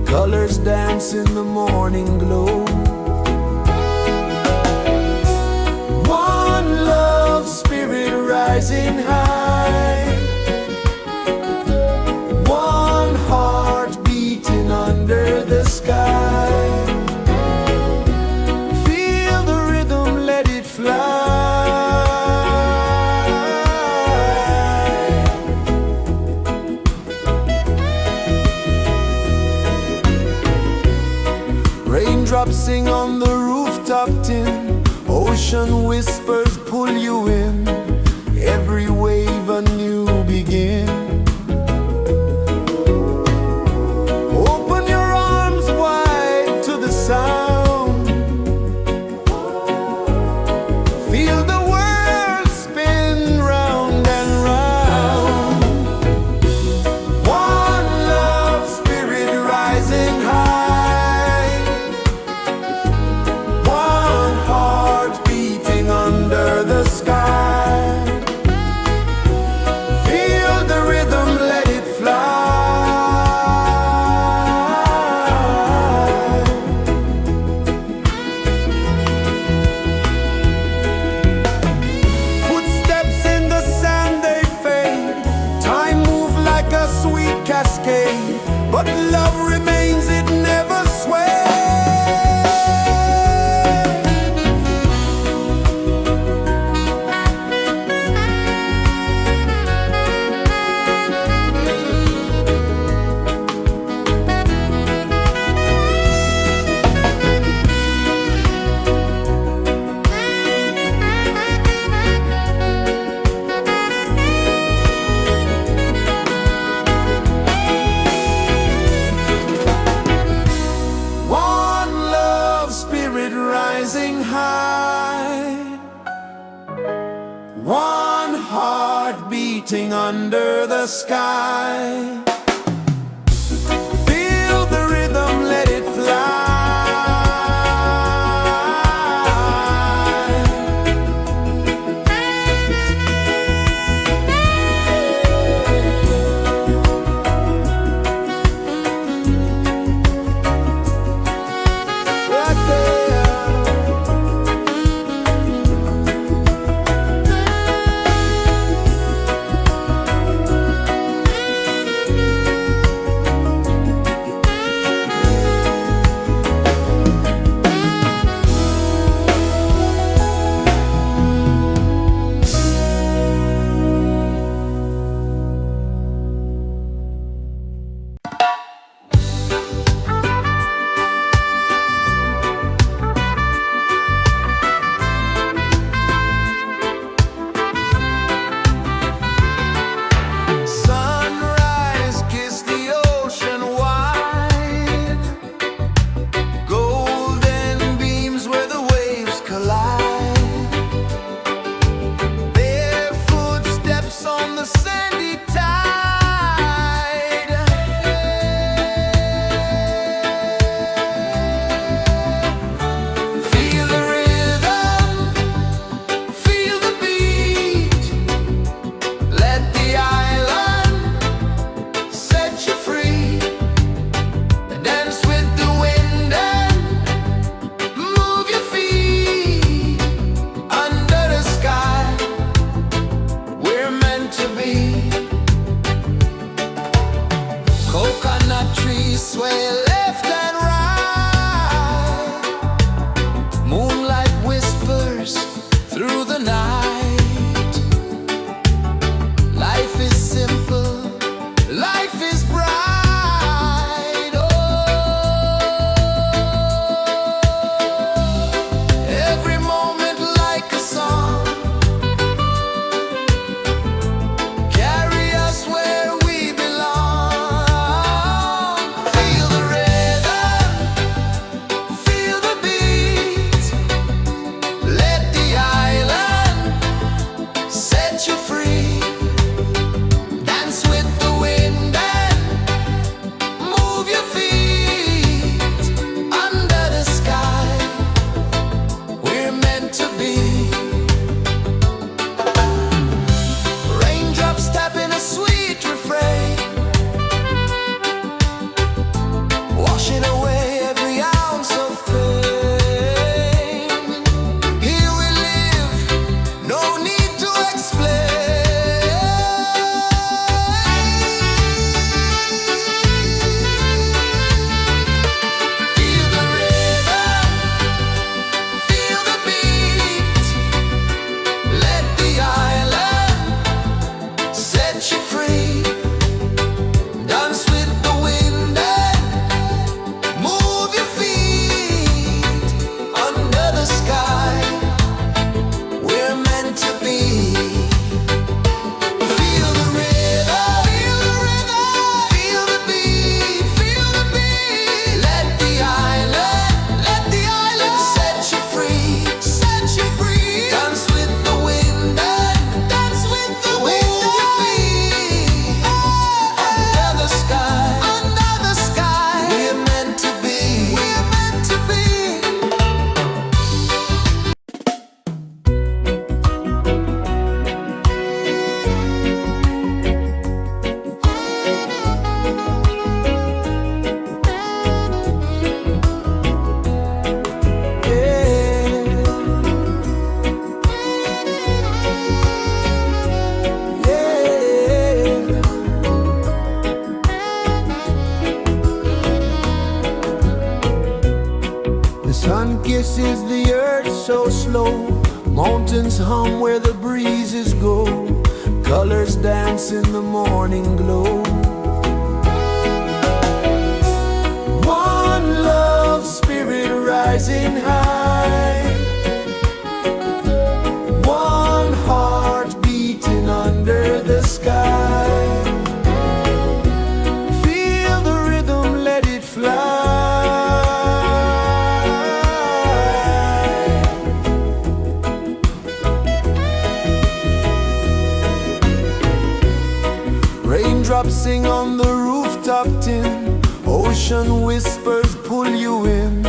Colors dance in the morning glow. One love spirit rising high. One heart beating under the sky. Feel the rhythm, let it fly. Raindrops sing on the rooftop tin. Ocean whispers pull you in. Every wave a new begin. Open your arms wide to the sound. Feel the world spin round and round. One love spirit rising high. One heart beating under the sky. Feel the rhythm, let it fly. Footsteps in the sand, they fade. Time moves like a sweet cascade, but love remains, it never sways. One love spirit rising high. One heart beating under the sky. Feel the rhythm, let it fly. Right there. Sunrise, kiss the ocean wide. Golden beams where the waves collide. Bare footsteps on the sandy tide. Feel the rhythm, feel the beat. Let the island set you free. Dance with the wind and move your feet. Under the sky, we're meant to be. Coconut trees sway left and right. Moonlight whispers through the night. Life is simple, life is bright. Oh, every moment like a song. Carry us where we belong. Feel the rhythm. rejoices the earth so slow. Mountains hum where the breezes go. Colors dance in the morning glow. One love spirit rising high. One heart beating under the sky. Feel the rhythm, let it fly. Raindrops sing on the rooftop tin. Ocean whispers pull you in.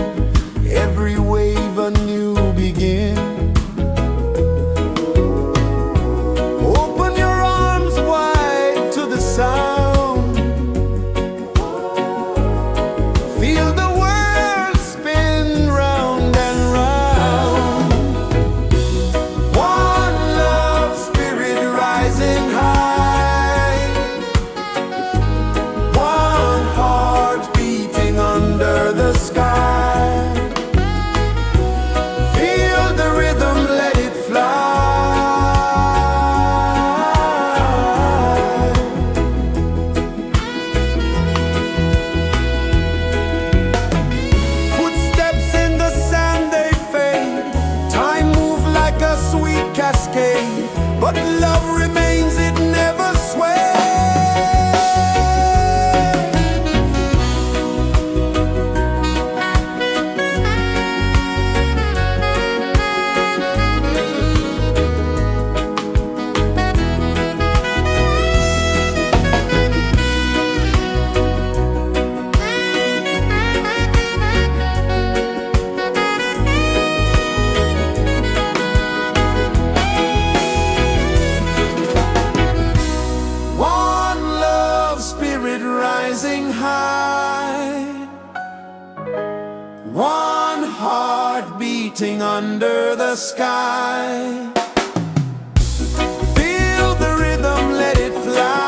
Every wave a new begin. Open your arms wide to the sound. Feel the world spin round and round. One love spirit rising high. One heart beating under the sky. Feel the rhythm, let it fly. Footsteps in the sand, they fade. Time moves like a sweet cascade, but love remains, it never sways. One love spirit rising high. One heart beating under the sky. Feel the rhythm, let it fly.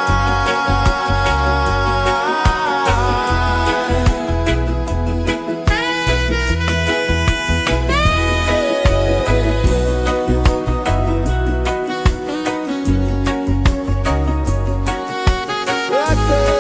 Right there.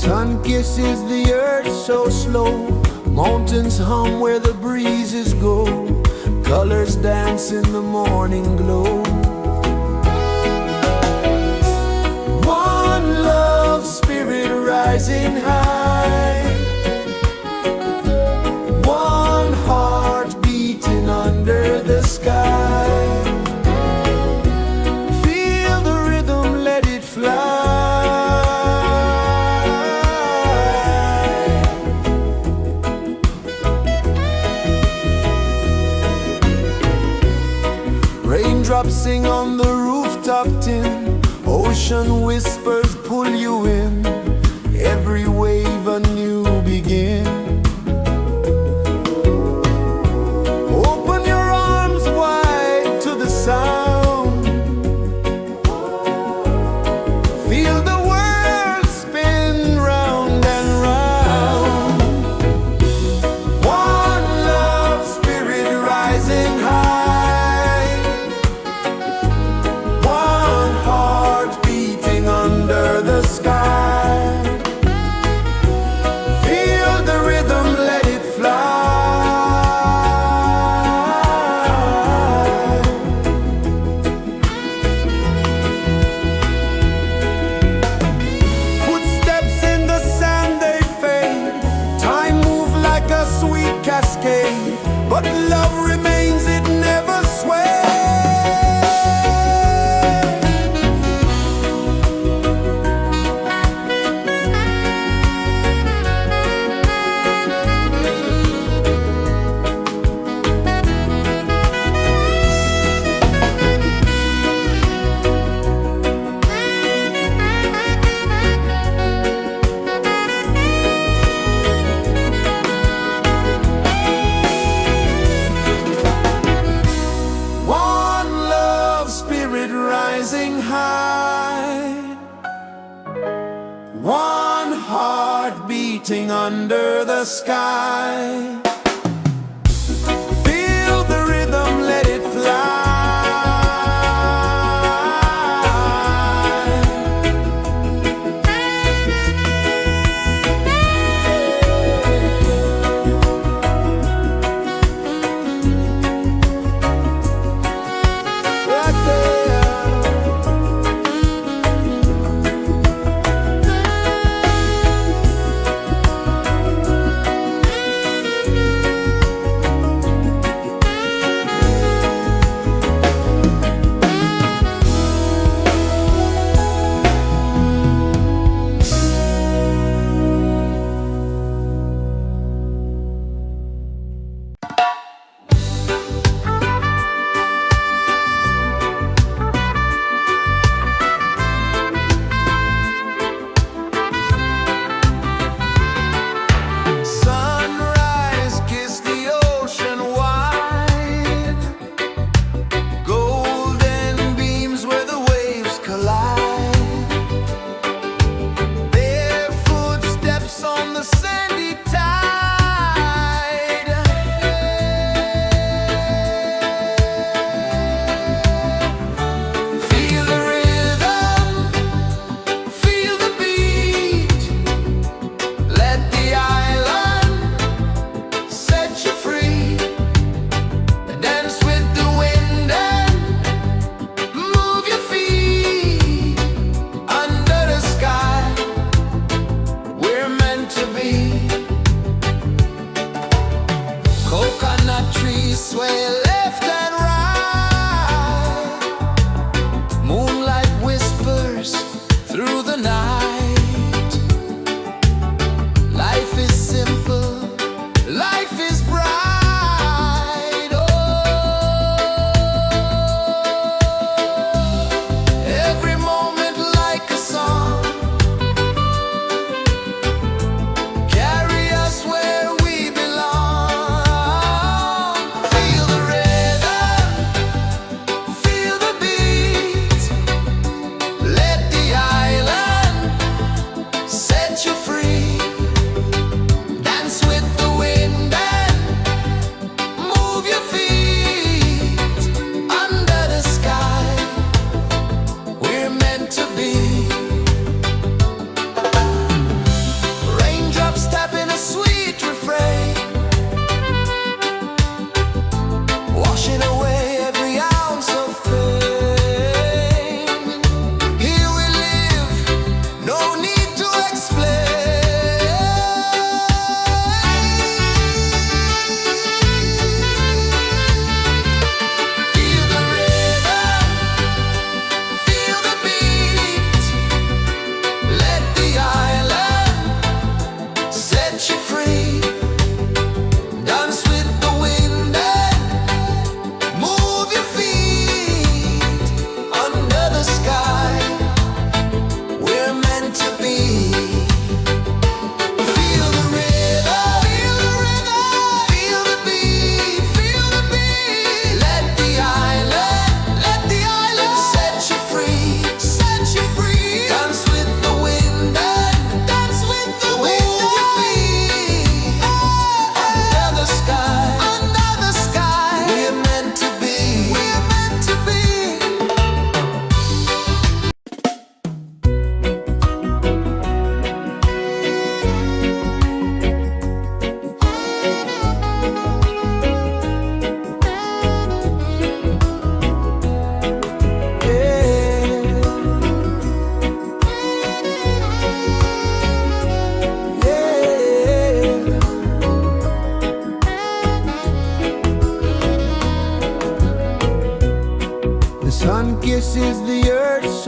Sun kisses the earth so slow, mountains hum where the breezes go, colors dance in the morning glow. One love, spirit rising high, one heart beating under the sky. Feel the rhythm, let it fly. Raindrops sing on the rooftop tin, ocean whispers pull you in, every wave a new begin. Open your arms wide to the sound, feel the world spin round and round. One love, spirit rising high, one heart beating under the sky. Feel the rhythm, let it fly. Footsteps in the sand, they fade, time moves like a sweet cascade, but love remains, it never sways. One love, spirit rising high, one heart beating under the sky. Feel the rhythm, let it fly. Right there.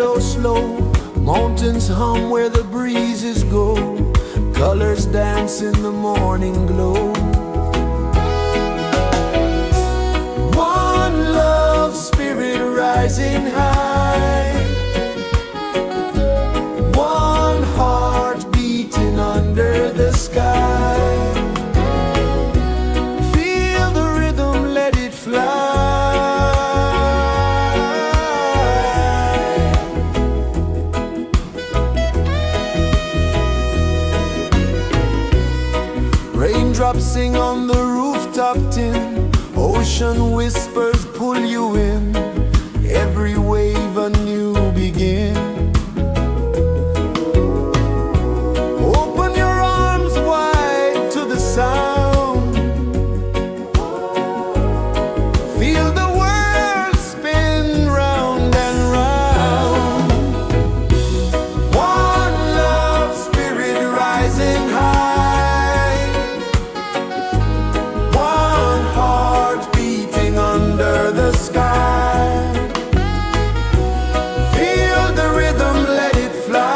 so slow. Mountains hum where the breezes go. Colors dance in the morning glow. One love spirit rising high. One heart beating under the sky. Feel the rhythm, let it fly. Raindrops sing on the rooftop tin. Ocean whispers pull you in. Every wave a new begin. Open your arms wide to the sound. Feel the world spin round and round. One love spirit rising high. One heart beating under the sky. Feel the rhythm, let it fly.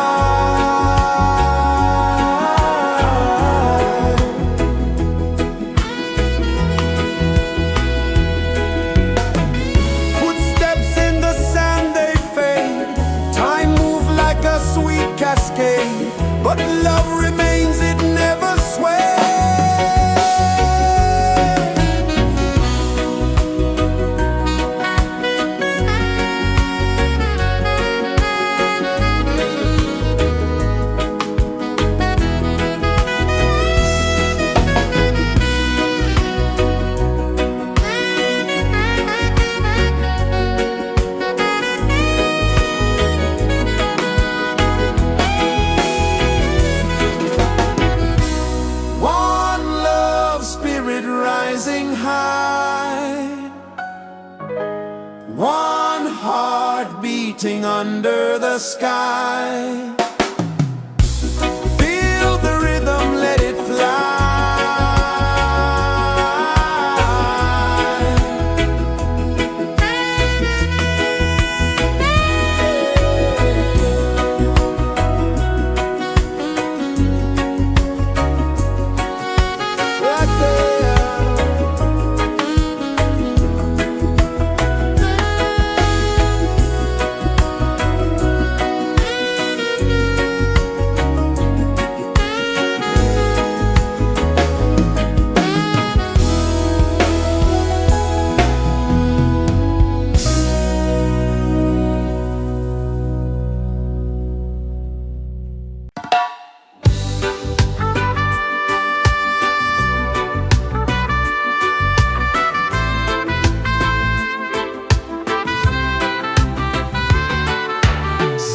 Footsteps in the sand, they fade. Time moves like a sweet cascade, but love remains, it never sways. One love spirit rising high. One heart beating under the sky. Feel the rhythm, let it fly. Right there.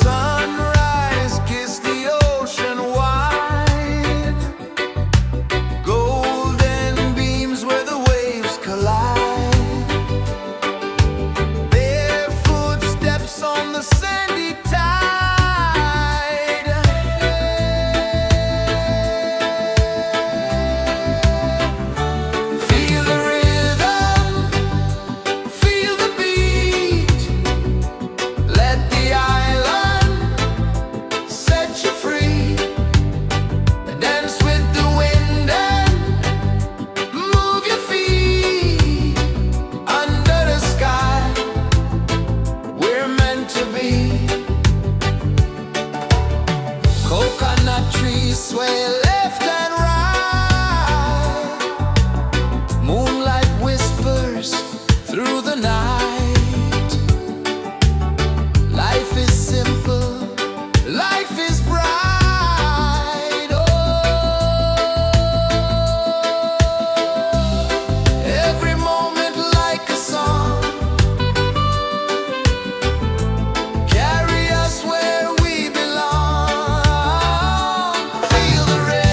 Sunrise, kiss the ocean wide. Golden beams where the waves collide. Bare footsteps on the sandy tide. Feel the rhythm, feel the beat. Let the island set you free. Dance with the wind and move your feet. Under the sky, we're meant to be. Coconut trees sway left and right. Moonlight whispers through the night. Life is simple, life is bright. Oh, every moment like a song. Carry us where we belong. Feel the rhythm.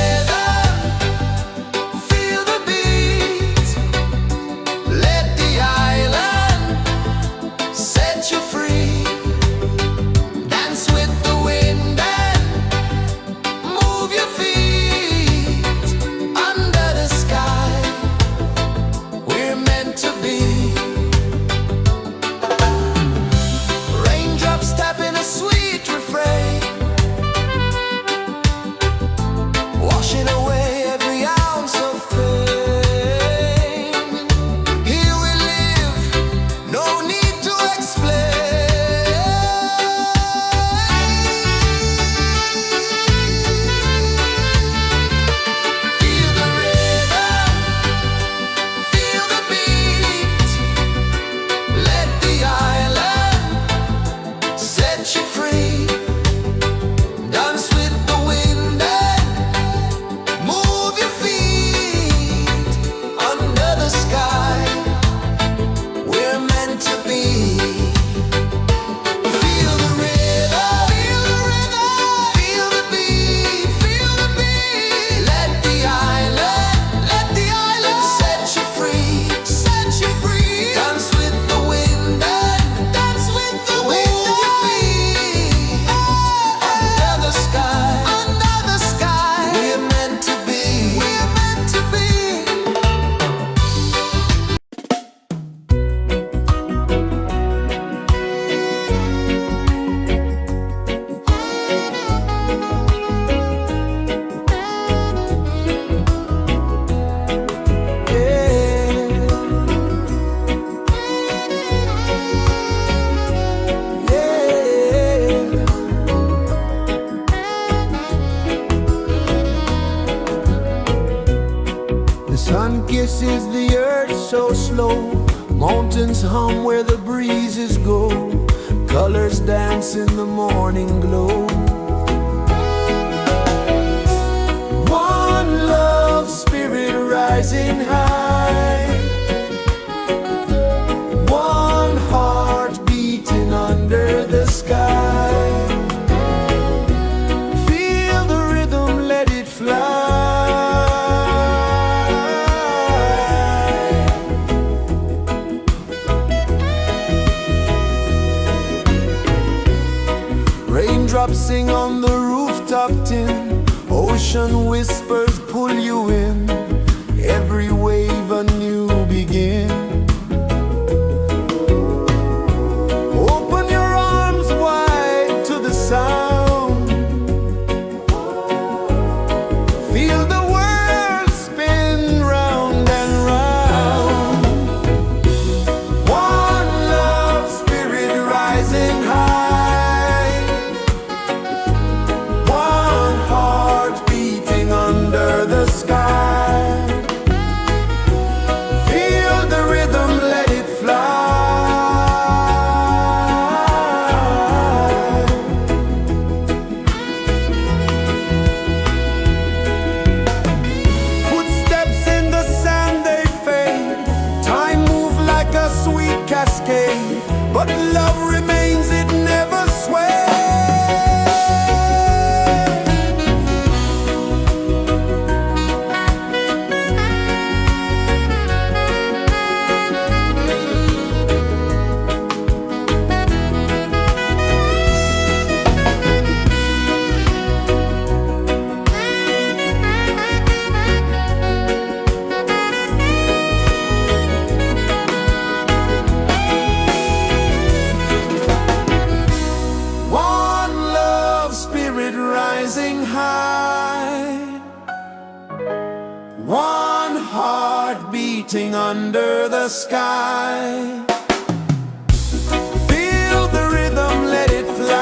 kisses the earth so slow. Mountains hum where the breezes go. Colors dance in the morning glow. One love spirit rising high. One heart beating under the sky. Feel the rhythm, let it fly. Raindrops sing on the rooftop tin. Ocean whispers pull you in. Every wave a new begin. Open your arms wide to the sound. Feel the world spin round and round. One love spirit rising high. One heart beating under the sky. Feel the rhythm, let it fly. Footsteps in the sand, they fade. Time moves like a sweet cascade, but love remains, it never sways. One love spirit rising high. One heart beating under the sky. Feel the rhythm, let it fly.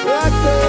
Right there.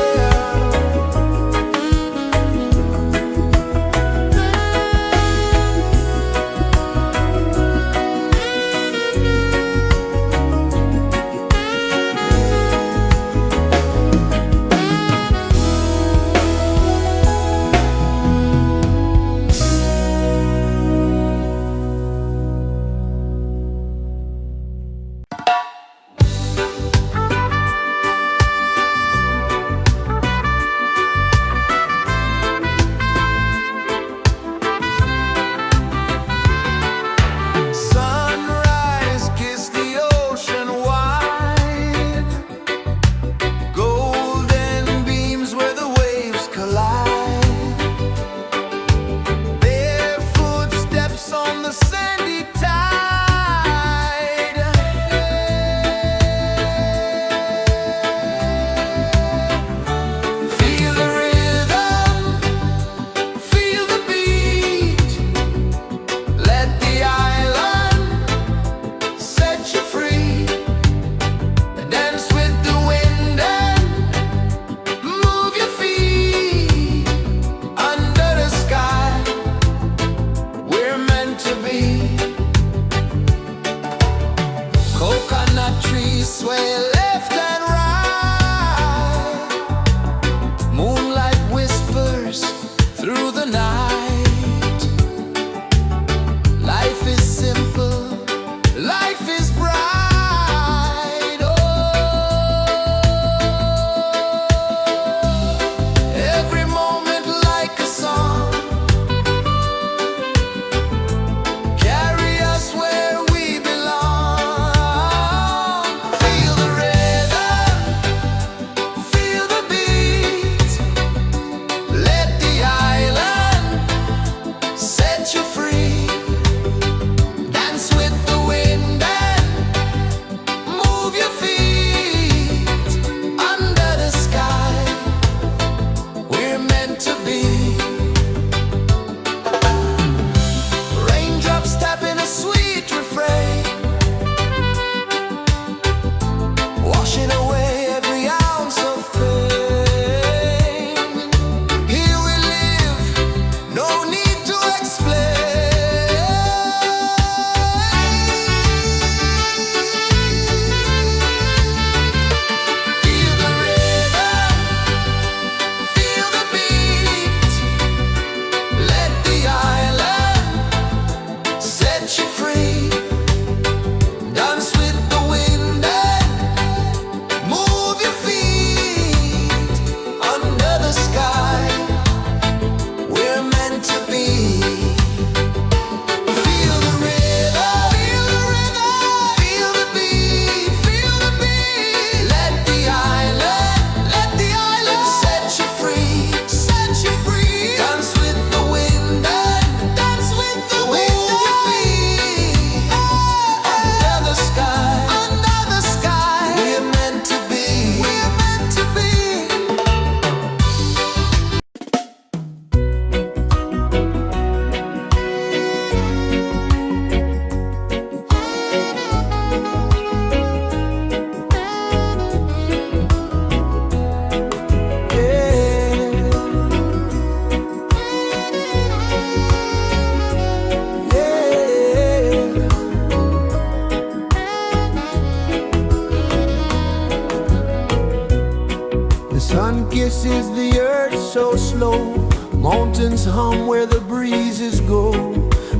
is the earth so slow? Mountains hum where the breezes go.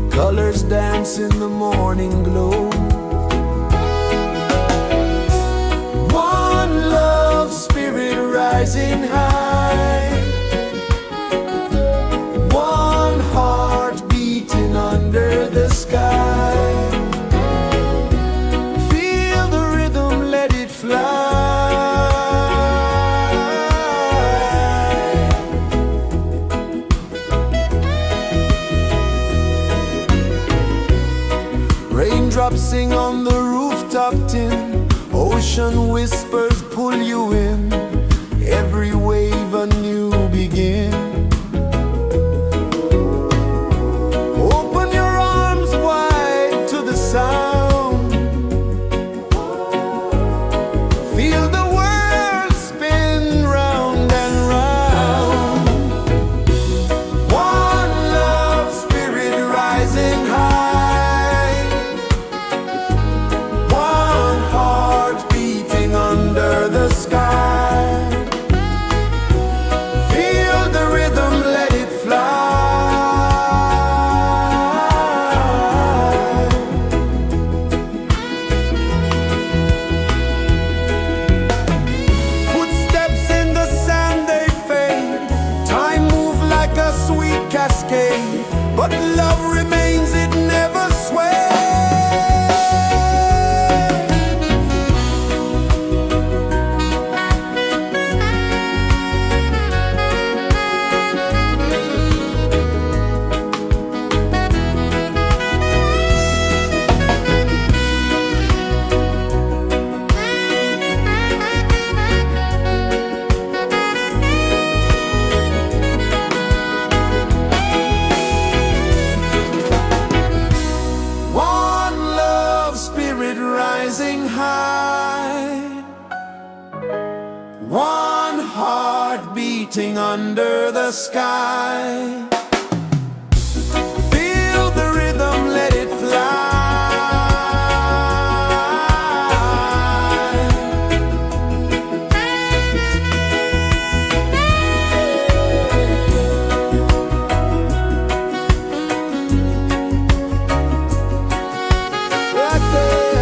Colors dance in the morning glow. One love spirit rising high. One heart beating under the sky. Feel the rhythm, let it fly. Raindrops sing on the rooftop tin. Ocean whispers pull you in. Every wave a new begin. Open your arms wide to the sound. Feel the world spin round and round. One love spirit rising high. One heart beating under the sky. Feel the rhythm, let it fly. Footsteps in the sand, they fade. Time moves like a sweet cascade, but love remains, it never sways. One love spirit rising high. One heart beating under the sky. Feel the rhythm, let it fly. Right there.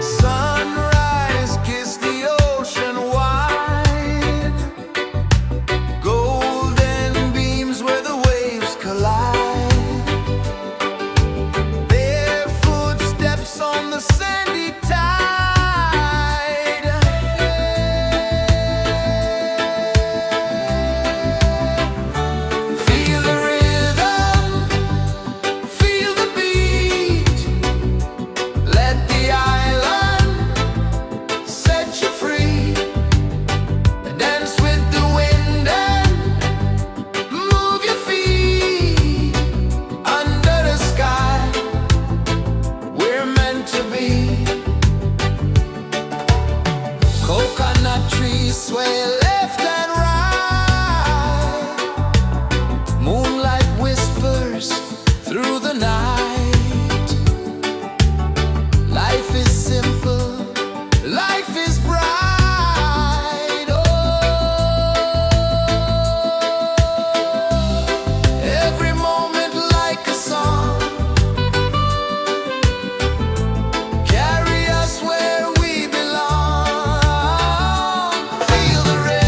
Sunrise, kiss the ocean wide. Golden beams where the waves collide. Bare footsteps on the sandy tide. Feel the rhythm, feel the beat. Let the island set you free. Dance with the wind and move your feet. Under the sky, we're meant to be. Coconut trees sway left and right. Moonlight whispers through the night. Life is simple, life is bright. Oh, every moment like a song. Carry us where we belong. Feel the rhythm.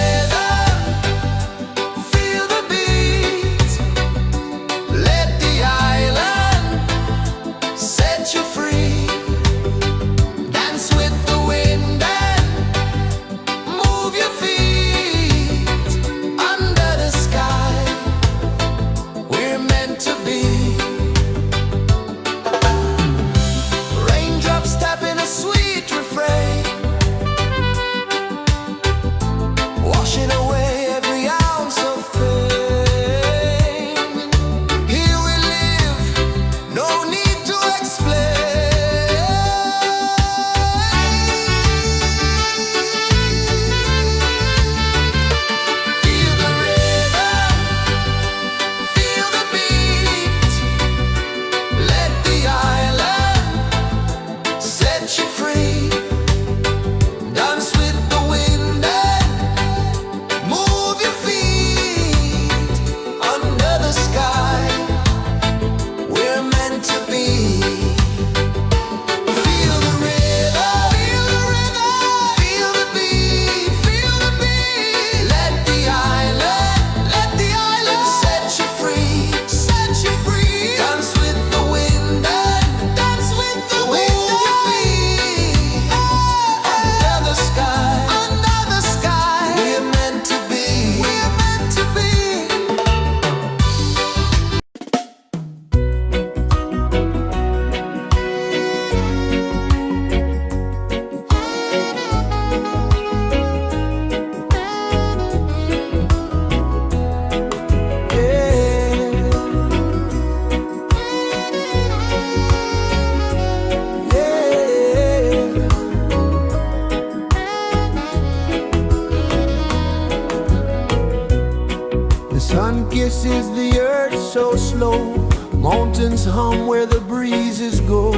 is the earth so slow? Mountains hum where the breezes go.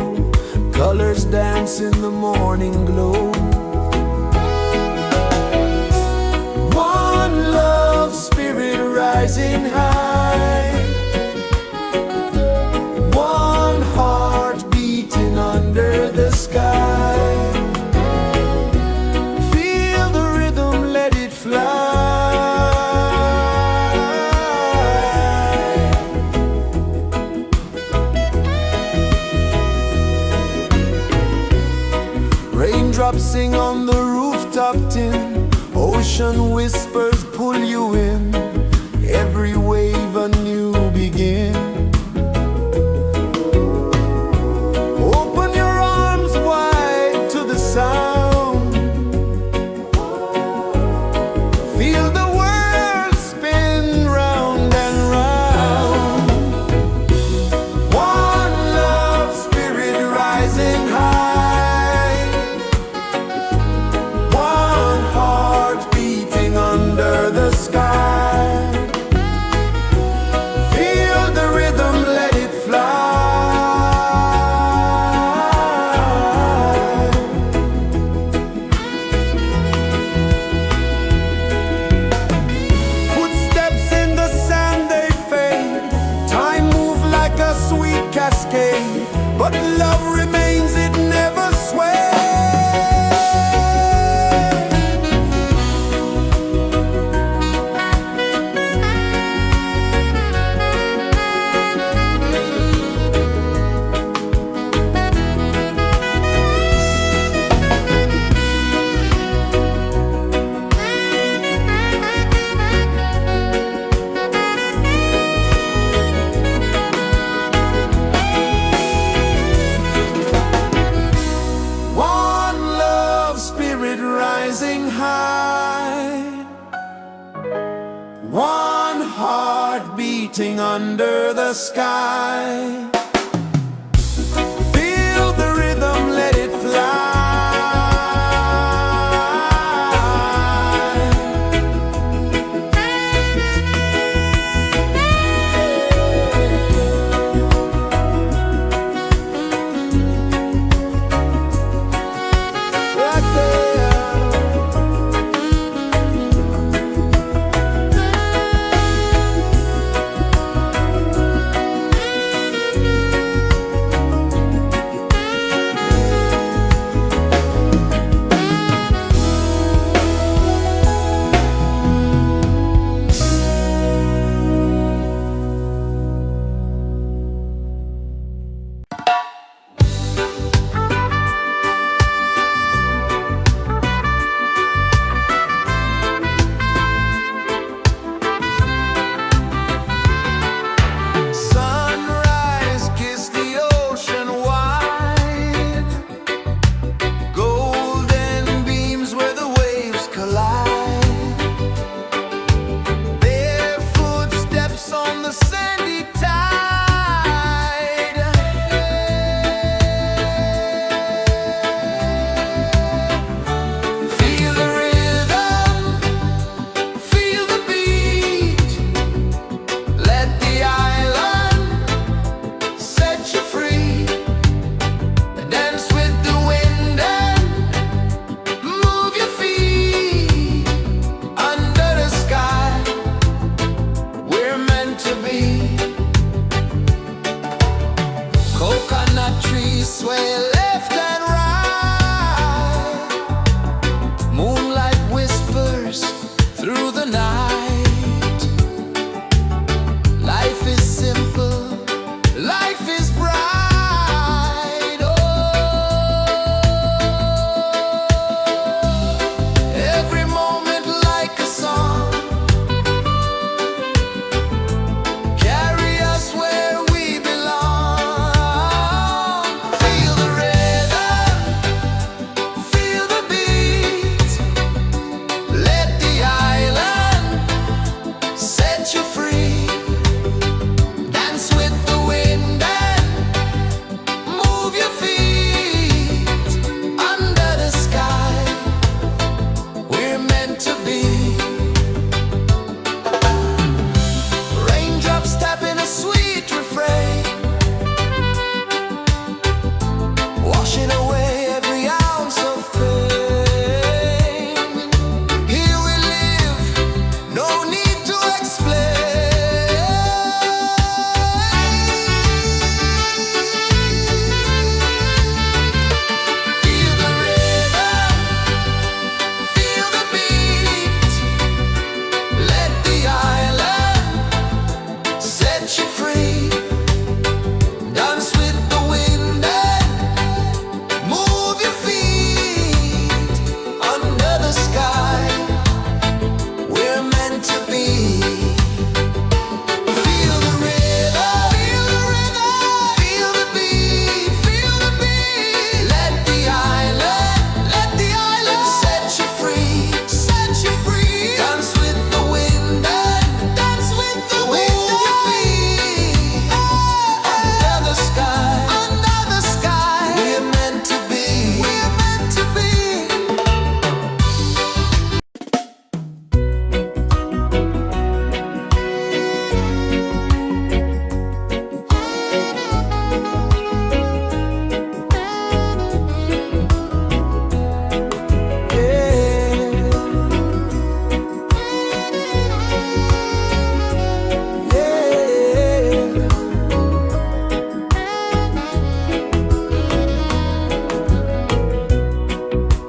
Colors dance in the morning glow. One love, spirit rising high. One heart beating under the sky. Feel the rhythm, let it fly. Raindrops sing on the rooftop tin. Ocean whispers pull you in. Every wave a new begin. Open your arms wide to the sound. Feel the world spin round and round. One love, spirit rising high. One heart beating under the sky. Feel the rhythm, let it fly. Footsteps in the sand, they fade. Time moves like a sweet cascade, but love remains, it never sways. One love, spirit rising high. One heart beating under the sky. Feel the rhythm, let it fly. Right there.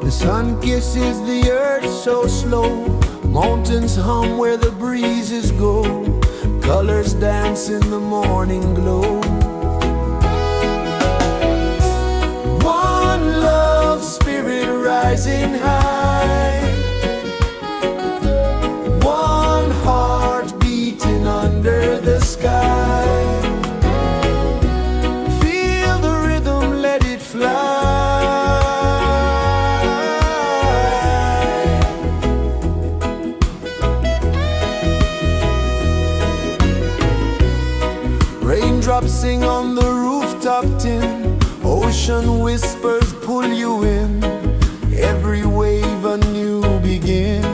The sun kisses the earth so slow, mountains hum where the breezes go, colors dance in the morning glow. One love spirit rising high, one heart beating under the sky. Feel the rhythm, let it fly. Raindrops sing on the rooftop tin, ocean whispers pull you in, every wave a new begin.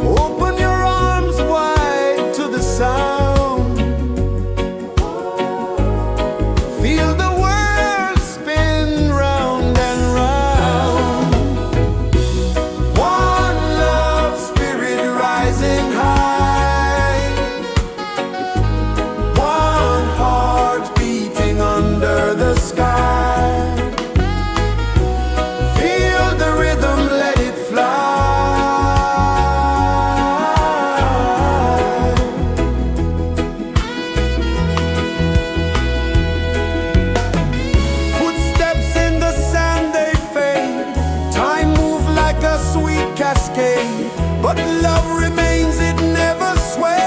Open your arms wide to the sound, feel the world spin round and round. One love spirit rising high, one heart beating under the sky. Feel the rhythm, let it fly. Footsteps in the sand, they fade. Time moves like a sweet cascade, but love remains, it never sways.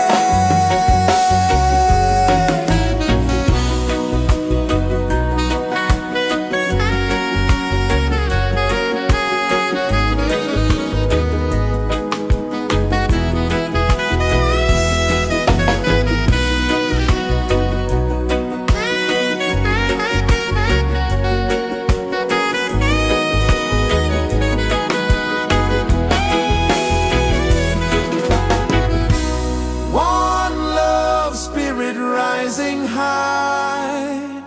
One love spirit rising high,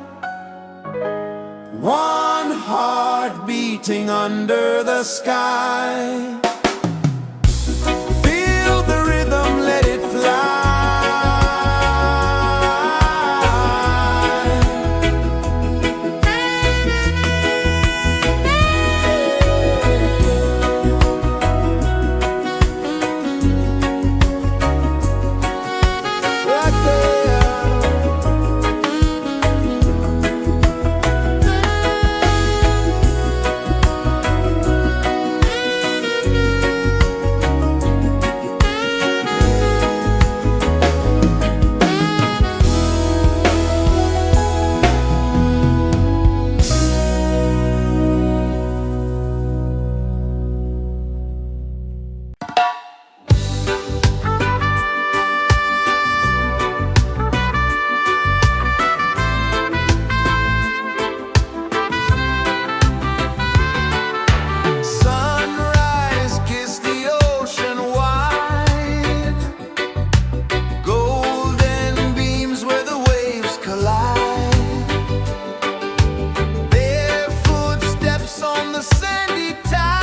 one heart beating under the sky. Feel the rhythm, let it fly. Right there. Sunrise, kiss the ocean wide, golden beams where the waves collide, their footsteps on the sandy tide.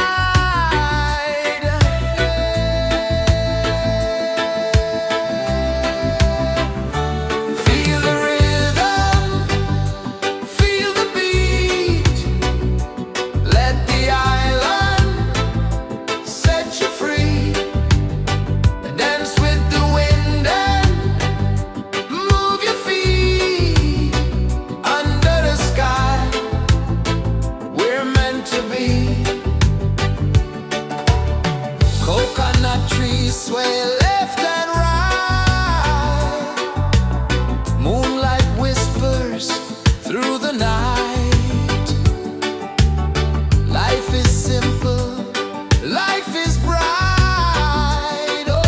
Feel the rhythm, feel the beat, let the island set you free. Dance with the wind and move your feet under the sky. We're meant to be. Coconut trees sway left and right, moonlight whispers through the night. Life is simple, life is bright. Oh,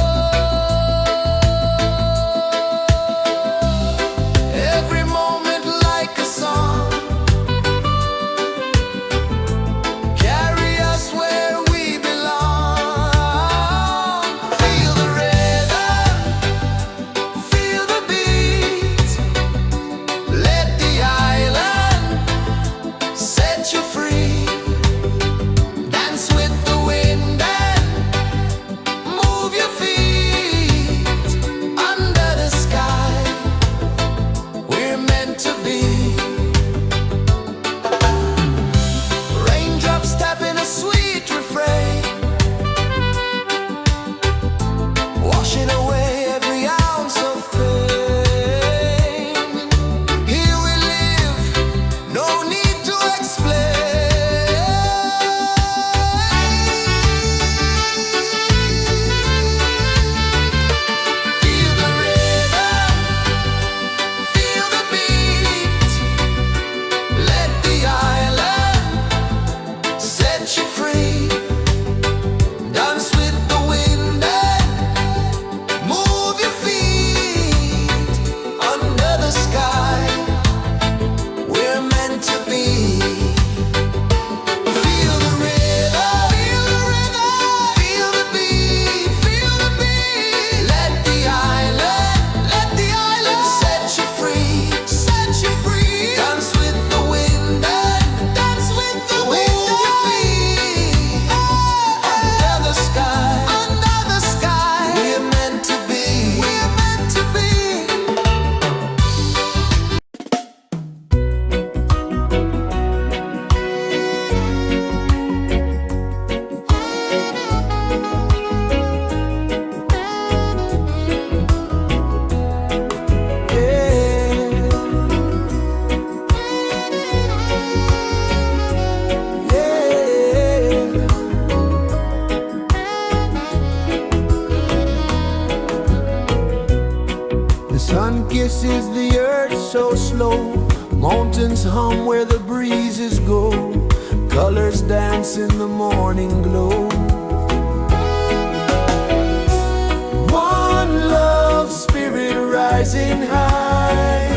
every moment like a song, carry us where we belong. Feel the rhythm. is the earth so slow. Mountains hum where the breezes go. Colors dance in the morning glow. One love spirit rising high.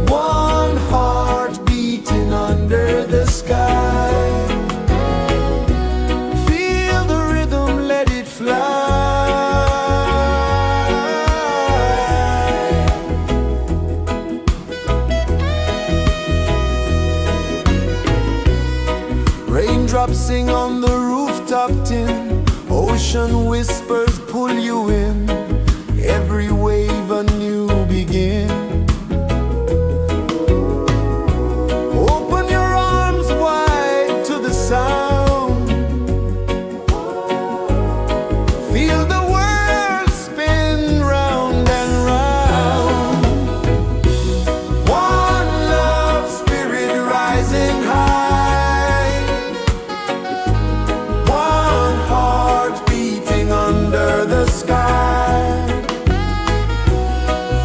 One heart beating under the sky. Feel the rhythm, let it fly. Raindrops sing on the rooftop tin. Ocean whispers pull you in. Every wave a new begin. Open your arms wide to the sound. Feel the world spin round and round. One love spirit rising high. One heart beating under the sky.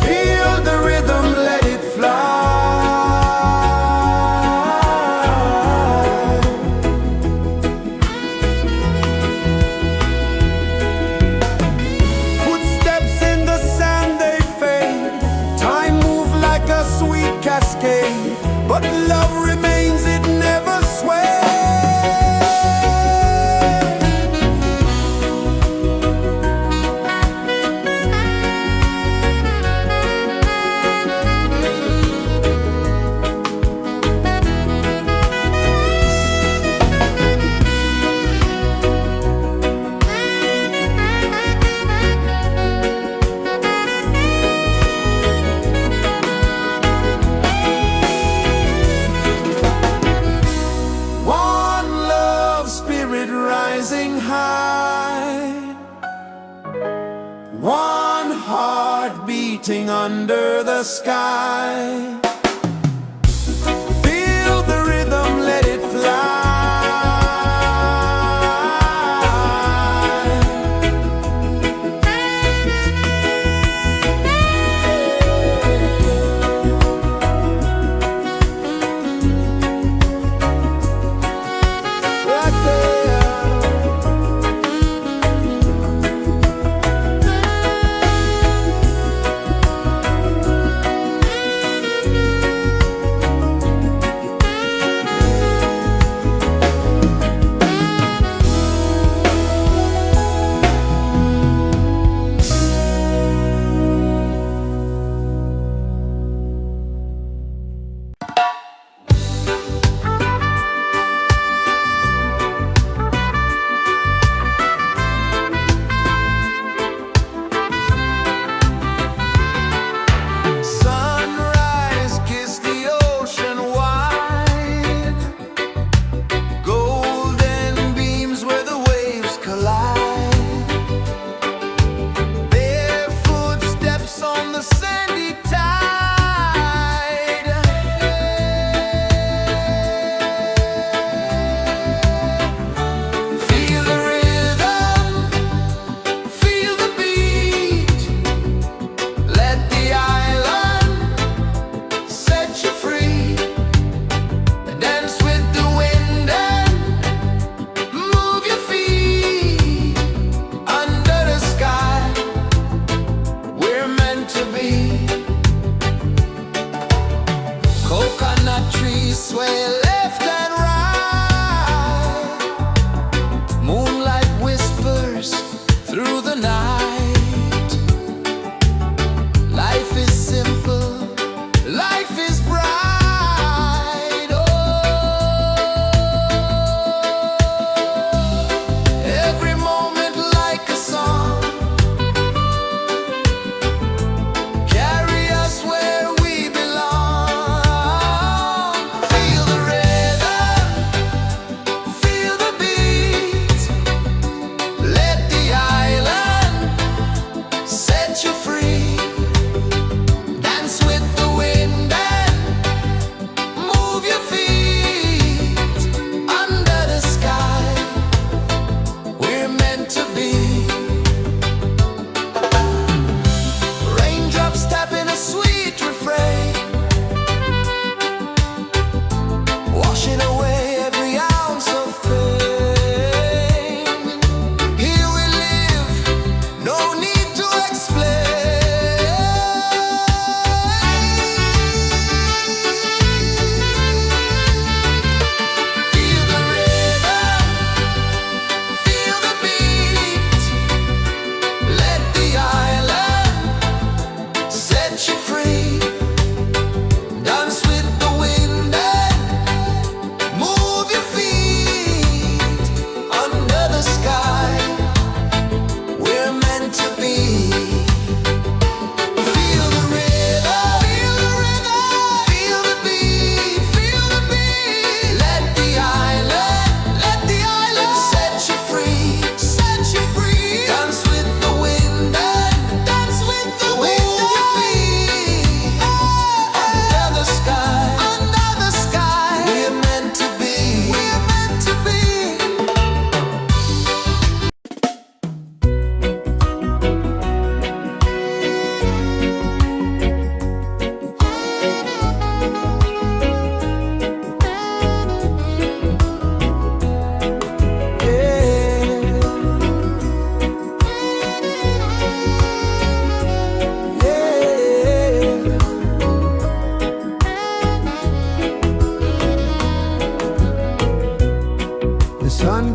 Feel the rhythm, let it fly. Footsteps in the sand, they fade. Time moves like a sweet cascade, but love remains, it never sways. One love spirit rising high. One heart beating under the sky. Feel the rhythm, let it fly. Right there.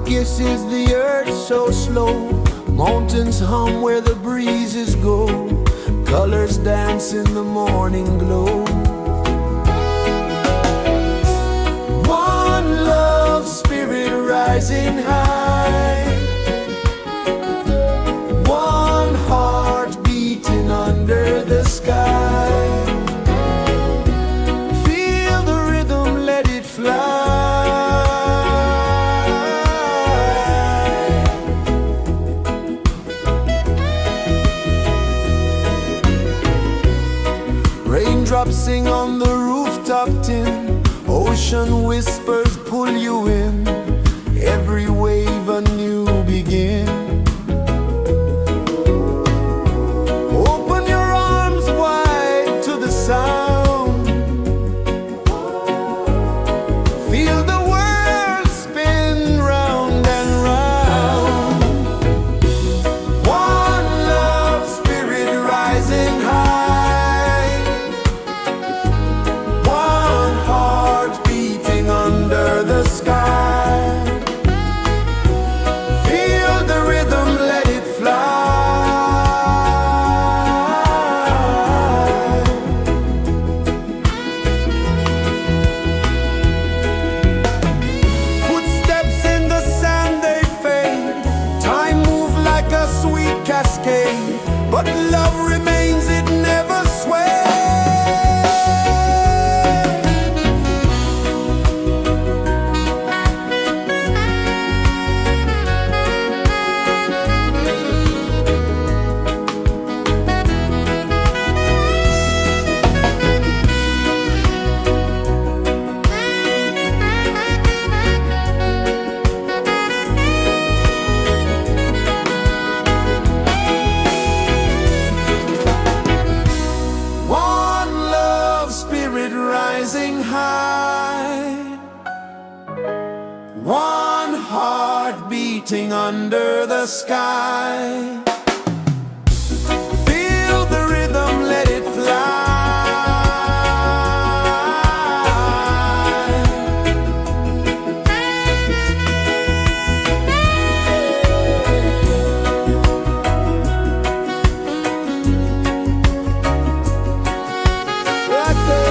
kisses the earth so slow. Mountains hum where the breezes go. Colors dance in the morning glow. One love spirit rising high. One heart beating under the sky. Feel the rhythm, let it fly. Raindrops sing on the rooftop tin. Ocean whispers pull you in. Every wave a new begin. Open your arms wide to the sound. Feel the world spin round and round. One love spirit rising high. One heart beating under the sky. Feel the rhythm, let it fly. Footsteps in the sand, they fade. Time moves like a sweet cascade, but love remains, it never sways. One love spirit rising high. One heart beating under the sky. Feel the rhythm, let it fly. Right there.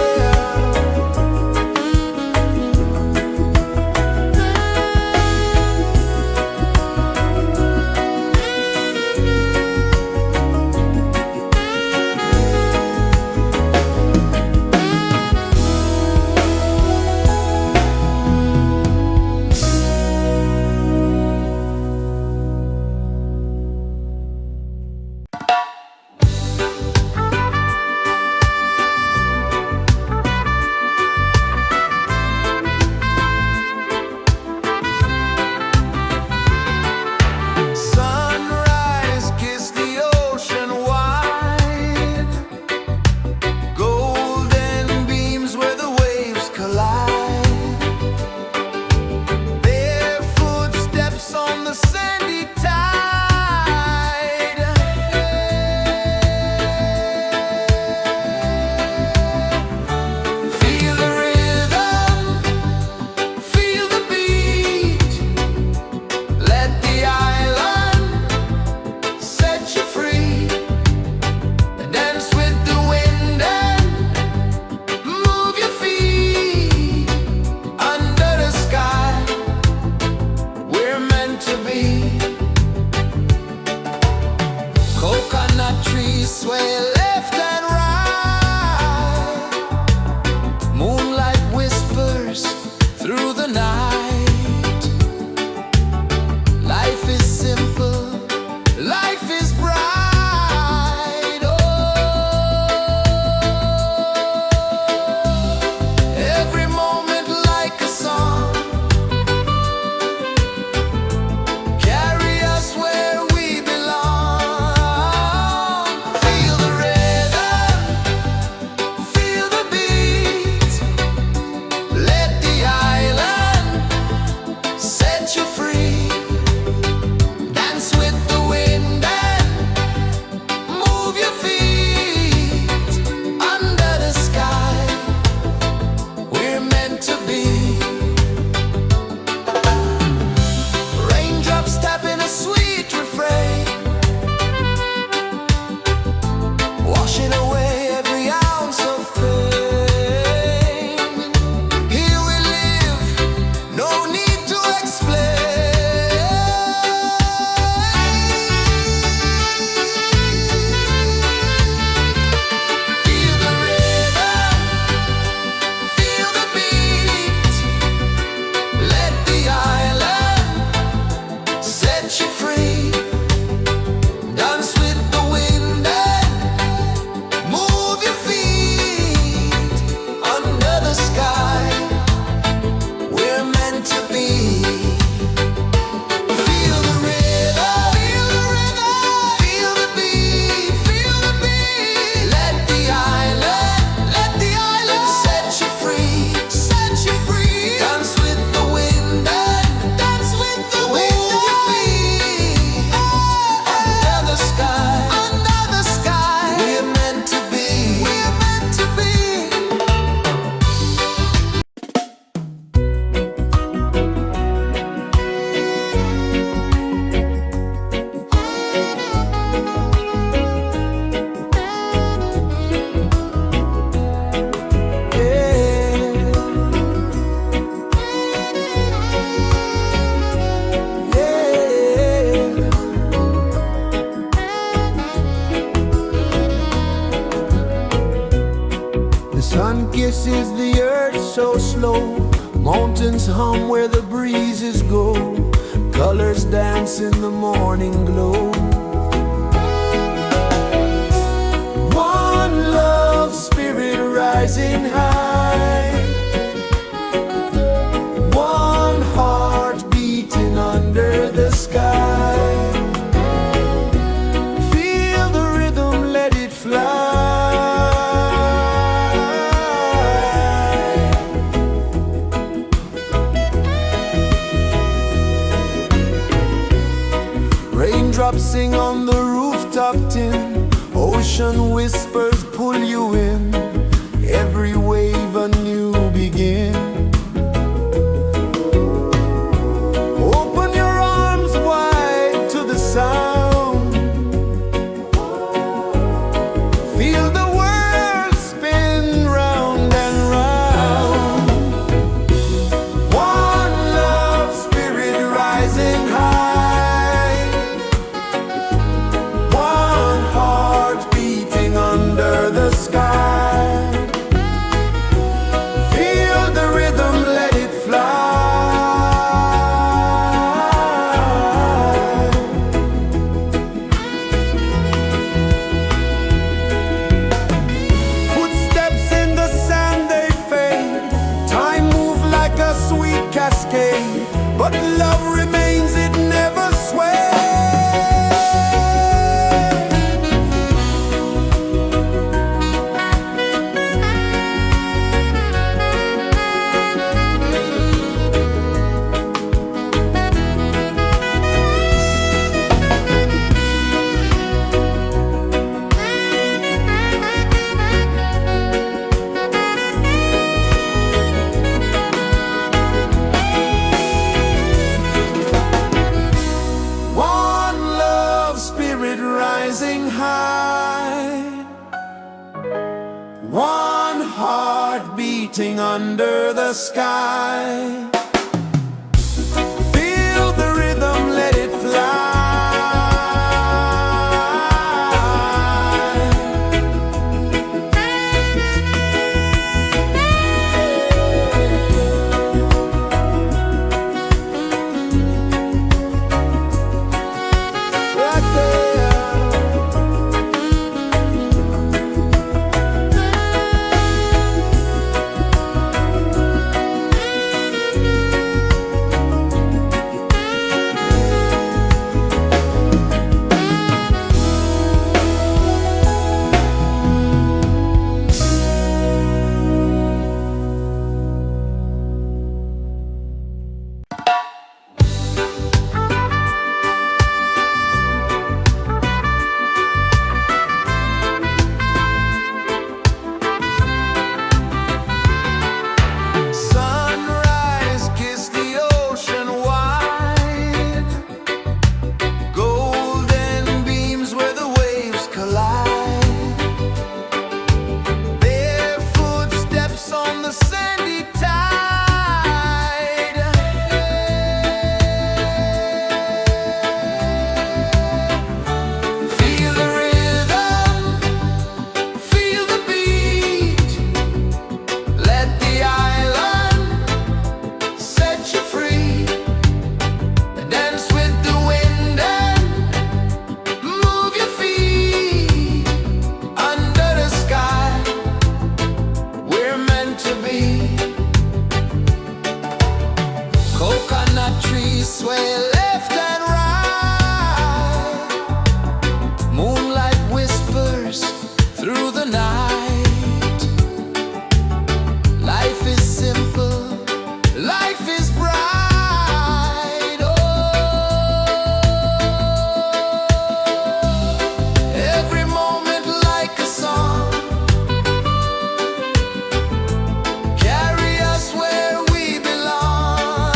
Mountains hum where the breezes go, colors dance in the morning glow. One love spirit rising high, one heart beating under the sky. Feel the rhythm, let it fly. Raindrops sing on the rooftop tin, ocean whispers pull you in, every wave a new begin. Open your arms wide to the sound, feel the world spin round and round. One love spirit rising high, one heart beating under the sky. Feel the rhythm, let it fly. Footsteps in the sand, they fade. Time moves like a sweet cascade, but love remains, it never sways. One love spirit rising high, one heart beating under the sky. Feel the rhythm, let it fly. Right there. Sunrise, kiss the ocean wide, golden beams where the waves collide, barefoot steps on the sandy tide. Feel the rhythm, feel the beat, let the island set you free. Dance with the wind and move your feet under the sky. We're meant to be. Coconut trees sway left and right, moonlight whispers through the night. Life is simple, life is bright. Oh, every moment like a song, carry us where we belong.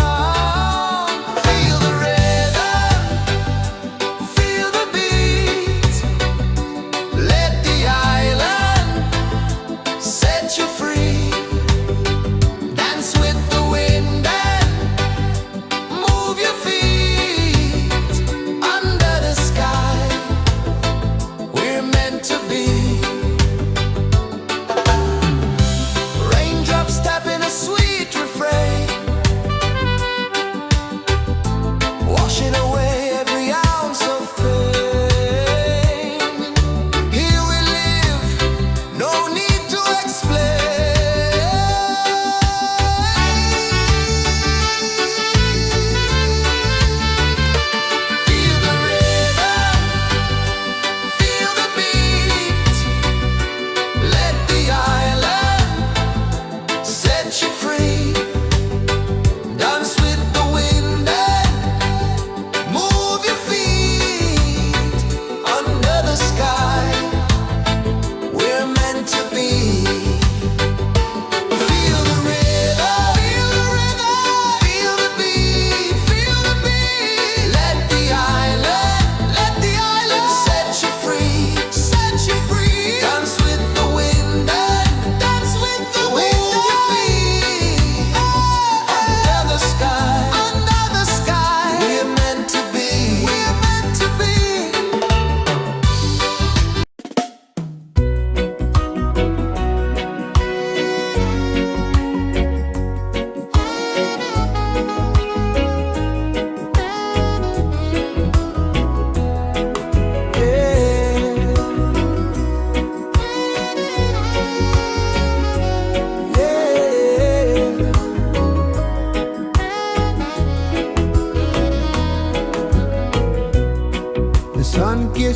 Feel the rhythm, feel the beat, let the island set you free. Dance with the wind and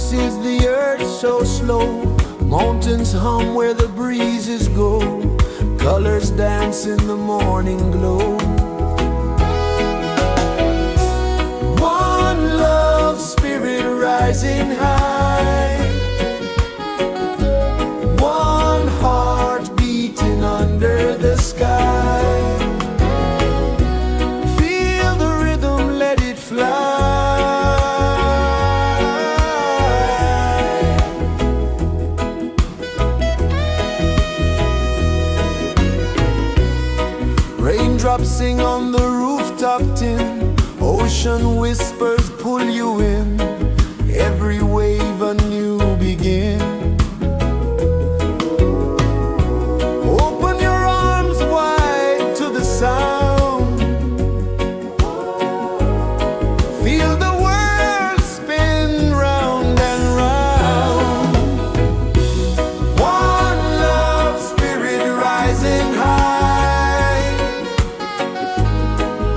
rejoices the earth so slow. Mountains hum where the breezes go. Colors dance in the morning glow. One love spirit rising high. One heart beating under the sky. Feel the rhythm, let it fly. Raindrops sing on the rooftop tin. Ocean whispers pull you in. Every wave a new begin. Open your arms wide to the sound. Feel the world spin round and round. One love spirit rising high.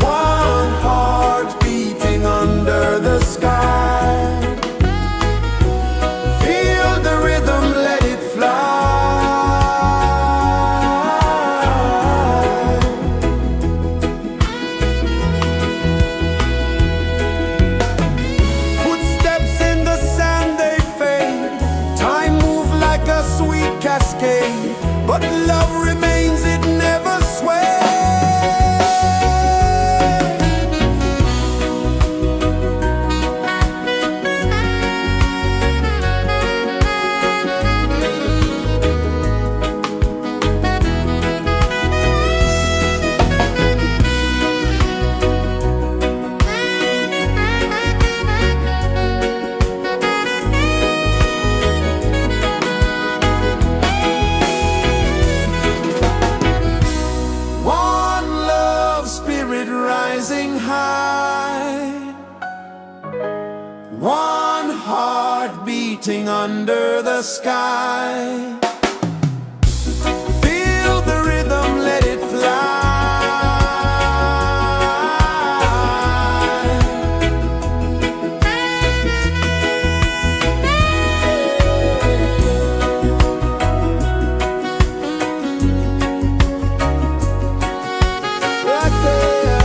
One heart beating under the sky. Feel the rhythm, let it fly. Footsteps in the sand, they fade. Time moves like a sweet cascade, but love remains, it never sways. One love spirit rising high. One heart beating under the sky. Feel the rhythm, let it fly. Right there.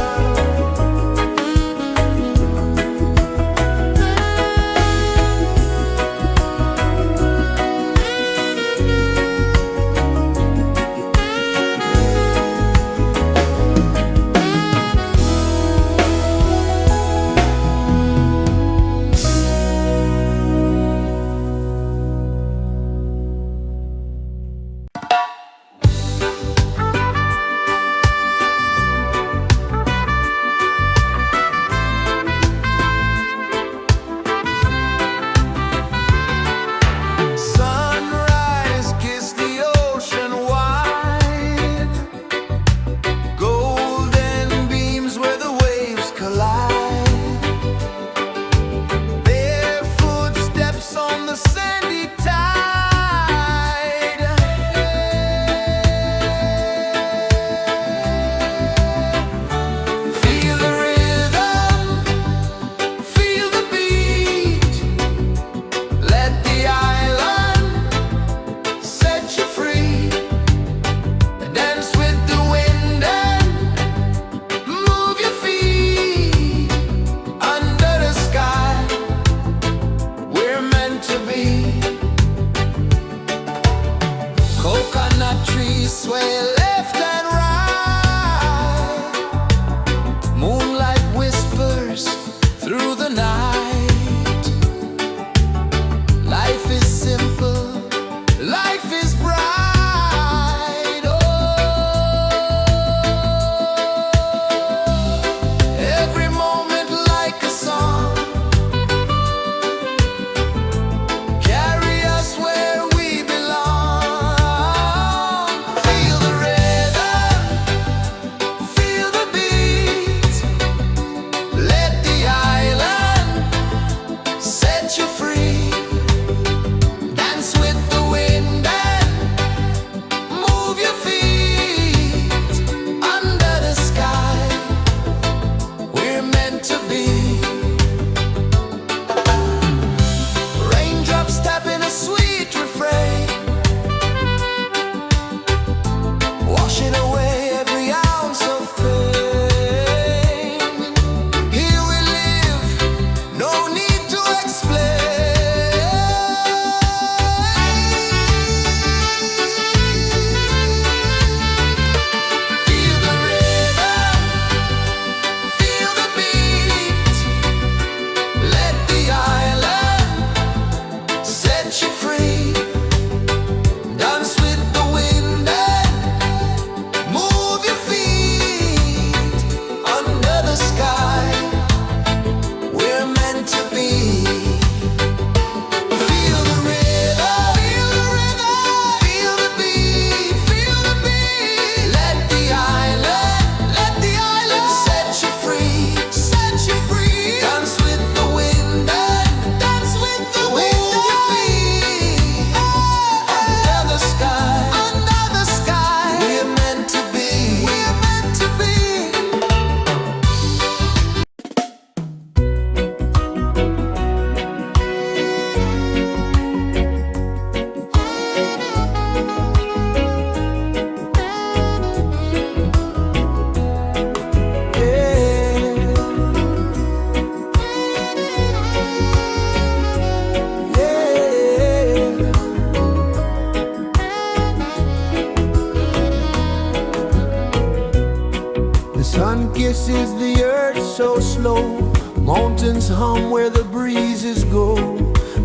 is the earth so slow? Mountains hum where the breezes go.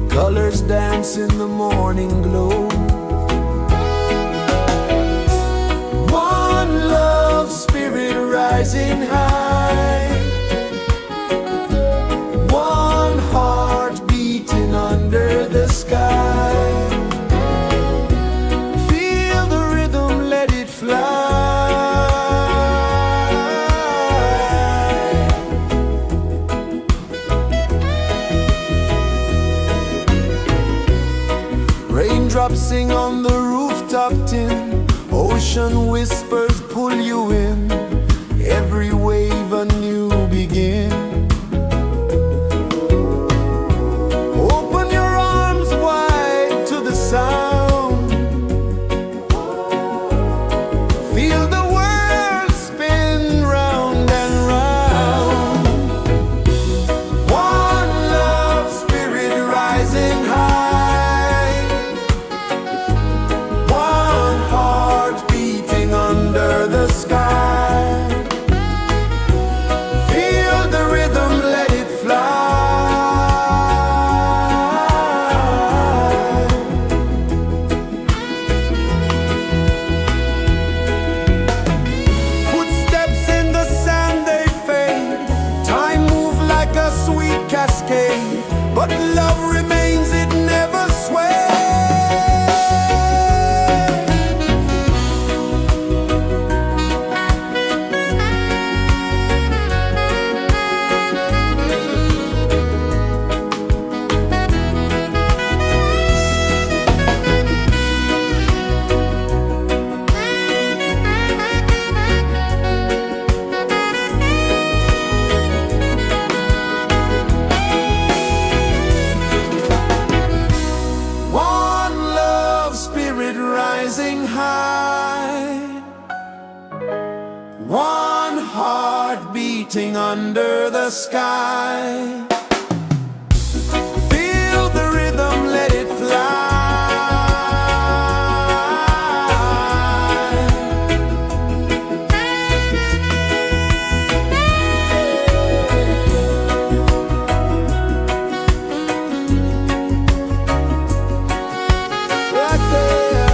Colors dance in the morning glow. One love spirit rising high. One heart beating under the sky. Feel the rhythm, let it fly. Raindrops sing on the rooftop tin. Ocean whispers pull you in. Every wave a new begin. Open your arms wide to the sound. Feel the world spin round and round. One love spirit rising high. One heart beating under the sky. Feel the rhythm, let it fly. Footsteps in the sand, they fade. Time moves like a sweet cascade, but love remains, it never sways. One love spirit rising high. One heart beating under the sky. Feel the rhythm, let it fly. Right there.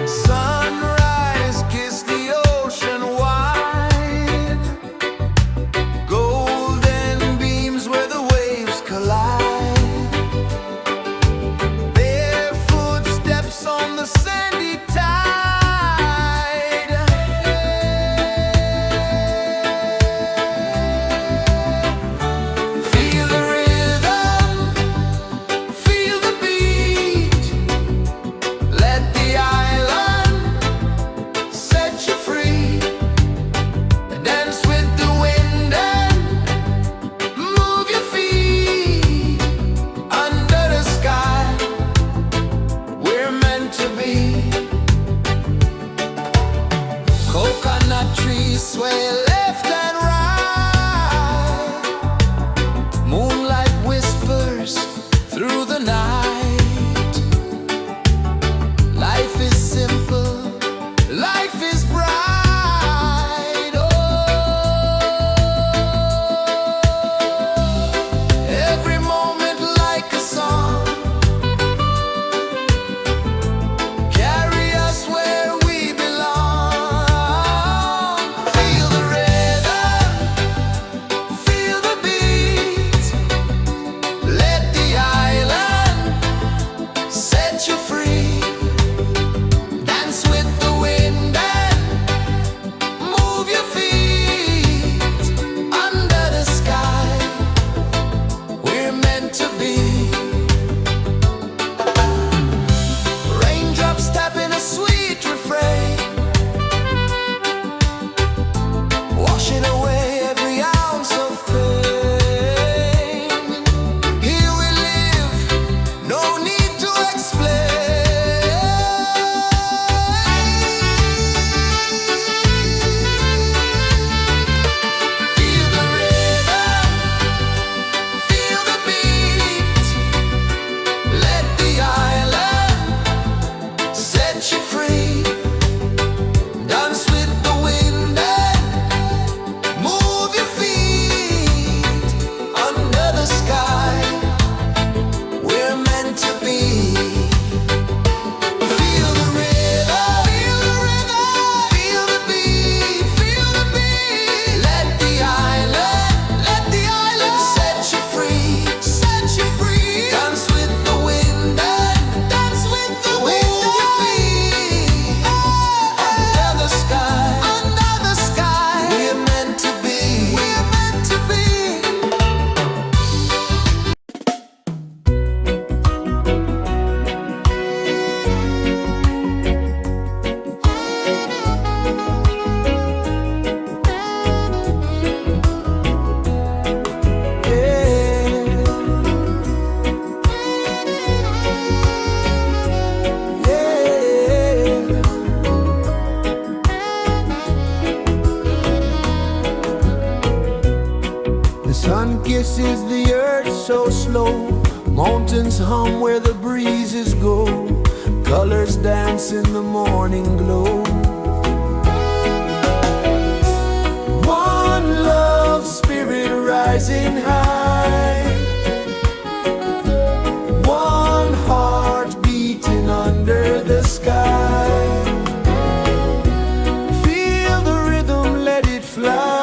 Sunrise, kiss the ocean wide. Golden beams where the waves collide. Bare footsteps on the sandy tide. Feel the rhythm, feel the beat. Let the island set you free. Dance with the wind and move your feet. Under the sky, we're meant to be. Coconut trees sway left and right. Moonlight whispers through the night. Life is simple, life is bright. Oh, every moment like a song. Carry us where we belong. Feel the rhythm. is the earth so slow? Mountains hum where the breezes go. Colors dance in the morning glow. One love spirit rising high. One heart beating under the sky. Feel the rhythm, let it fly.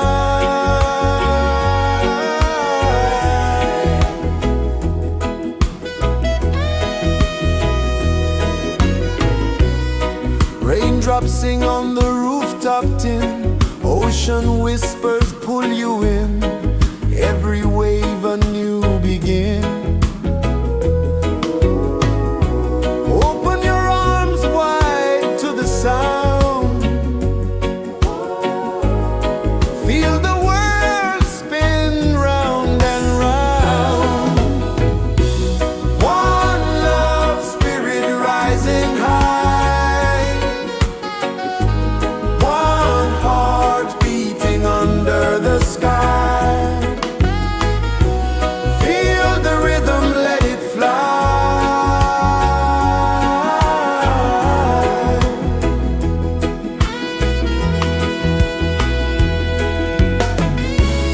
Raindrops sing on the rooftop tin. Ocean whispers pull you in. Every wave a new begin. Open your arms wide to the sound. Feel the world spin round and round. One love spirit rising high. One heart beating under the sky. Feel the rhythm, let it fly.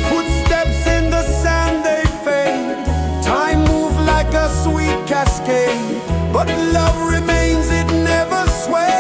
Footsteps in the sand, they fade. Time moves like a sweet cascade, but love remains, it never sways.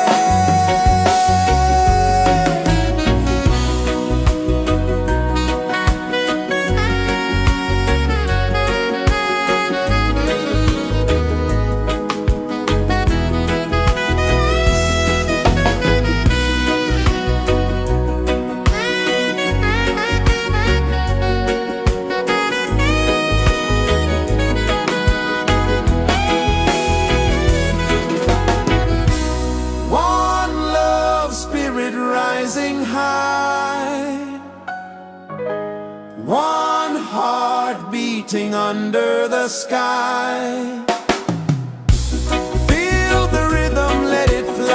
One love spirit rising high. One heart beating under the sky. Feel the rhythm, let it fly.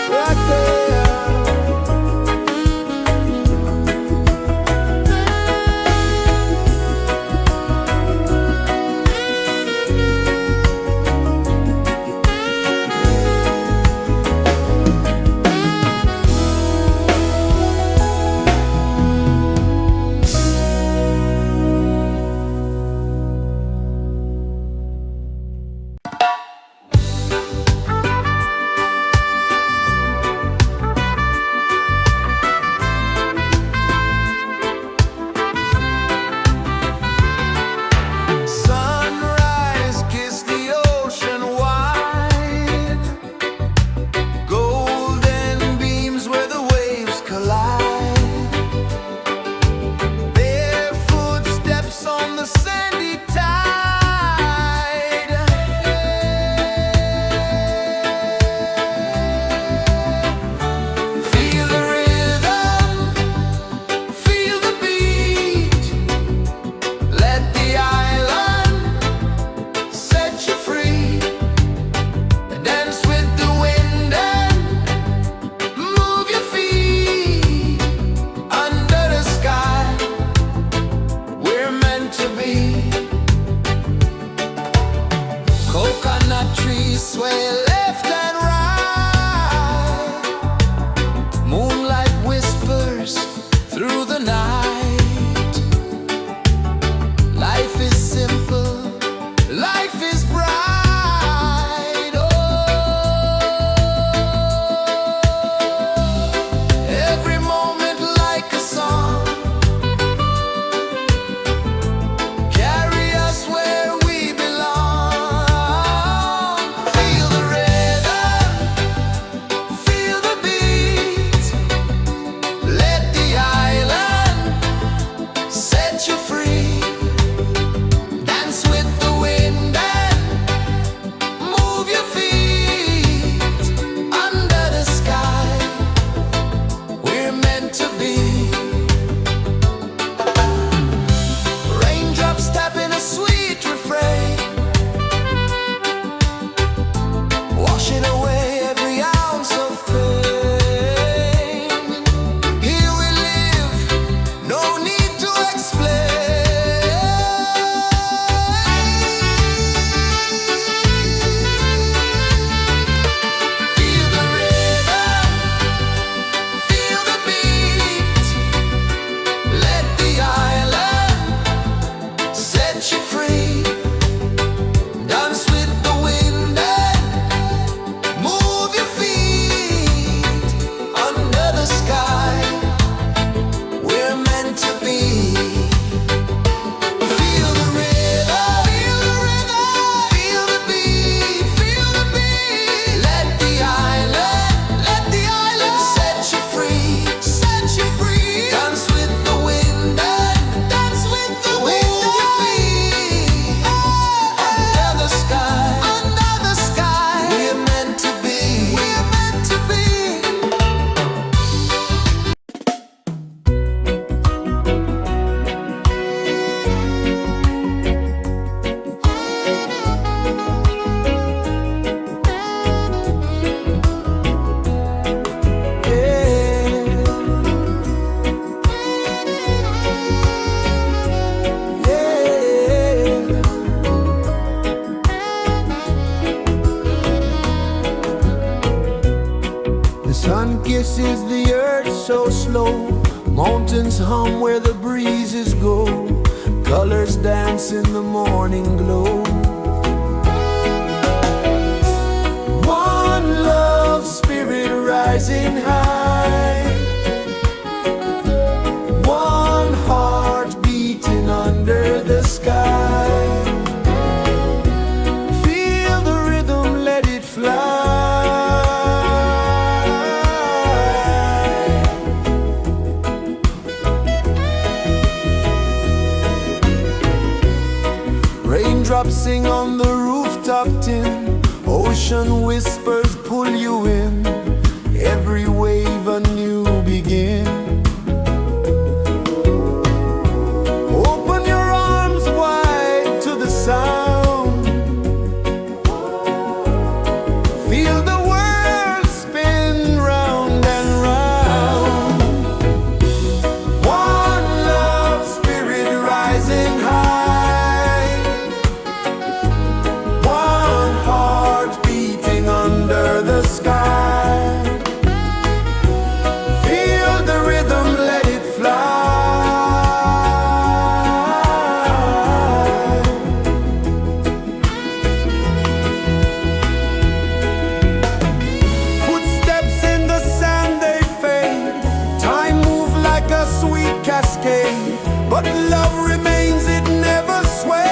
Right there. Sun kisses the earth so slow, mountains hum where the breezes go, colors dance in the morning glow. One love spirit rising high, one heart beating under the sky. Feel the rhythm, let it fly. Raindrops sing on the rooftop tin, ocean whispers pull you in, every wave a new begin. Open your arms wide to the sound, feel the world spin round and round. One love spirit rising high, one heart beating under the sky. Feel the rhythm, let it fly. Footsteps in the sand, they fade. Time moves like a sweet cascade, but love remains, it never sways.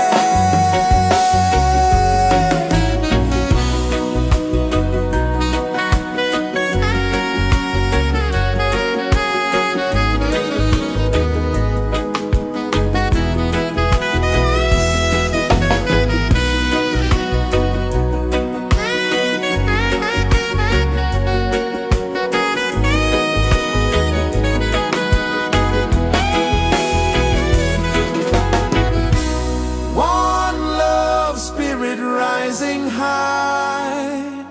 One love spirit rising high,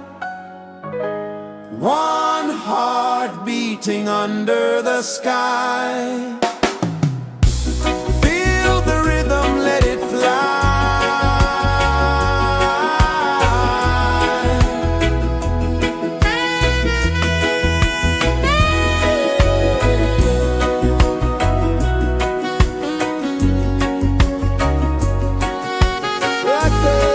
one heart beating under the sky. Feel the rhythm, let it fly. Right there.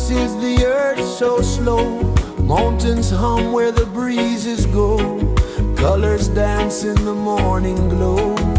dances the earth so slow. Mountains hum where the breezes go. Colors dance in the morning glow.